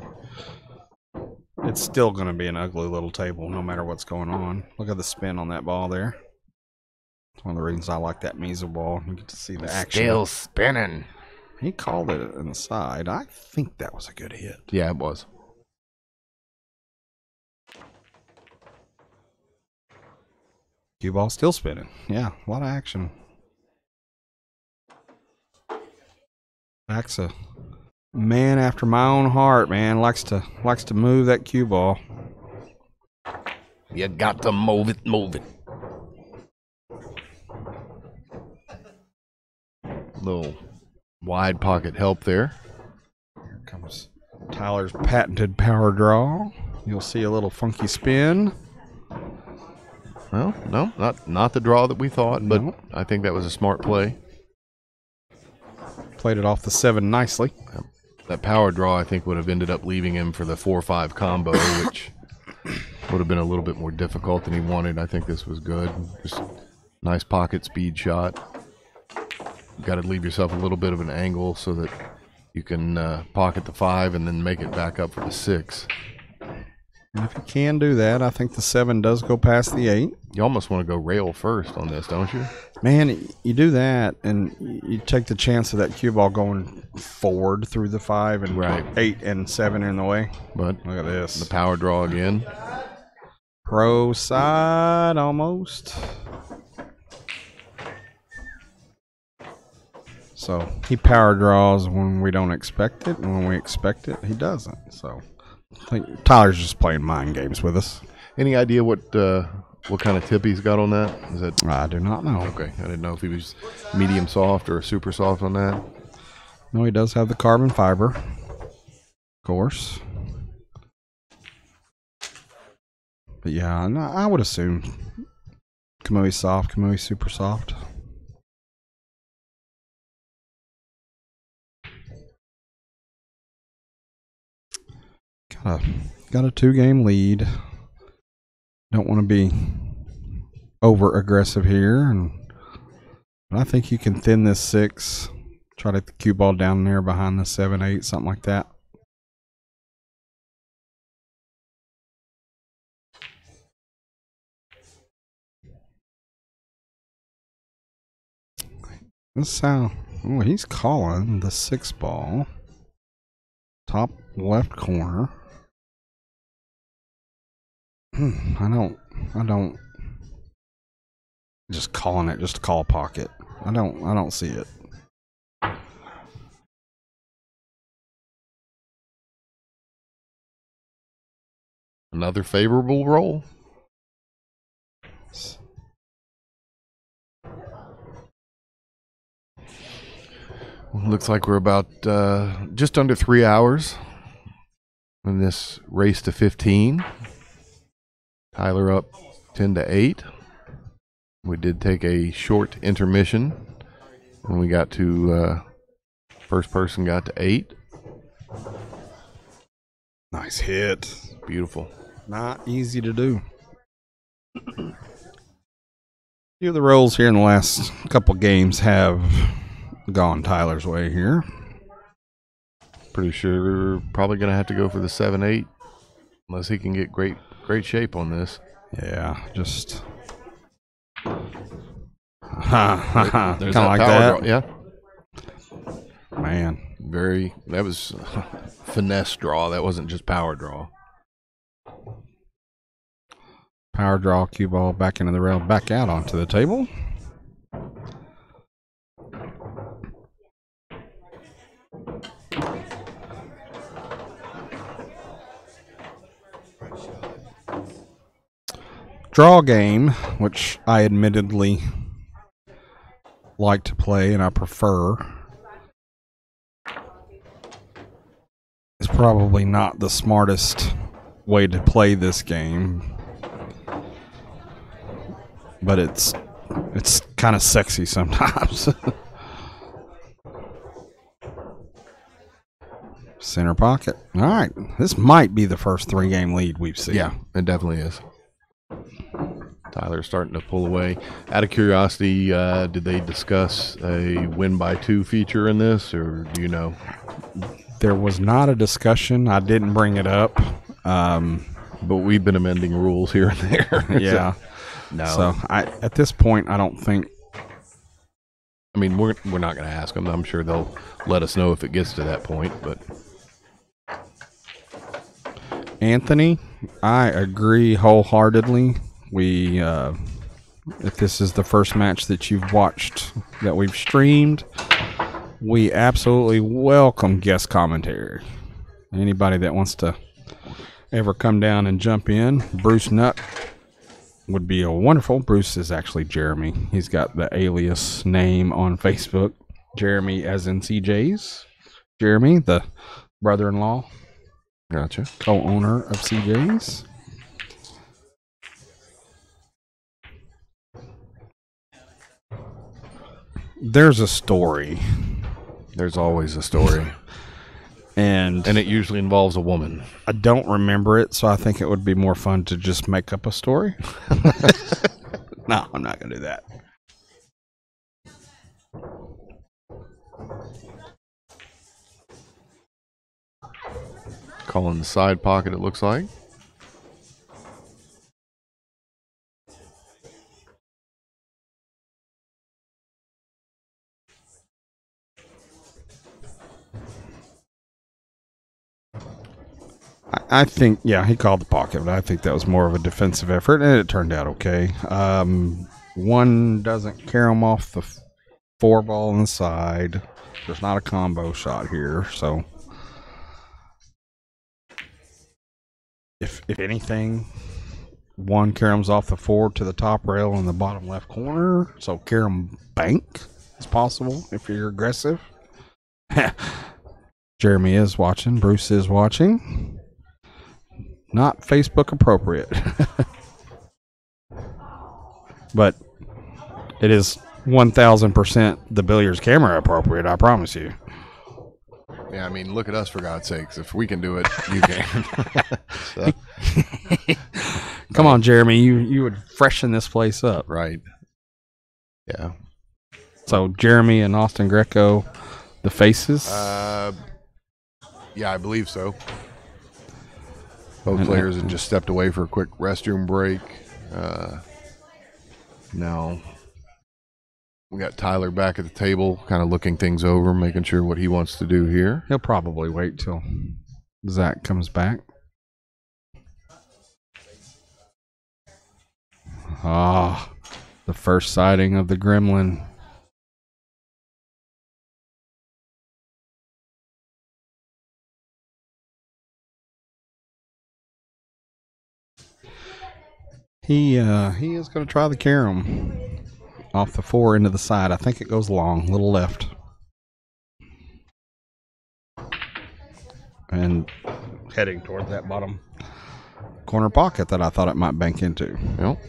it's still going to be an ugly little table, no matter what's going on. Look at the spin on that ball there. It's one of the reasons I like that Measle ball. You get to see the action. Still spinning. He called it in the side. I think that was a good hit. Yeah, it was. Cue ball still spinning. Yeah, a lot of action. Zach's a man after my own heart, man. Likes to move that cue ball. You got to move it, move it. Little wide pocket help there. Here comes Tyler's patented power draw. You'll see a little funky spin. Well, no, not the draw that we thought, but No. I think that was a smart play. Played it off the 7 nicely. That power draw, I think, would have ended up leaving him for the 4-5 combo, which would have been a little bit more difficult than he wanted. I think this was good. Just nice pocket speed shot. Got to leave yourself a little bit of an angle so that you can pocket the 5 and then make it back up for the 6. And if you can do that, I think the 7 does go past the 8. You almost want to go rail first on this, don't you? Man, you do that, and you take the chance of that cue ball going forward through the 5, and Right. 8 and 7 are in the way. But Look at this. the power draw again. Pro side almost. So he power draws when we don't expect it, and when we expect it, he doesn't. So I think Tyler's just playing mind games with us. Any idea what kind of tip he's got on that? Is that I do not know. okay? I didn't know if he was medium soft or super soft on that. No, he does have the carbon fiber, of course. But yeah, no, I would assume Kamui soft, Kamui super soft. Got a 2-game lead. Don't want to be over aggressive here, but I think you can thin this 6. Try to get the cue ball down there behind the 7-8, something like that. This how he's calling the 6 ball. Top left corner. I don't just calling it just to call pocket. I don't see it. Another favorable roll. Looks like we're about just under 3 hours in this race to 15. Tyler up 10-8. We did take a short intermission when we got to first person got to 8. Nice hit. Beautiful. Not easy to do. A few of the rolls here in the last couple games have gone Tyler's way here. Pretty sure we're probably going to have to go for the 7-8 unless he can get great shape on this. Yeah, just There's kind of that like power that. draw. Yeah, Man, that was finesse draw. That wasn't just power draw. power draw, cue ball back into the rail, back out onto the table. Draw game, which I admittedly like to play and I prefer, is probably not the smartest way to play this game, but it's kind of sexy sometimes. Center pocket. All right, this might be the first 3-game lead we've seen. Yeah, it definitely is. Tyler's starting to pull away. Out of curiosity, did they discuss a win by 2 feature in this, or do you know? There was not a discussion. I didn't bring it up. But we've been amending rules here and there. Yeah. No. So at this point, I don't think. I mean, we're not going to ask them. I'm sure they'll let us know if it gets to that point. But Anthony, I agree wholeheartedly. If this is the first match that you've watched that we've streamed, we absolutely welcome guest commentary. Anybody that wants to ever come down and jump in, Bruce Nutt would be a wonderful. Bruce is actually Jeremy. He's got the alias name on Facebook, Jeremy as in CJ's. Jeremy, the brother-in-law, gotcha. co-owner of CJ's. There's a story. There's always a story. And it usually involves a woman. I don't remember it, so I think it would be more fun to just make up a story. No, I'm not going to do that. Calling the side pocket, it looks like. I think, yeah, he called the pocket, but I think that was more of a defensive effort, and it turned out okay. One doesn't carry him off the 4-ball on the side. There's not a combo shot here, so if anything, one caroms off the 4 to the top rail in the bottom left corner, so carom bank is possible if you're aggressive. Jeremy is watching. Bruce is watching. Not Facebook appropriate. But it is 1,000% the billiards camera appropriate, I promise you. Yeah, I mean, look at us, for God's sakes. If we can do it, you can. So, come on, Jeremy. You would freshen this place up. right. Yeah. So, Jeremy and Austin Greco, the faces. Yeah, I believe so. Both players had just stepped away for a quick restroom break. Now we got Tyler back at the table, kind of looking things over, making sure what he wants to do here. He'll probably wait till Zach comes back. Ah, the first sighting of the gremlin. He is going to try the carom off the 4 into the side. I think it goes long, little left. And heading toward that bottom corner pocket that I thought it might bank into. Yep.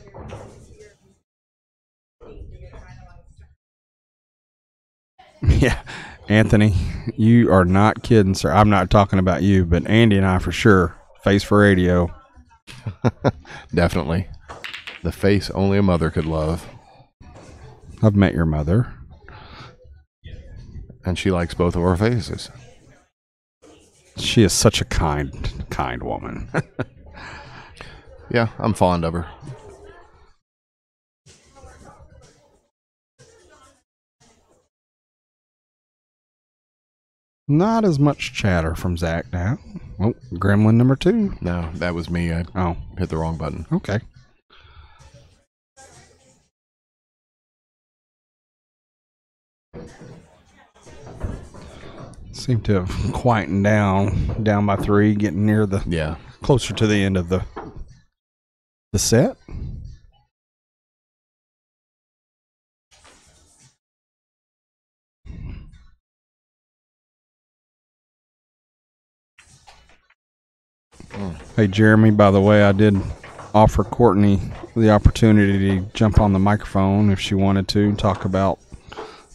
Yeah, Anthony, you are not kidding, sir. I'm not talking about you, but Andy and I for sure. Face for radio. Definitely. The face only a mother could love. I've met your mother. And she likes both of our faces. She is such a kind woman. Yeah, I'm fond of her. Not as much chatter from Zach now. Oh, gremlin number 2. No, that was me. I hit the wrong button. Okay. Seem to have quietened down by 3, getting near the closer to the end of the set. Hey, Jeremy, by the way, I did offer Courtney the opportunity to jump on the microphone if she wanted to and talk about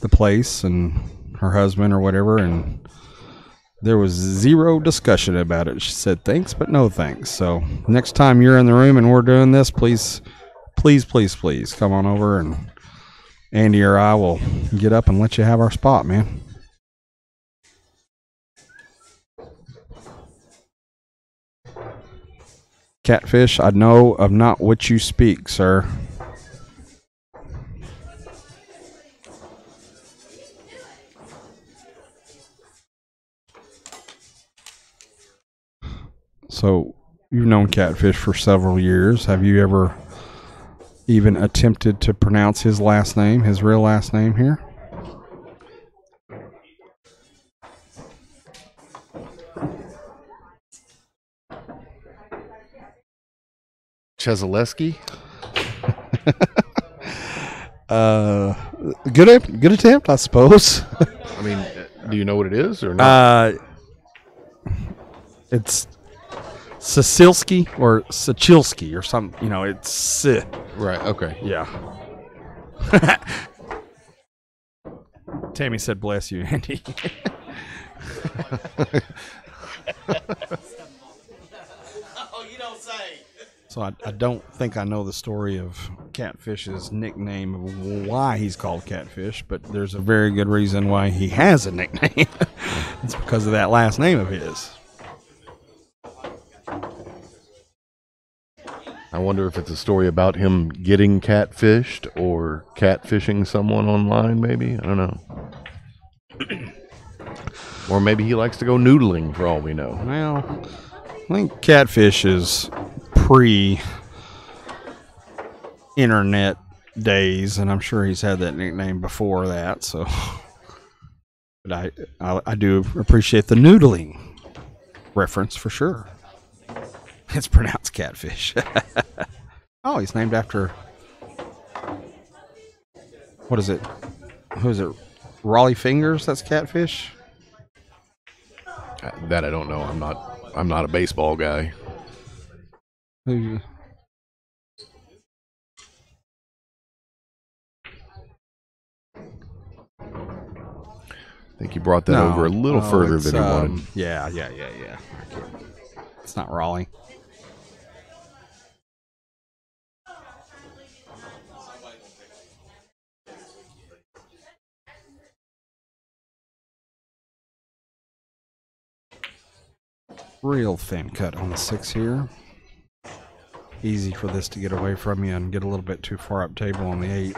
the place and her husband or whatever, and there was zero discussion about it. She said thanks, but no thanks. So next time you're in the room and we're doing this, please come on over, and Andy or I will get up and let you have our spot, man. Catfish, I know of not what you speak, sir. So, you've known Catfish for several years. Have you ever even attempted to pronounce his last name, his real last name here? Chesaleski? Good attempt, I suppose. I mean, do you know what it is or not? It's Sicilski or Sicilski or something. You know, it's right. Okay. Yeah. Tammy said, "Bless you, Andy." Oh, you don't say. So I don't think I know the story of Catfish's nickname of why he's called Catfish, but there's a very good reason why he has a nickname. It's because of that last name of his. I wonder if it's a story about him getting catfished or catfishing someone online, maybe. I don't know. Or maybe he likes to go noodling, for all we know. Well, I think Catfish is pre-internet days, and I'm sure he's had that nickname before that. So, but I do appreciate the noodling reference for sure. It's pronounced Catfish. Oh, he's named after, what is it? Who is it? Raleigh Fingers? That's Catfish. That I don't know. I'm not a baseball guy. Who? I think he brought that over a little further than he wanted. Yeah. It's not Raleigh. Real thin cut on the 6 here. Easy for this to get away from you and get a little bit too far up table on the 8.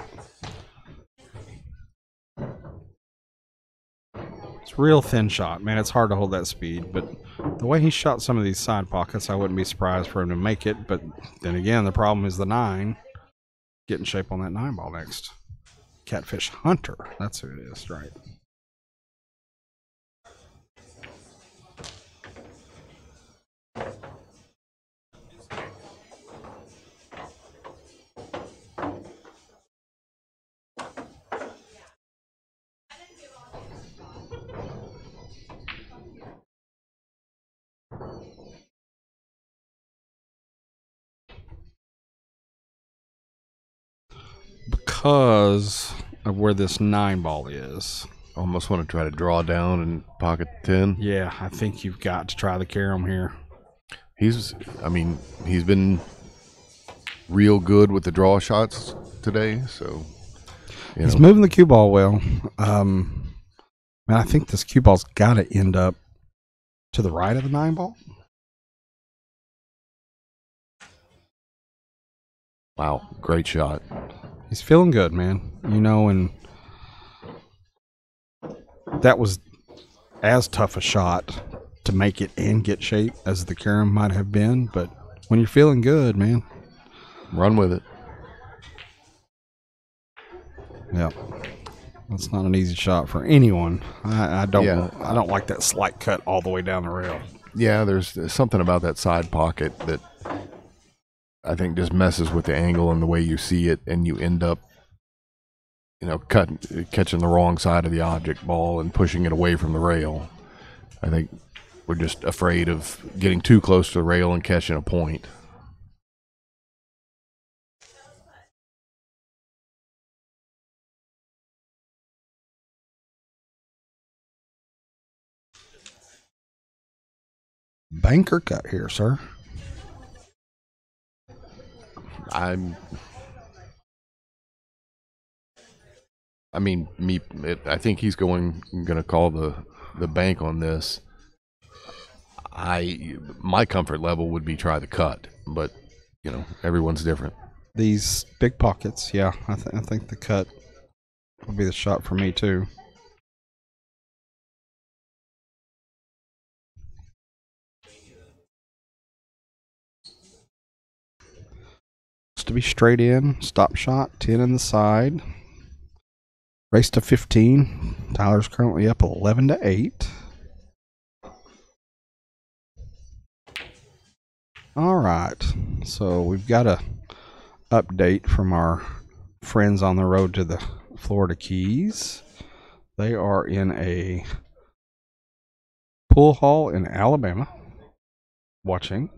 It's real thin shot, man. It's hard to hold that speed, but the way he shot some of these side pockets, I wouldn't be surprised for him to make it. But then again, the problem is the 9. Get in shape on that 9 ball next. Catfish Hunter. That's who it is, right? Because of where this 9 ball is. Almost want to try to draw down and pocket the 10. Yeah, I think you've got to try the carom here. He's been real good with the draw shots today, so he's moving the cue ball well. Man, I think this cue ball's got to end up to the right of the 9 ball. Wow, great shot. He's feeling good, man. You know, and that was as tough a shot to make it and get shape as the carom might have been, but when you're feeling good, man, Run with it. yeah, that's not an easy shot for anyone. I don't Yeah. I don't like that slight cut all the way down the rail. Yeah, there's something about that side pocket that I think just messes with the angle and the way you see it, and you end up, catching the wrong side of the object ball and pushing it away from the rail. I think we're just afraid of getting too close to the rail and catching a point. Banker cut here, sir. I think he's going to call the bank on this. My comfort level would be try the cut, but everyone's different. These big pockets, yeah, I think the cut would be the shot for me too. To be straight in, stop shot, 10 in the side. Race to 15. Tyler's currently up 11-8. All right, so we've got a update from our friends on the road to the Florida Keys. They are in a pool hall in Alabama watching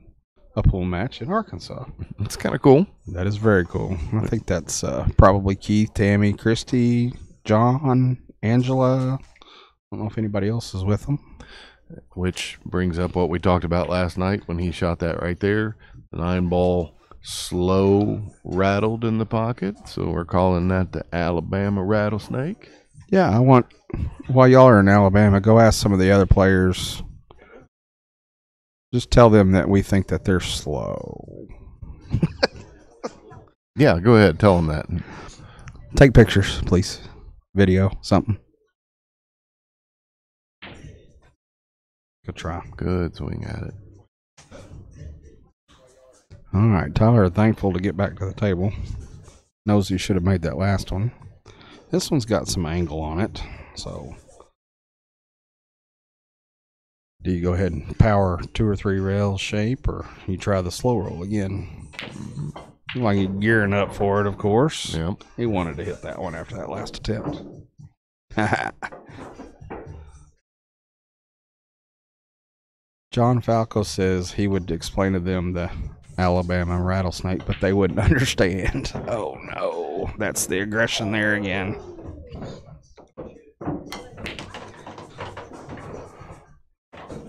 a pool match in Arkansas. It's kind of cool. That is very cool. I think that's probably Keith, Tammy, Christy, John, Angela. I don't know if anybody else is with them. Which brings up what we talked about last night when he shot that right there. The 9-ball slow rattled in the pocket, so we're calling that the Alabama rattlesnake. Yeah, while y'all are in Alabama, go ask some of the other players. Just tell them that we think that they're slow. Yeah, go ahead. Tell them that. Take pictures, please. Video, something. Good try. Good swing at it. All right, Tyler, thankful to get back to the table. Knows he should have made that last one. This one's got some angle on it, so do you go ahead and power 2 or 3 rails shape, or you try the slow roll again? Like you're gearing up for it, of course. Yep. He wanted to hit that one after that last attempt. John Falco says he would explain to them the Alabama rattlesnake, but they wouldn't understand. Oh no, that's the aggression there again.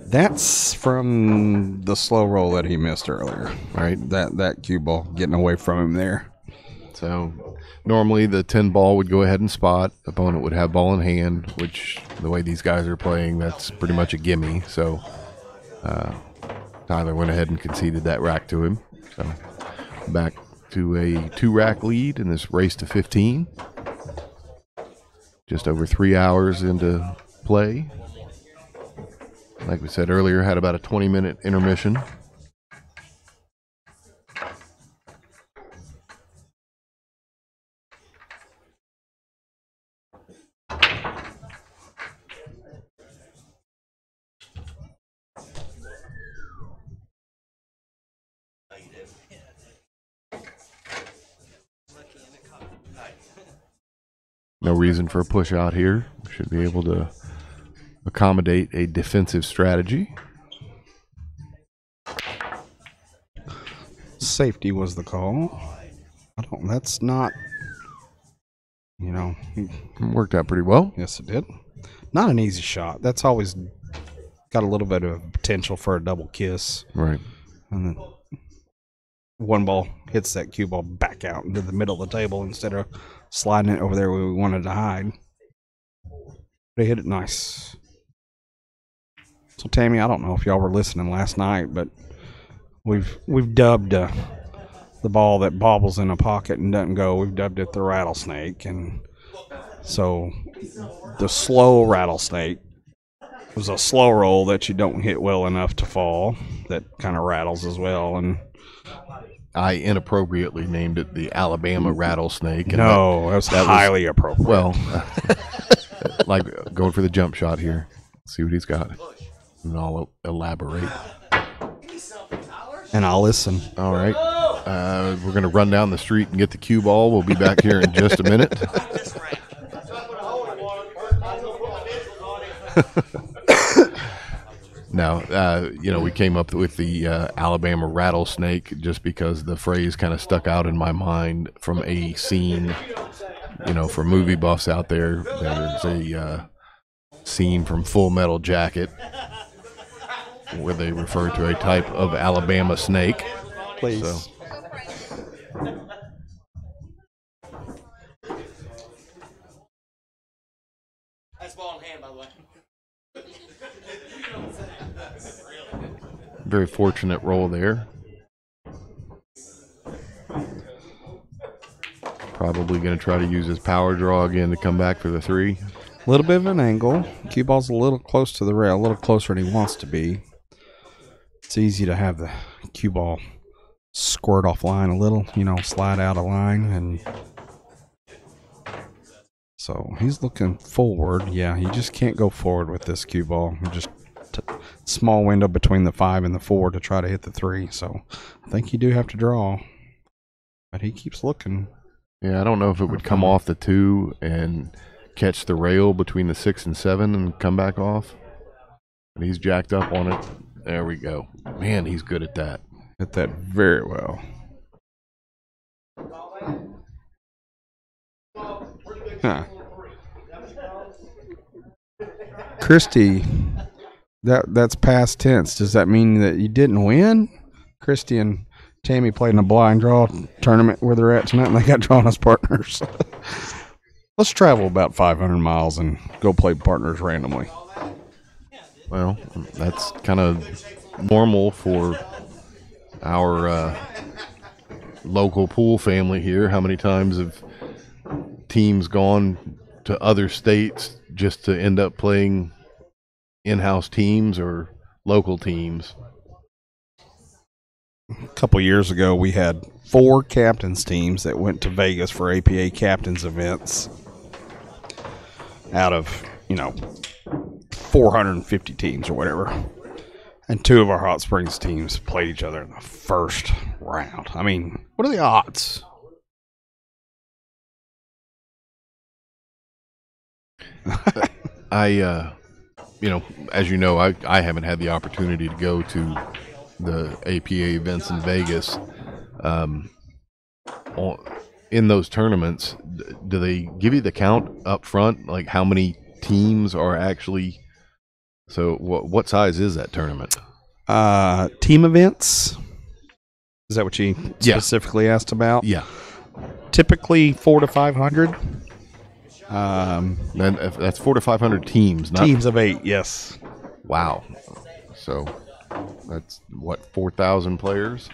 That's from the slow roll that he missed earlier, right? That cue ball getting away from him there. So normally the 10-ball would go ahead and spot. Opponent would have ball in hand, which the way these guys are playing, that's pretty much a gimme. So Tyler went ahead and conceded that rack to him. So back to a 2-rack lead in this race to 15. Just over 3 hours into play. Like we said earlier, had about a 20-minute intermission. No reason for a push out here. Should be able to accommodate a defensive strategy. Safety was the call. That's not, Worked out pretty well. Yes, it did. Not an easy shot. That's always got a little bit of potential for a double kiss. Right. And then one ball hits that cue ball back out into the middle of the table instead of sliding it over there where we wanted to hide. They hit it nice. So Tammy, I don't know if y'all were listening last night, but we've dubbed the ball that bobbles in a pocket and doesn't go. We've dubbed it the rattlesnake, and so the slow rattlesnake It was a slow roll that you don't hit well enough to fall. That kind of rattles as well. And I inappropriately named it the Alabama rattlesnake. And no, that was highly appropriate. Well, like going for the jump shot here. See what he's got. And I'll elaborate. And I'll listen. All right. We're going to run down the street and get the cue ball. We'll be back here in just a minute. Now, we came up with the Alabama rattlesnake just because the phrase kind of stuck out in my mind from a scene. For movie buffs out there, there's a scene from Full Metal Jacket where they refer to a type of Alabama snake. Please. So. That's ball in hand, by the way. Very fortunate roll there. Probably going to try to use his power draw again to come back for the 3. A little bit of an angle. Cue ball's a little close to the rail, a little closer than he wants to be. It's easy to have the cue ball squirt off line a little, slide out of line. And so he's looking forward. Yeah, you just can't go forward with this cue ball. Just small window between the 5 and the 4 to try to hit the 3. So I think you do have to draw. But he keeps looking. Yeah, I don't know if it would come off the 2 and catch the rail between the 6 and 7 and come back off. But he's jacked up on it. There we go. Man, he's good at that. Hit that very well. Huh. Christy, that's past tense. Does that mean that you didn't win? Christy and Tammy played in a blind draw tournament where they're at tonight, and they got drawn as partners. Let's travel about 500 miles and go play partners randomly. Well, that's kind of normal for our local pool family here. How many times have teams gone to other states just to end up playing in-house teams or local teams? A couple years ago, we had 4 captains teams that went to Vegas for APA captains events out of, 450 teams or whatever. And 2 of our Hot Springs teams played each other in the first round. I mean, what are the odds? As you know, I haven't had the opportunity to go to the APA events in Vegas. In those tournaments, do they give you the count up front, like how many teams are actually? So what size is that tournament? Team events. Is that what you specifically asked about? Yeah. Typically 400 to 500. Then that's 400 to 500 teams, not teams of 8. Yes. Wow. So that's what, 4,000 players?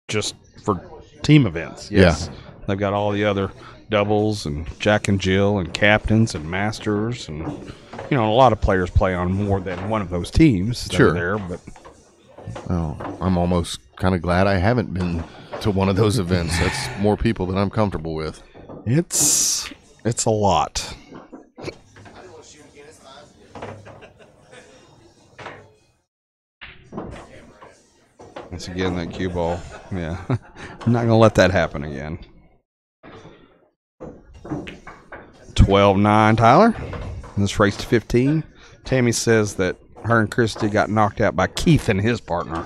Just for team events. Yes. Yeah. They've got all the other doubles and Jack and Jill and captains and masters, and a lot of players play on more than one of those teams that sure. are there. But I'm almost kind of glad I haven't been to one of those events. That's more people than I'm comfortable with. It's a lot. Once again, that cue ball. Yeah. I'm not going to let that happen again. 12-9, Tyler. In this race to 15. Tammy says that her and Christy got knocked out by Keith and his partner.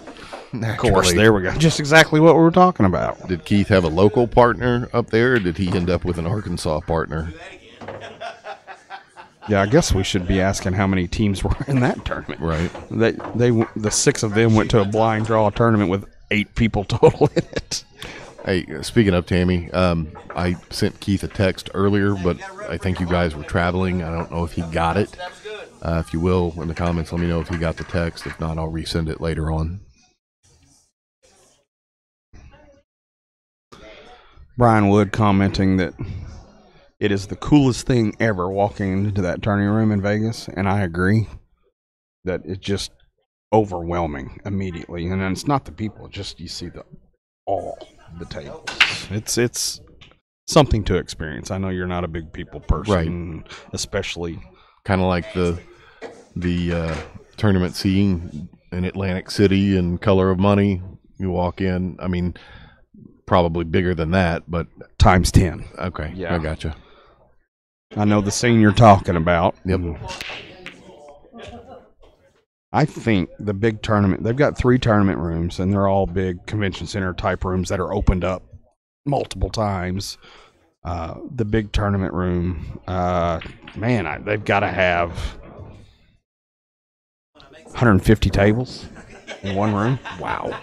Of course, there we go. Just exactly what we were talking about. Did Keith have a local partner up there, or did he end up with an Arkansas partner? Yeah, I guess we should be asking how many teams were in that tournament. Right. The 6 of them went to a blind draw tournament with 8 people total in it. Hey, speaking of Tammy, I sent Keith a text earlier, but I think you guys were traveling. I don't know if he got it. If you will, in the comments, let me know if he got the text. If not, I'll resend it later on. Brian Wood commenting that It is the coolest thing ever walking into that turning room in Vegas, and I agree that it's just overwhelming immediately. And then it's not the people, just you see all the tables. It's something to experience. I know you're not a big people person, Right. especially kind of like the tournament scene in Atlantic City and Color of Money. You walk in, I mean, probably bigger than that, but times 10. okay, Yeah. I gotcha. I know the scene you're talking about. Yep. I think the big tournament, they've got 3 tournament rooms, and they're all big convention center type rooms that are opened up multiple times. The big tournament room, they've got to have 150 tables in one room. Wow.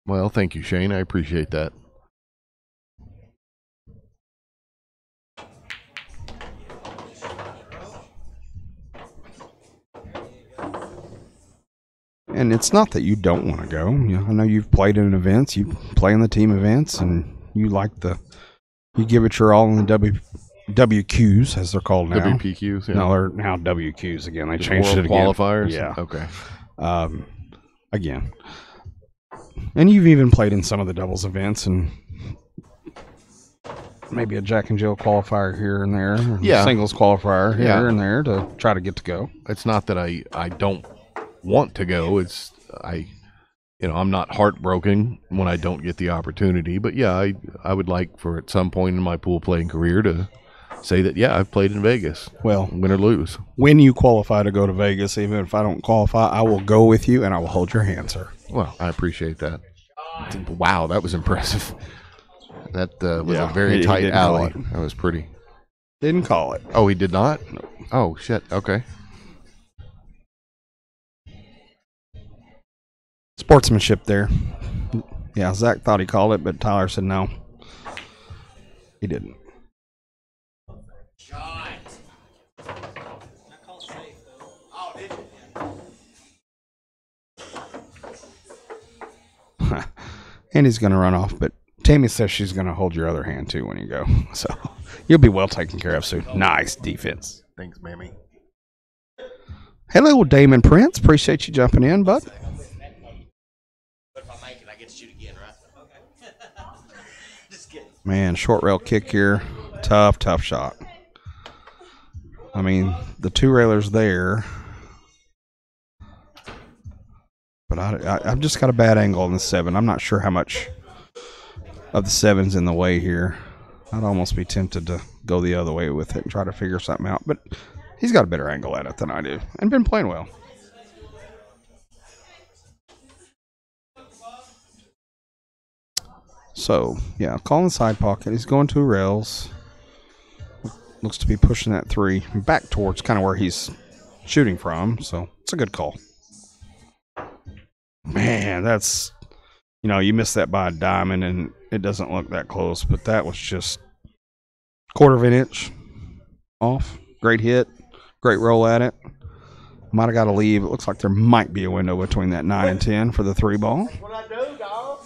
Well, thank you, Shane. I appreciate that. And it's not that you don't want to go. I know you've played in events, you play in the team events, and you give it your all in the WQs, as they're called now. WPQs, yeah. No, they're now WQs again. They Just changed world it again. Qualifiers? Yeah. Okay. Again. And you've even played in some of the doubles events and maybe a Jack and Jill qualifier here and there. Yeah. Singles qualifier here Yeah. and there to try to get to go. It's not that I don't want to go. It's I'm not heartbroken when I don't get the opportunity. But yeah, I would like for at some point in my pool playing career to say that, yeah, I've played in Vegas. Well, win or lose. When you qualify to go to Vegas, even if I don't qualify, I will go with you and I will hold your hand, sir. Well, I appreciate that. Wow, that was impressive. That was a very tight alley. That was pretty. Didn't call it. Oh, he did not? No. Oh, shit. Okay. Sportsmanship there. Yeah, Zach thought he called it, but Tyler said no. He didn't. And he's going to run off, but Tammy says she's going to hold your other hand too when you go. So you'll be well taken care of soon. Nice defense. Thanks, Mammy. Hello, Damon Prince. Appreciate you jumping in, bud. Man, short rail kick here. Tough shot. I mean, the 2 railers there. But I've just got a bad angle on the 7. I'm not sure how much of the 7's in the way here. I'd almost be tempted to go the other way with it and try to figure something out. But he's got a better angle at it than I do and been playing well. So, yeah, calling the side pocket. He's going 2 rails. Looks to be pushing that 3 back towards kind of where he's shooting from. So, it's a good call. Man, that's, you missed that by a diamond and it doesn't look that close, but that was just 1/4 of an inch off. Great hit. Great roll at it. Might have got to leave. It looks like there might be a window between that 9 and 10 for the 3 ball. What I do, dog?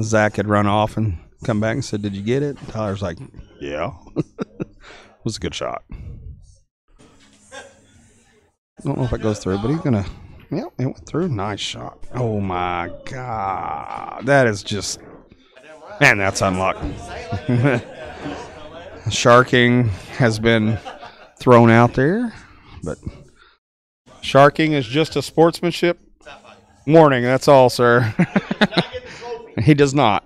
Zach had run off and come back and said, "Did you get it?" Tyler's like, "Yeah." It was a good shot. I don't know if it goes through, but he's going to... Yeah, it went through. Nice shot. Oh, my God. That is just... Man, that's unlucky. Sharking has been thrown out there, but sharking is just a sportsmanship warning. That's all, sir. He does not.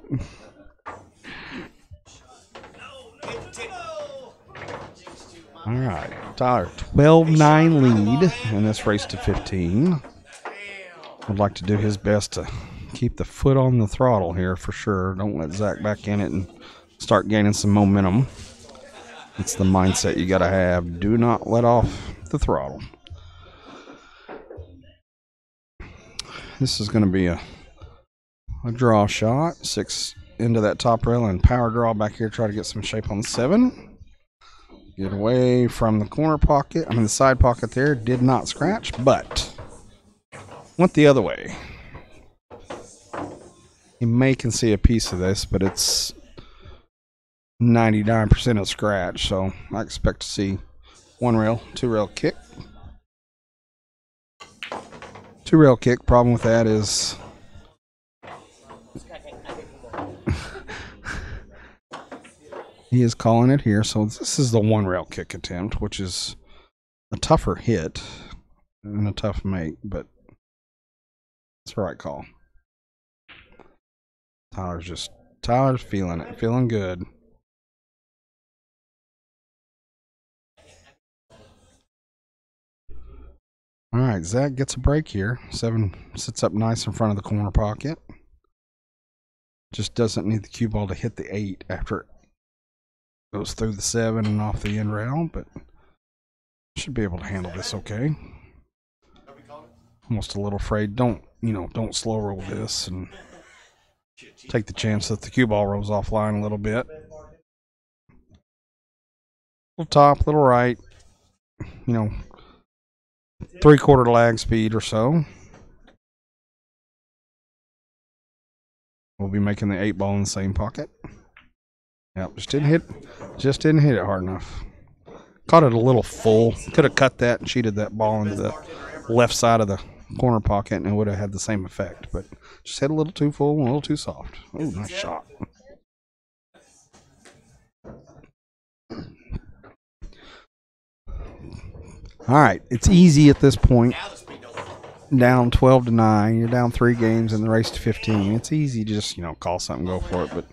All right, Tyler, 12-9 lead in this race to 15. Would like to do his best to keep the foot on the throttle here for sure. Don't let Zach back in it and start gaining some momentum. It's the mindset you got to have. Do not let off the throttle. This is going to be a draw shot. 6 into that top rail and power draw back here. Try to get some shape on the 7. Get away from the corner pocket. I mean, the side pocket there did not scratch, but went the other way. You may can see a piece of this, but it's 99% of scratch, so I expect to see 1 rail, 2 rail kick. 2 rail kick. Problem with that is he is calling it here, so this is the 1 rail kick attempt, which is a tougher hit and a tough make, but it's the right call. Tyler's feeling it, feeling good. All right, Zach gets a break here. 7 sits up nice in front of the corner pocket. Just doesn't need the cue ball to hit the 8 after it goes through the 7 and off the end rail, but should be able to handle this okay. Almost a little afraid. Don't slow roll this and take the chance that the cue ball rolls offline a little bit. Little top, little right. 3/4 lag speed or so. We'll be making the 8 ball in the same pocket. Yep, just didn't hit it hard enough. Caught it a little full. Could have cut that and cheated that ball into the left side of the corner pocket and it would have had the same effect, but just hit a little too full and a little too soft. Oh, nice shot. All right, it's easy at this point. Down 12-9, you're down 3 games in the race to 15. It's easy to just call something, go for it, but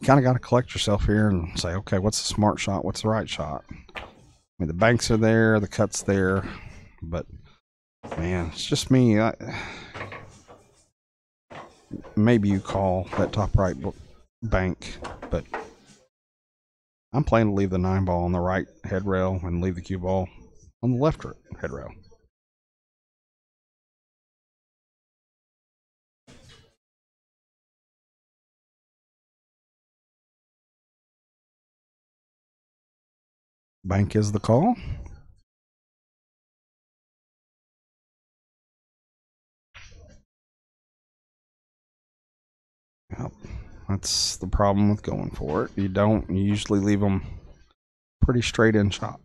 you kind of got to collect yourself here and say, okay, what's the smart shot? What's the right shot? I mean, the banks are there, the cut's there, but man, it's just me. Maybe you call that top right bank, but I'm planning to leave the 9 ball on the right head rail and leave the cue ball on the left head rail. Bank is the call. Yep, that's the problem with going for it. You usually leave them pretty straight in shot.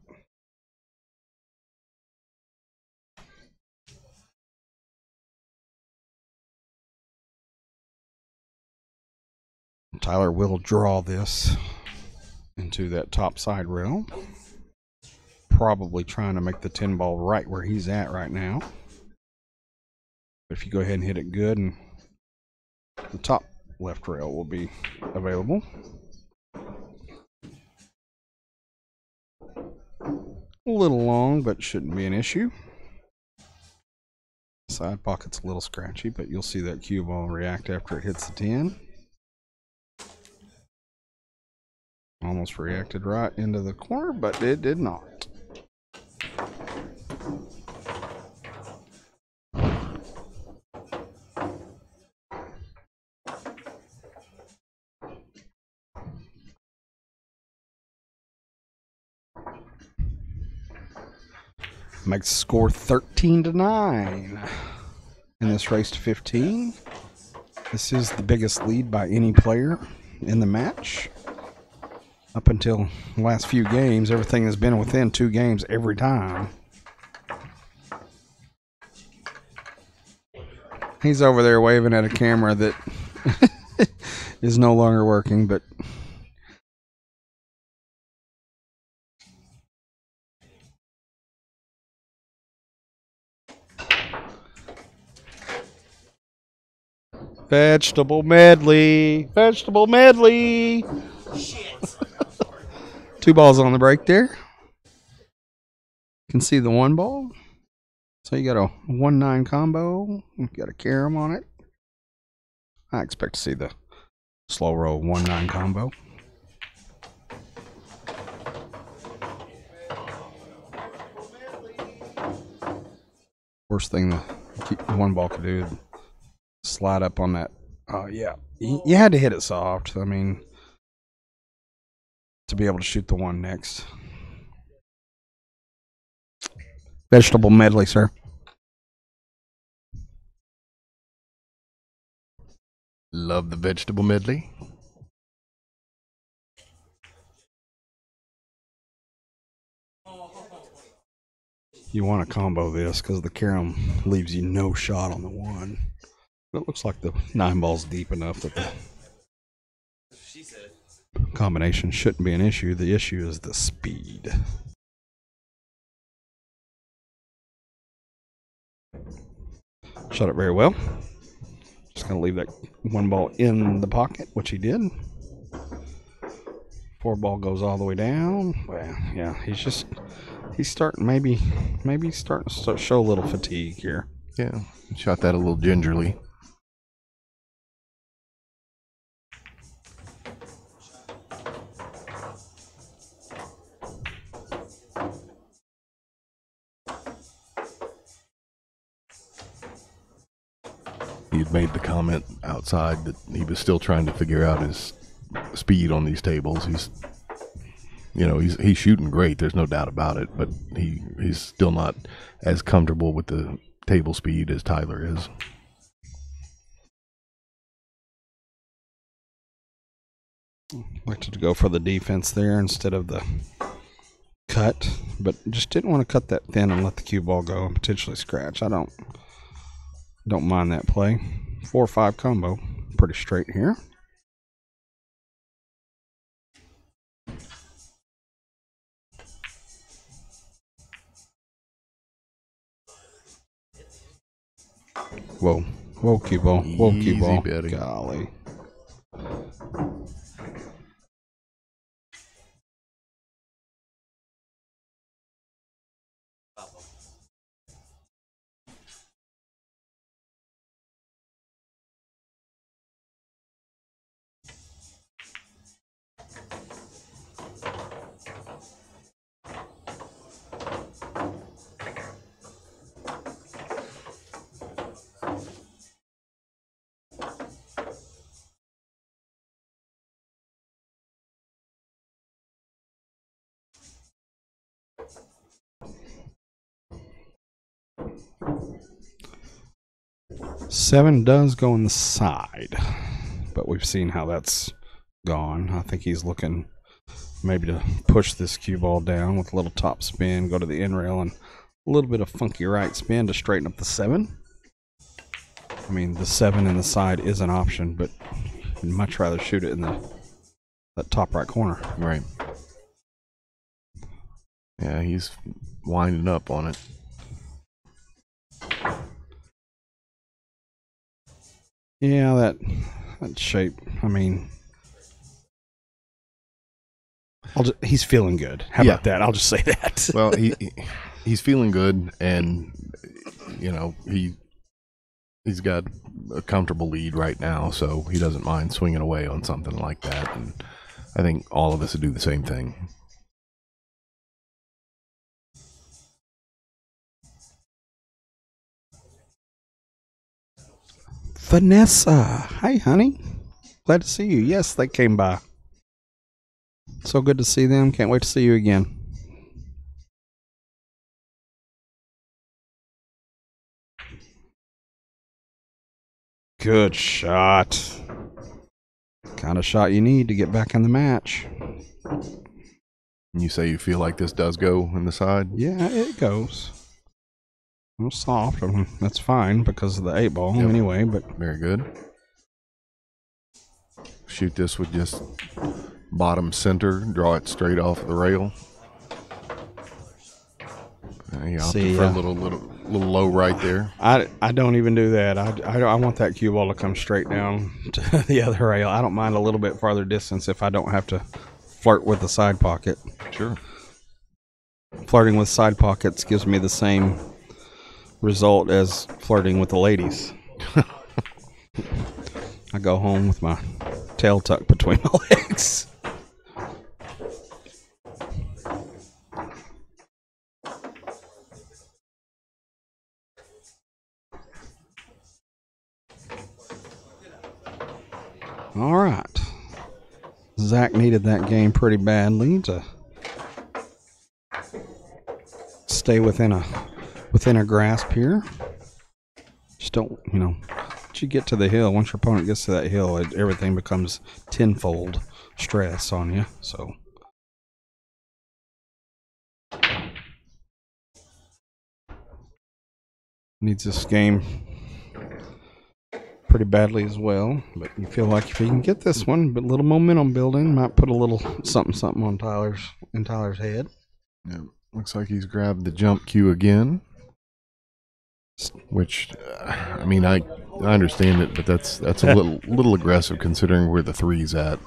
Tyler will draw this into that top side rail. Probably trying to make the 10 ball right where he's at right now. But if you go ahead and hit it good, and the top left rail will be available. A little long, but shouldn't be an issue. Side pocket's a little scratchy, but you'll see that cue ball react after it hits the 10. Almost reacted right into the corner, but it did not. Makes the score 13-9 in this race to 15. This is the biggest lead by any player in the match. Up until the last few games, everything has been within 2 games every time. He's over there waving at a camera that is no longer working, but vegetable medley. 2 balls on the break there. You can see the 1 ball. So you got a 1-9 combo. You got a carom on it. I expect to see the slow roll 1-9 combo. Worst thing the 1 ball could do is slide up on that Oh, yeah. You had to hit it soft. I mean, to be able to shoot the one next. Vegetable medley, sir. Love the vegetable medley. You want to combo this because the carom leaves you no shot on the one. But it looks like the 9-ball's deep enough that the combination shouldn't be an issue. The issue is the speed. Shot it very well. Just going to leave that 1 ball in the pocket, which he did. 4 ball goes all the way down. Well, yeah, he's starting maybe starting to show a little fatigue here. Yeah, shot that a little gingerly. He had made the comment outside that he was still trying to figure out his speed on these tables. He's shooting great. There's no doubt about it, but he's still not as comfortable with the table speed as Tyler is. Elected to go for the defense there instead of the cut, but just didn't want to cut that thin and let the cue ball go and potentially scratch. I don't mind that play. 4-5 combo, pretty straight here. Whoa, cue ball. Whoa, cue Easy ball. betting. Golly. Seven does go on the side, but we've seen how that's gone. I think he's looking maybe to push this cue ball down with a little top spin, go to the end rail, and a little bit of funky right spin to straighten up the 7. I mean, the 7 in the side is an option, but I'd much rather shoot it in that top right corner. Right. Yeah, he's winding up on it. Yeah, that shape. I mean, he's feeling good. How about that? I'll just say that. Well, he's feeling good, and he's got a comfortable lead right now, so he doesn't mind swinging away on something like that. And I think all of us would do the same thing. Vanessa, hi, honey. Glad to see you. Yes, they came by. So good to see them. Can't wait to see you again. Good shot. Kind of shot you need to get back in the match. You say you feel like this does go in the side? Yeah, it goes. A little soft. That's fine because of the 8-ball anyway. But very good. Shoot this with just bottom center. Draw it straight off the rail. You opted for a little low right there. I don't even do that. I want that cue ball to come straight down to the other rail. I don't mind a little bit farther distance if I don't have to flirt with the side pocket. Sure. Flirting with side pockets gives me the same result as flirting with the ladies. I go home with my tail tucked between my legs. right. Zach needed that game pretty badly to stay within a grasp here. Just don't, once you get to the hill, once your opponent gets to that hill, everything becomes tenfold stress on you. So needs this game pretty badly as well. But you feel like if you can get this one, but a little momentum building, might put a little something on Tyler's head. Yeah, looks like he's grabbed the jump cue again. Which, I mean, I understand it, but that's a little aggressive considering where the three's at.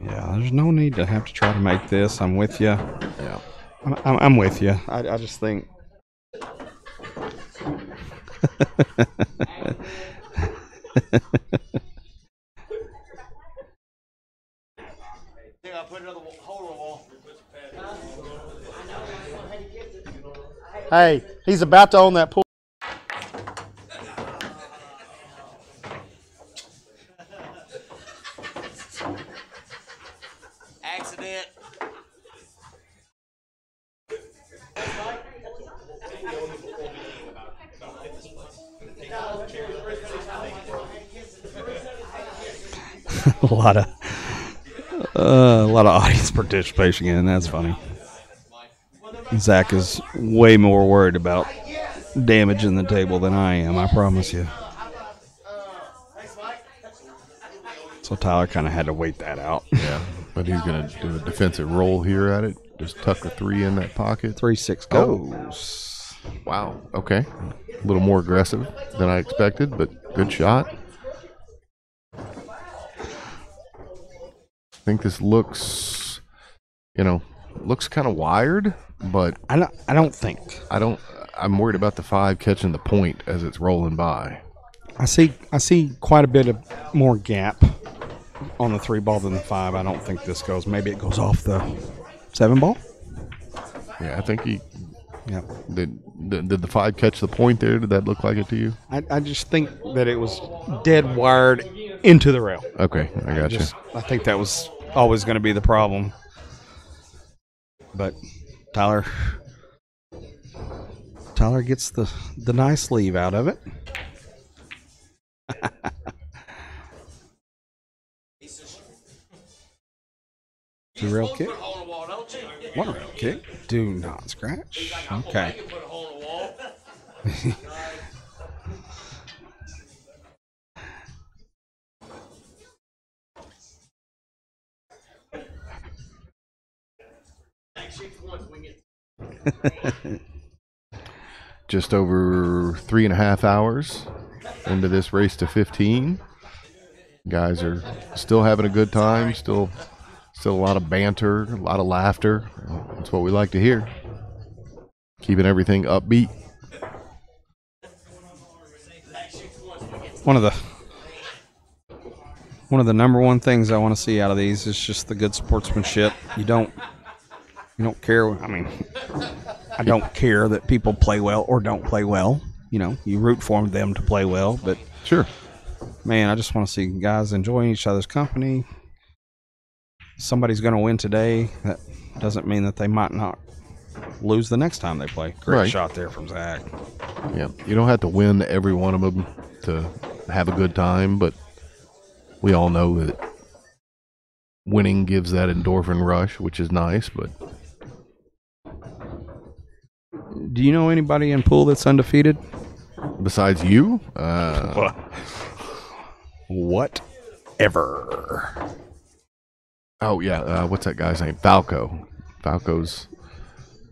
Yeah, there's no need to have to try to make this. I'm with you. Yeah, I'm with you. I just think. Hey, he's about to own that pool. Accident. a lot of audience participation again. That's funny. Zach is way more worried about damaging the table than I am, I promise you. So Tyler kind of had to wait that out. yeah, but he's gonna do a defensive roll here at it. Just tuck a 3 in that pocket. 3-6 goes. Wow. Okay, a little more aggressive than I expected, but good shot. I think this looks, looks kind of wired, but I don't think. I'm worried about the 5 catching the point as it's rolling by. I see quite a bit of more gap on the 3 ball than the 5. I don't think this goes. Maybe it goes off the 7 ball. Yeah, I think he. Yeah. Did the 5 catch the point there? Did that look like it to you? I just think that it was dead wired into the rail. Okay, I got you. I think that was always going to be the problem. But Tyler gets the nice leave out of it. Two rail kick. One rail kick. Do not scratch. Okay. Just over 3.5 hours into this race to 15. Guys are still having a good time. Still a lot of banter, a lot of laughter. That's what we like to hear. Keeping everything upbeat. One of the number one things I want to see out of these is just the good sportsmanship. You don't care. I mean, I don't care that people play well or don't play well. You root for them to play well, but Sure. man, I just want to see guys enjoying each other's company. Somebody's going to win today. That doesn't mean that they might not lose the next time they play. Great Right. shot there from Zach. Yeah, you don't have to win every one of them to have a good time, but we all know that winning gives that endorphin rush, which is nice, but Do you know anybody in pool that's undefeated? besides you, Whatever. oh yeah, what's that guy's name? Falco. Falco's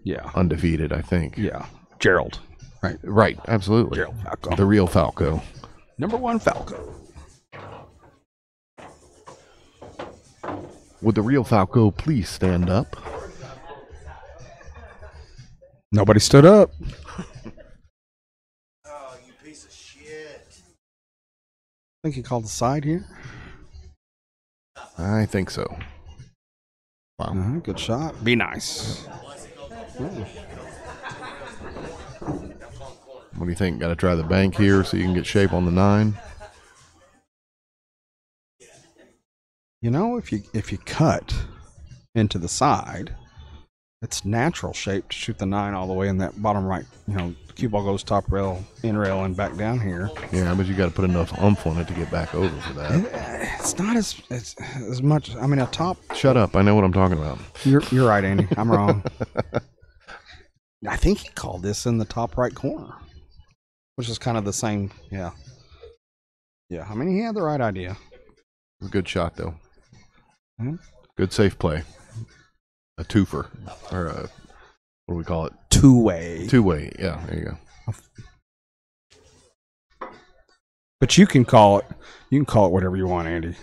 Yeah. undefeated, I think. Yeah. Gerald. Right. Right, absolutely. Gerald Falco. The real Falco. Number 1 Falco. Would the real Falco please stand up? Nobody stood up. Oh, you piece of shit. I think he called the side here. I think so. Wow. Good shot. Be nice. What do you think? Got to try the bank here so you can get shape on the 9? You know, if you cut into the side, it's natural shape to shoot the 9 all the way in that bottom right. You know, cue ball goes top rail, in rail, and back down here. Yeah, but you got to put enough oomph on it to get back over for that. It's not as much. I mean, a top. Shut up! I know what I'm talking about. You're right, Andy. I'm wrong. I think he called this in the top right corner, which is kind of the same. Yeah. Yeah. I mean, he had the right idea. Good shot though. Hmm? Good safe play. A twofer, or a, what do we call it? Two-way. Two-way. Yeah, there you go. But you can call it. You can call it whatever you want, Andy.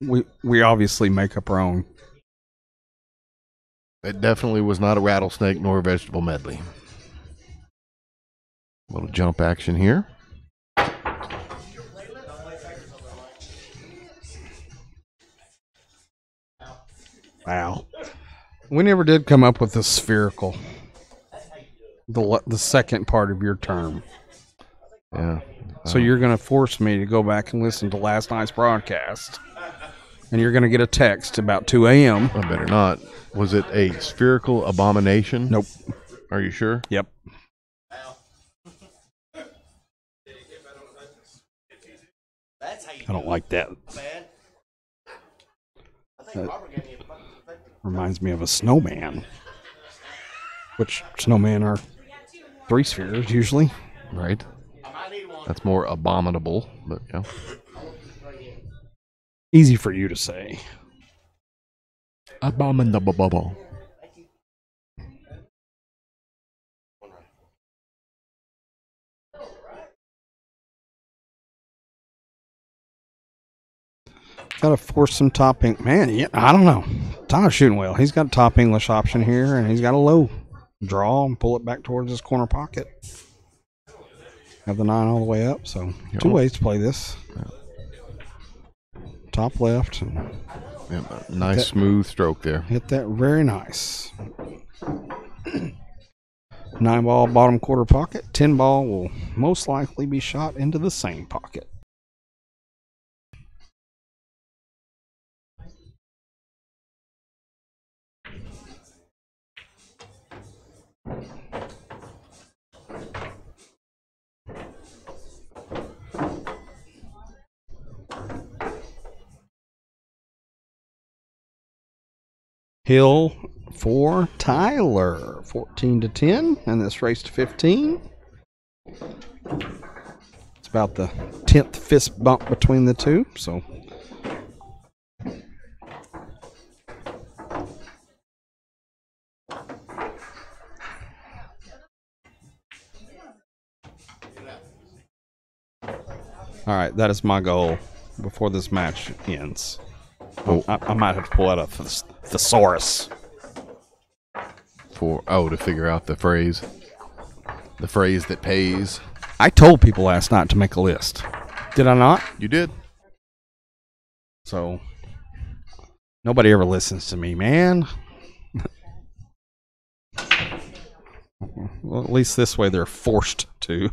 We obviously make up our own. It definitely was not a rattlesnake nor a vegetable medley. A little jump action here. Wow. We never did come up with the spherical. The second part of your term. Yeah. So you're going to force me to go back and listen to last night's broadcast. And you're going to get a text about 2 a.m. I better not. Was it a spherical abomination? Nope. Are you sure? Yep. I don't like that. Reminds me of a snowman. Which snowmen are 3 spheres usually. Right. That's more abominable, but yeah. Easy for you to say. Abominable. Got to force some top ink. Man, yeah, I don't know. Tyler's shooting well. He's got a top English option here, and he's got a low draw and pull it back towards his corner pocket. Have the 9 all the way up, so 2 ways to play this. Top left. And yeah, nice smooth stroke there. hit that very nice. 9 ball, bottom quarter pocket. 10 ball will most likely be shot into the same pocket. Hill for Tyler, 14-10, and this race to 15. It's about the 10th fist bump between the two, so. All right, that is my goal before this match ends. Oh, I might have to pull out a thesaurus. To figure out the phrase that pays. I told people last night to make a list. Did I not? You did. So, nobody ever listens to me, man. Well, at least this way they're forced to.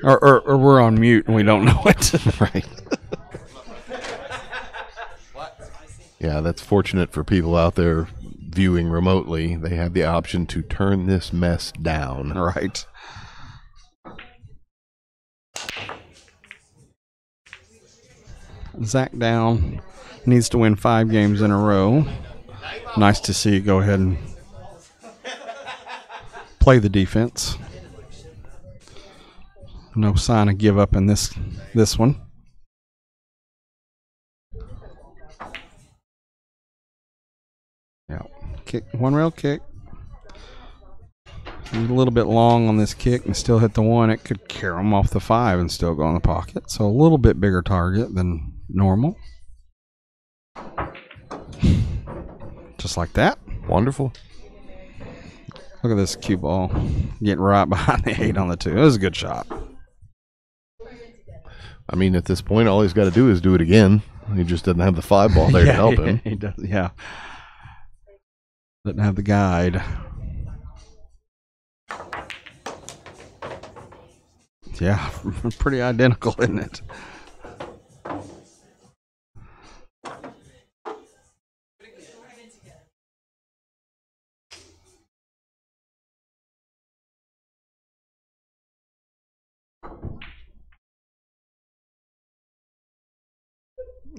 or we're on mute and we don't know it. Right. Yeah, that's fortunate for people out there viewing remotely. They have the option to turn this mess down. Right. Zach down needs to win 5 games in a row. Nice to see you go ahead and play the defense. No sign of give up in this one. Yeah, kick, 1 rail kick. A little bit long on this kick and still hit the 1. It could carry him off the 5 and still go in the pocket. So a little bit bigger target than normal. Just like that. Wonderful. Look at this cue ball getting right behind the 8 on the 2. It was a good shot. I mean, at this point, all he's got to do is do it again. He just doesn't have the 5 ball there to help him. He does, yeah. Doesn't have the guide. Yeah, pretty identical, isn't it?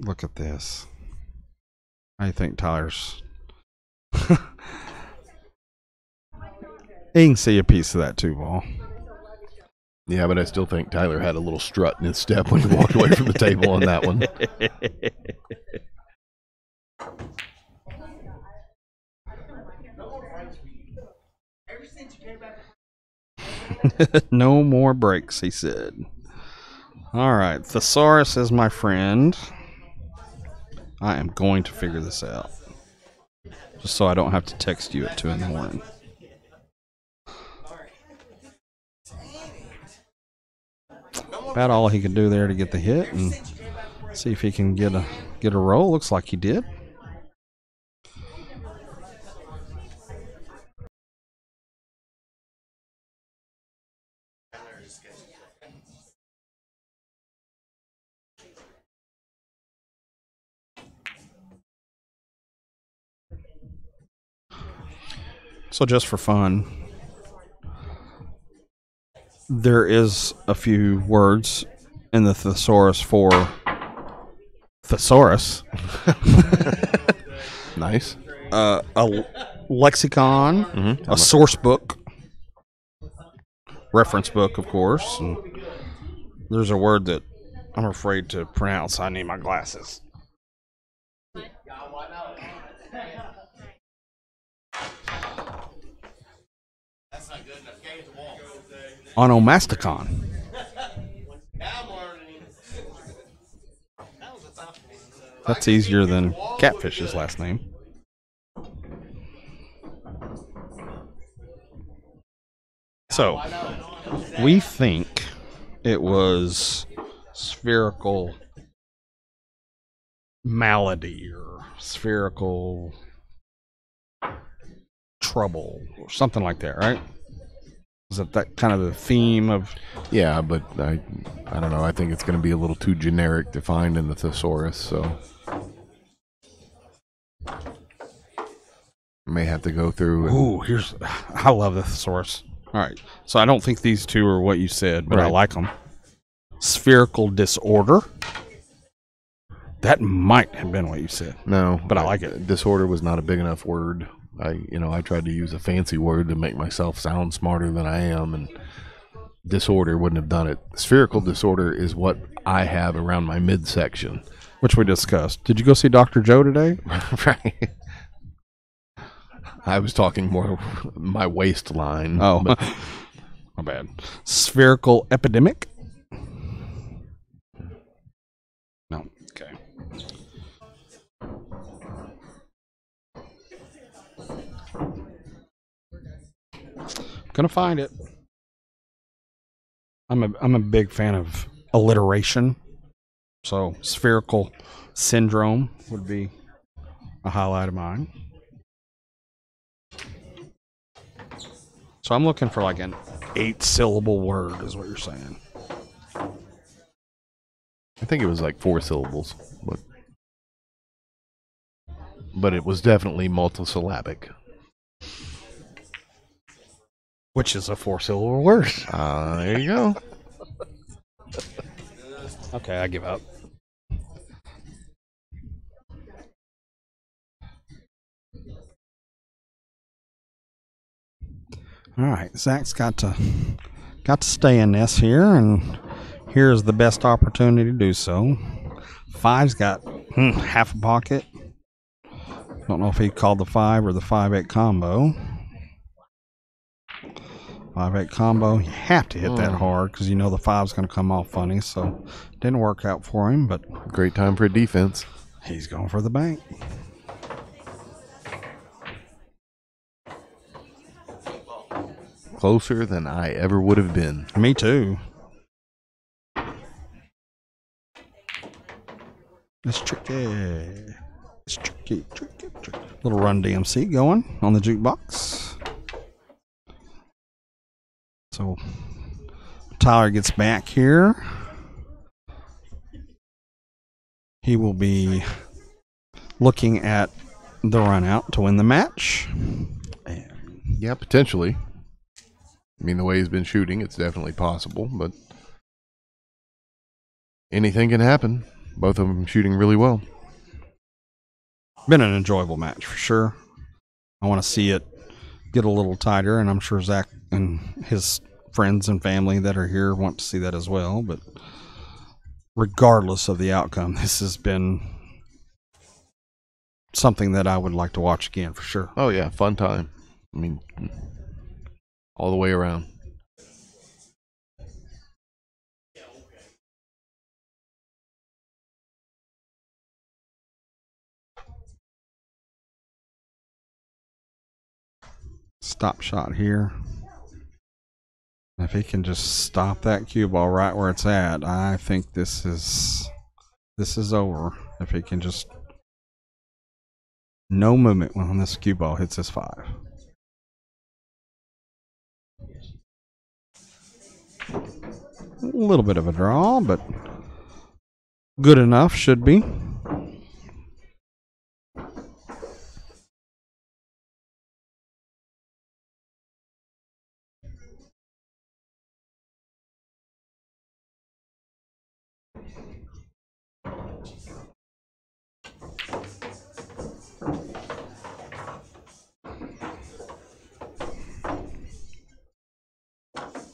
Look at this. How do you think Tyler's... You can see a piece of that too, Ball. Yeah, but I still think Tyler had a little strut in his step when he walked away from the table on that one. No more breaks, he said. All right, Thesaurus is my friend. I am going to figure this out, just so I don't have to text you at 2 in the morning. About all he could do there to get the hit, and see if he can get a roll. Looks like he did. So just for fun, there is a few words in the thesaurus for thesaurus. Nice. A lexicon, a source book, reference book, of course. And there's a word that I'm afraid to pronounce. I need my glasses. Onomasticon. That's easier than Catfish's last name. So, we think it was spherical malady or spherical trouble or something like that, right? Is that kind of the theme of... Yeah, but I don't know. I think it's going to be a little too generic to find in the thesaurus, so I may have to go through. Ooh, I love the thesaurus. All right, so I don't think these two are what you said, but I like them. Spherical disorder. That might have been what you said. No, but I like it. Disorder was not a big enough word. I tried to use a fancy word to make myself sound smarter than I am, and disorder wouldn't have done it. Spherical disorder is what I have around my midsection, which we discussed. Did you go see Dr. Joe today? Right. I was talking more my waistline. Oh, my bad. Spherical epidemic? No. Okay. Gonna find it. I'm a big fan of alliteration, so spherical syndrome would be a highlight of mine. So I'm looking for like an 8-syllable word, is what you're saying. I think it was like 4 syllables, but it was definitely multisyllabic. Which is a 4-syllable word. There you go. Okay, I give up. All right, Zach's got to stay in this here, and here's the best opportunity to do so. 5's got half a pocket. Don't know if he called the 5 or the 5-8 combo. 5-8 combo, you have to hit that hard because you know the 5's going to come off funny, so didn't work out for him, but great time for a defense. He's going for the bank. Closer than I ever would have been. Me too. It's tricky. It's tricky. Little Run DMC going on the jukebox. So Tyler gets back here, he will be looking at the run out to win the match. Yeah, potentially. I mean, the way he's been shooting, it's definitely possible, but anything can happen. Both of them shooting really well. Been an enjoyable match for sure. I want to see it get a little tighter, and I'm sure Zach and his friends and family that are here want to see that as well. But regardless of the outcome, this has been something that I would like to watch again for sure. Oh, yeah, fun time. I mean, all the way around. Stop shot here. If he can just stop that cue ball right where it's at, I think this is over. If he can just no movement when this cue ball hits his 5. A little bit of a draw, but good enough should be.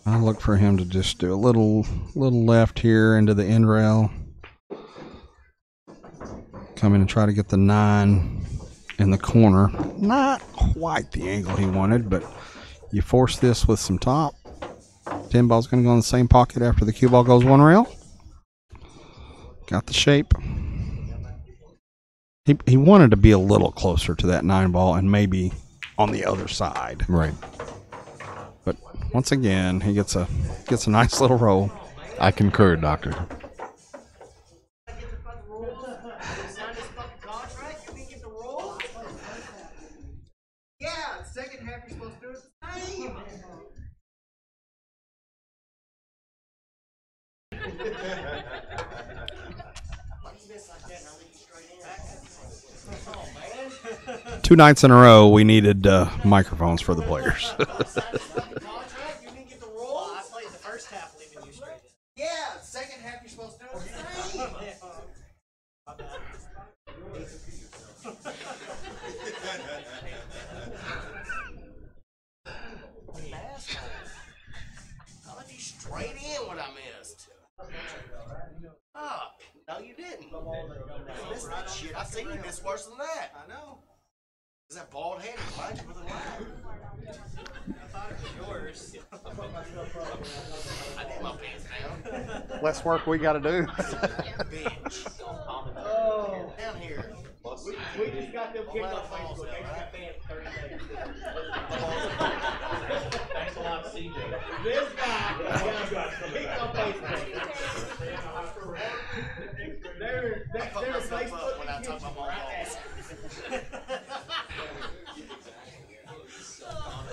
I look for him to just do a little left here into the end rail. Come in and try to get the 9 in the corner. Not quite the angle he wanted, but you force this with some top. 10 ball's going to go in the same pocket after the cue ball goes 1 rail. Got the shape. He wanted to be a little closer to that 9 ball and maybe on the other side. Right. But once again, he gets a nice little roll. I concur, Doctor. Yeah, second half you're supposed to do it the same. Two nights in a row, we needed microphones for the players. Yeah, second half you're supposed to do it the same. I let you straight in what I missed. Oh, no you didn't. You missed that shit. I seen you miss worse than that. I know. Is that bald head behind you with a line? I thought it was yours. I did my pants down. Less work we got to do. Bitch. Oh. Down here. We just got them kicked off Facebook. They got banned for 30 days. Thanks a lot, CJ. This guy got kicked off Facebook. They're Facebook when I talk about my balls.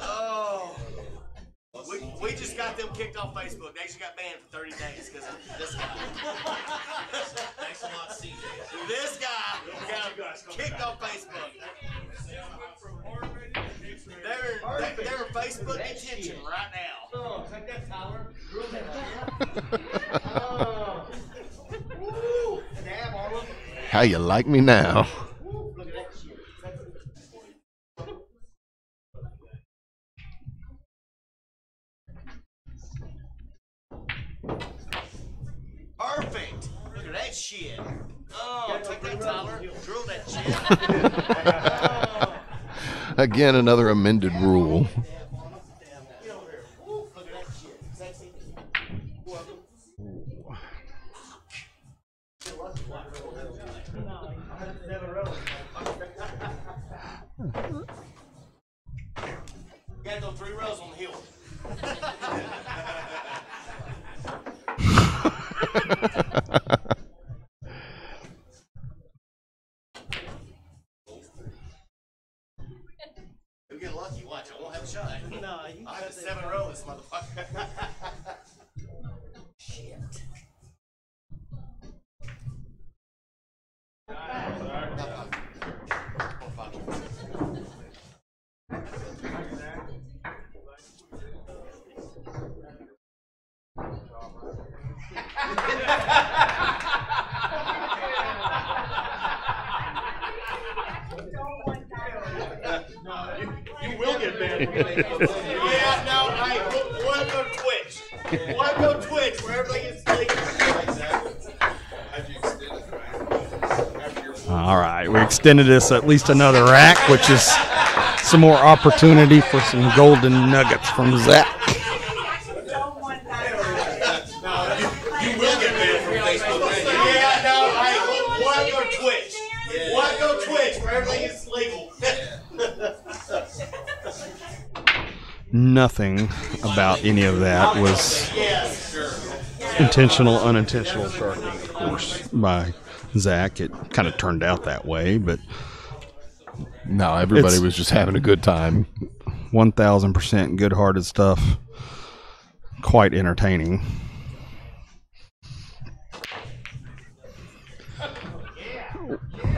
Oh. We just got them kicked off Facebook. They just got banned for 30 days because of this guy. Thanks a lot, CJ. This guy got kicked off Facebook. They're in Facebook detention right now. Oh, take that, Tyler. How you like me now? Look at that shit. Perfect. Look at that shit. Oh, take that, Tyler. Drill that shit. Again, another amended rule. Look at that shit. Sexy. Welcome. You gotta go 3 rows on the hill. You'll get lucky. Watch, I won't have a shot. No, I have a 7 row this motherfucker. You will get banned. Yeah, no, one go Twitch. One go Twitch where everybody gets legal. All right, we extended this at least another rack, which is some more opportunity for some golden nuggets from Zach. You will get banned from Facebook. Yeah, no, one go Twitch. One go Twitch where everybody gets legal. Nothing about any of that was intentional, unintentional sharking, of course, by Zach. It kind of turned out that way, but No, everybody It's- was just having a good time. 1,000% good-hearted stuff. Quite entertaining.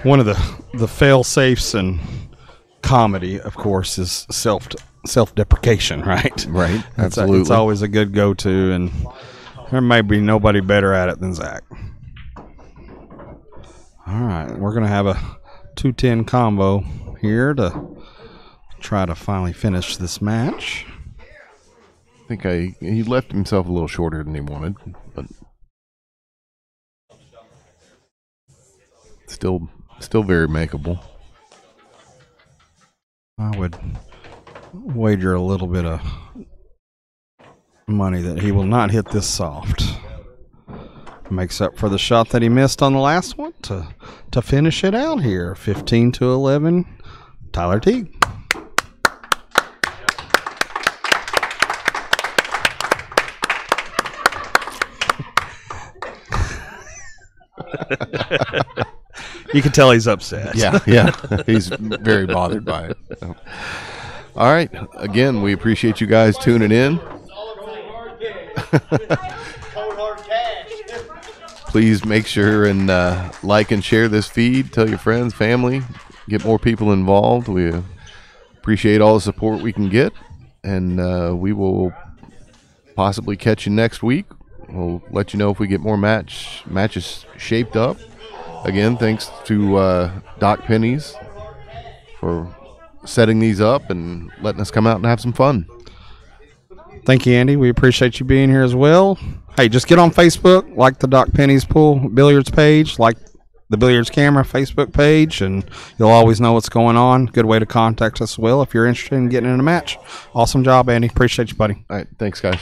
One of the fail-safes in comedy, of course, is self-deprecation, right? Right, It's absolutely. always a good go-to, and there may be nobody better at it than Zach. All right, we're going to have a 210 combo here to try to finally finish this match. I think he left himself a little shorter than he wanted, but still very makeable. I would wager a little bit of money that he will not hit this soft. Makes up for the shot that he missed on the last one to finish it out here. 15-11, Tyler Teague. You can tell he's upset. Yeah. He's very bothered by it. So. All right. Again, we appreciate you guys tuning in. Cold hard cash. Please make sure and like and share this feed. Tell your friends, family, get more people involved. We appreciate all the support we can get, and we will possibly catch you next week. We'll let you know if we get more matches shaped up. Again, thanks to Doc Pennies for setting these up and letting us come out and have some fun. Thank you, Andy. We appreciate you being here as well. Hey, just get on Facebook, like the Doc Pennies Pool Billiards page, like the Billiards Camera Facebook page, and you'll always know what's going on. Good way to contact us as well if you're interested in getting in a match. Awesome job, Andy. Appreciate you, buddy. All right. Thanks, guys.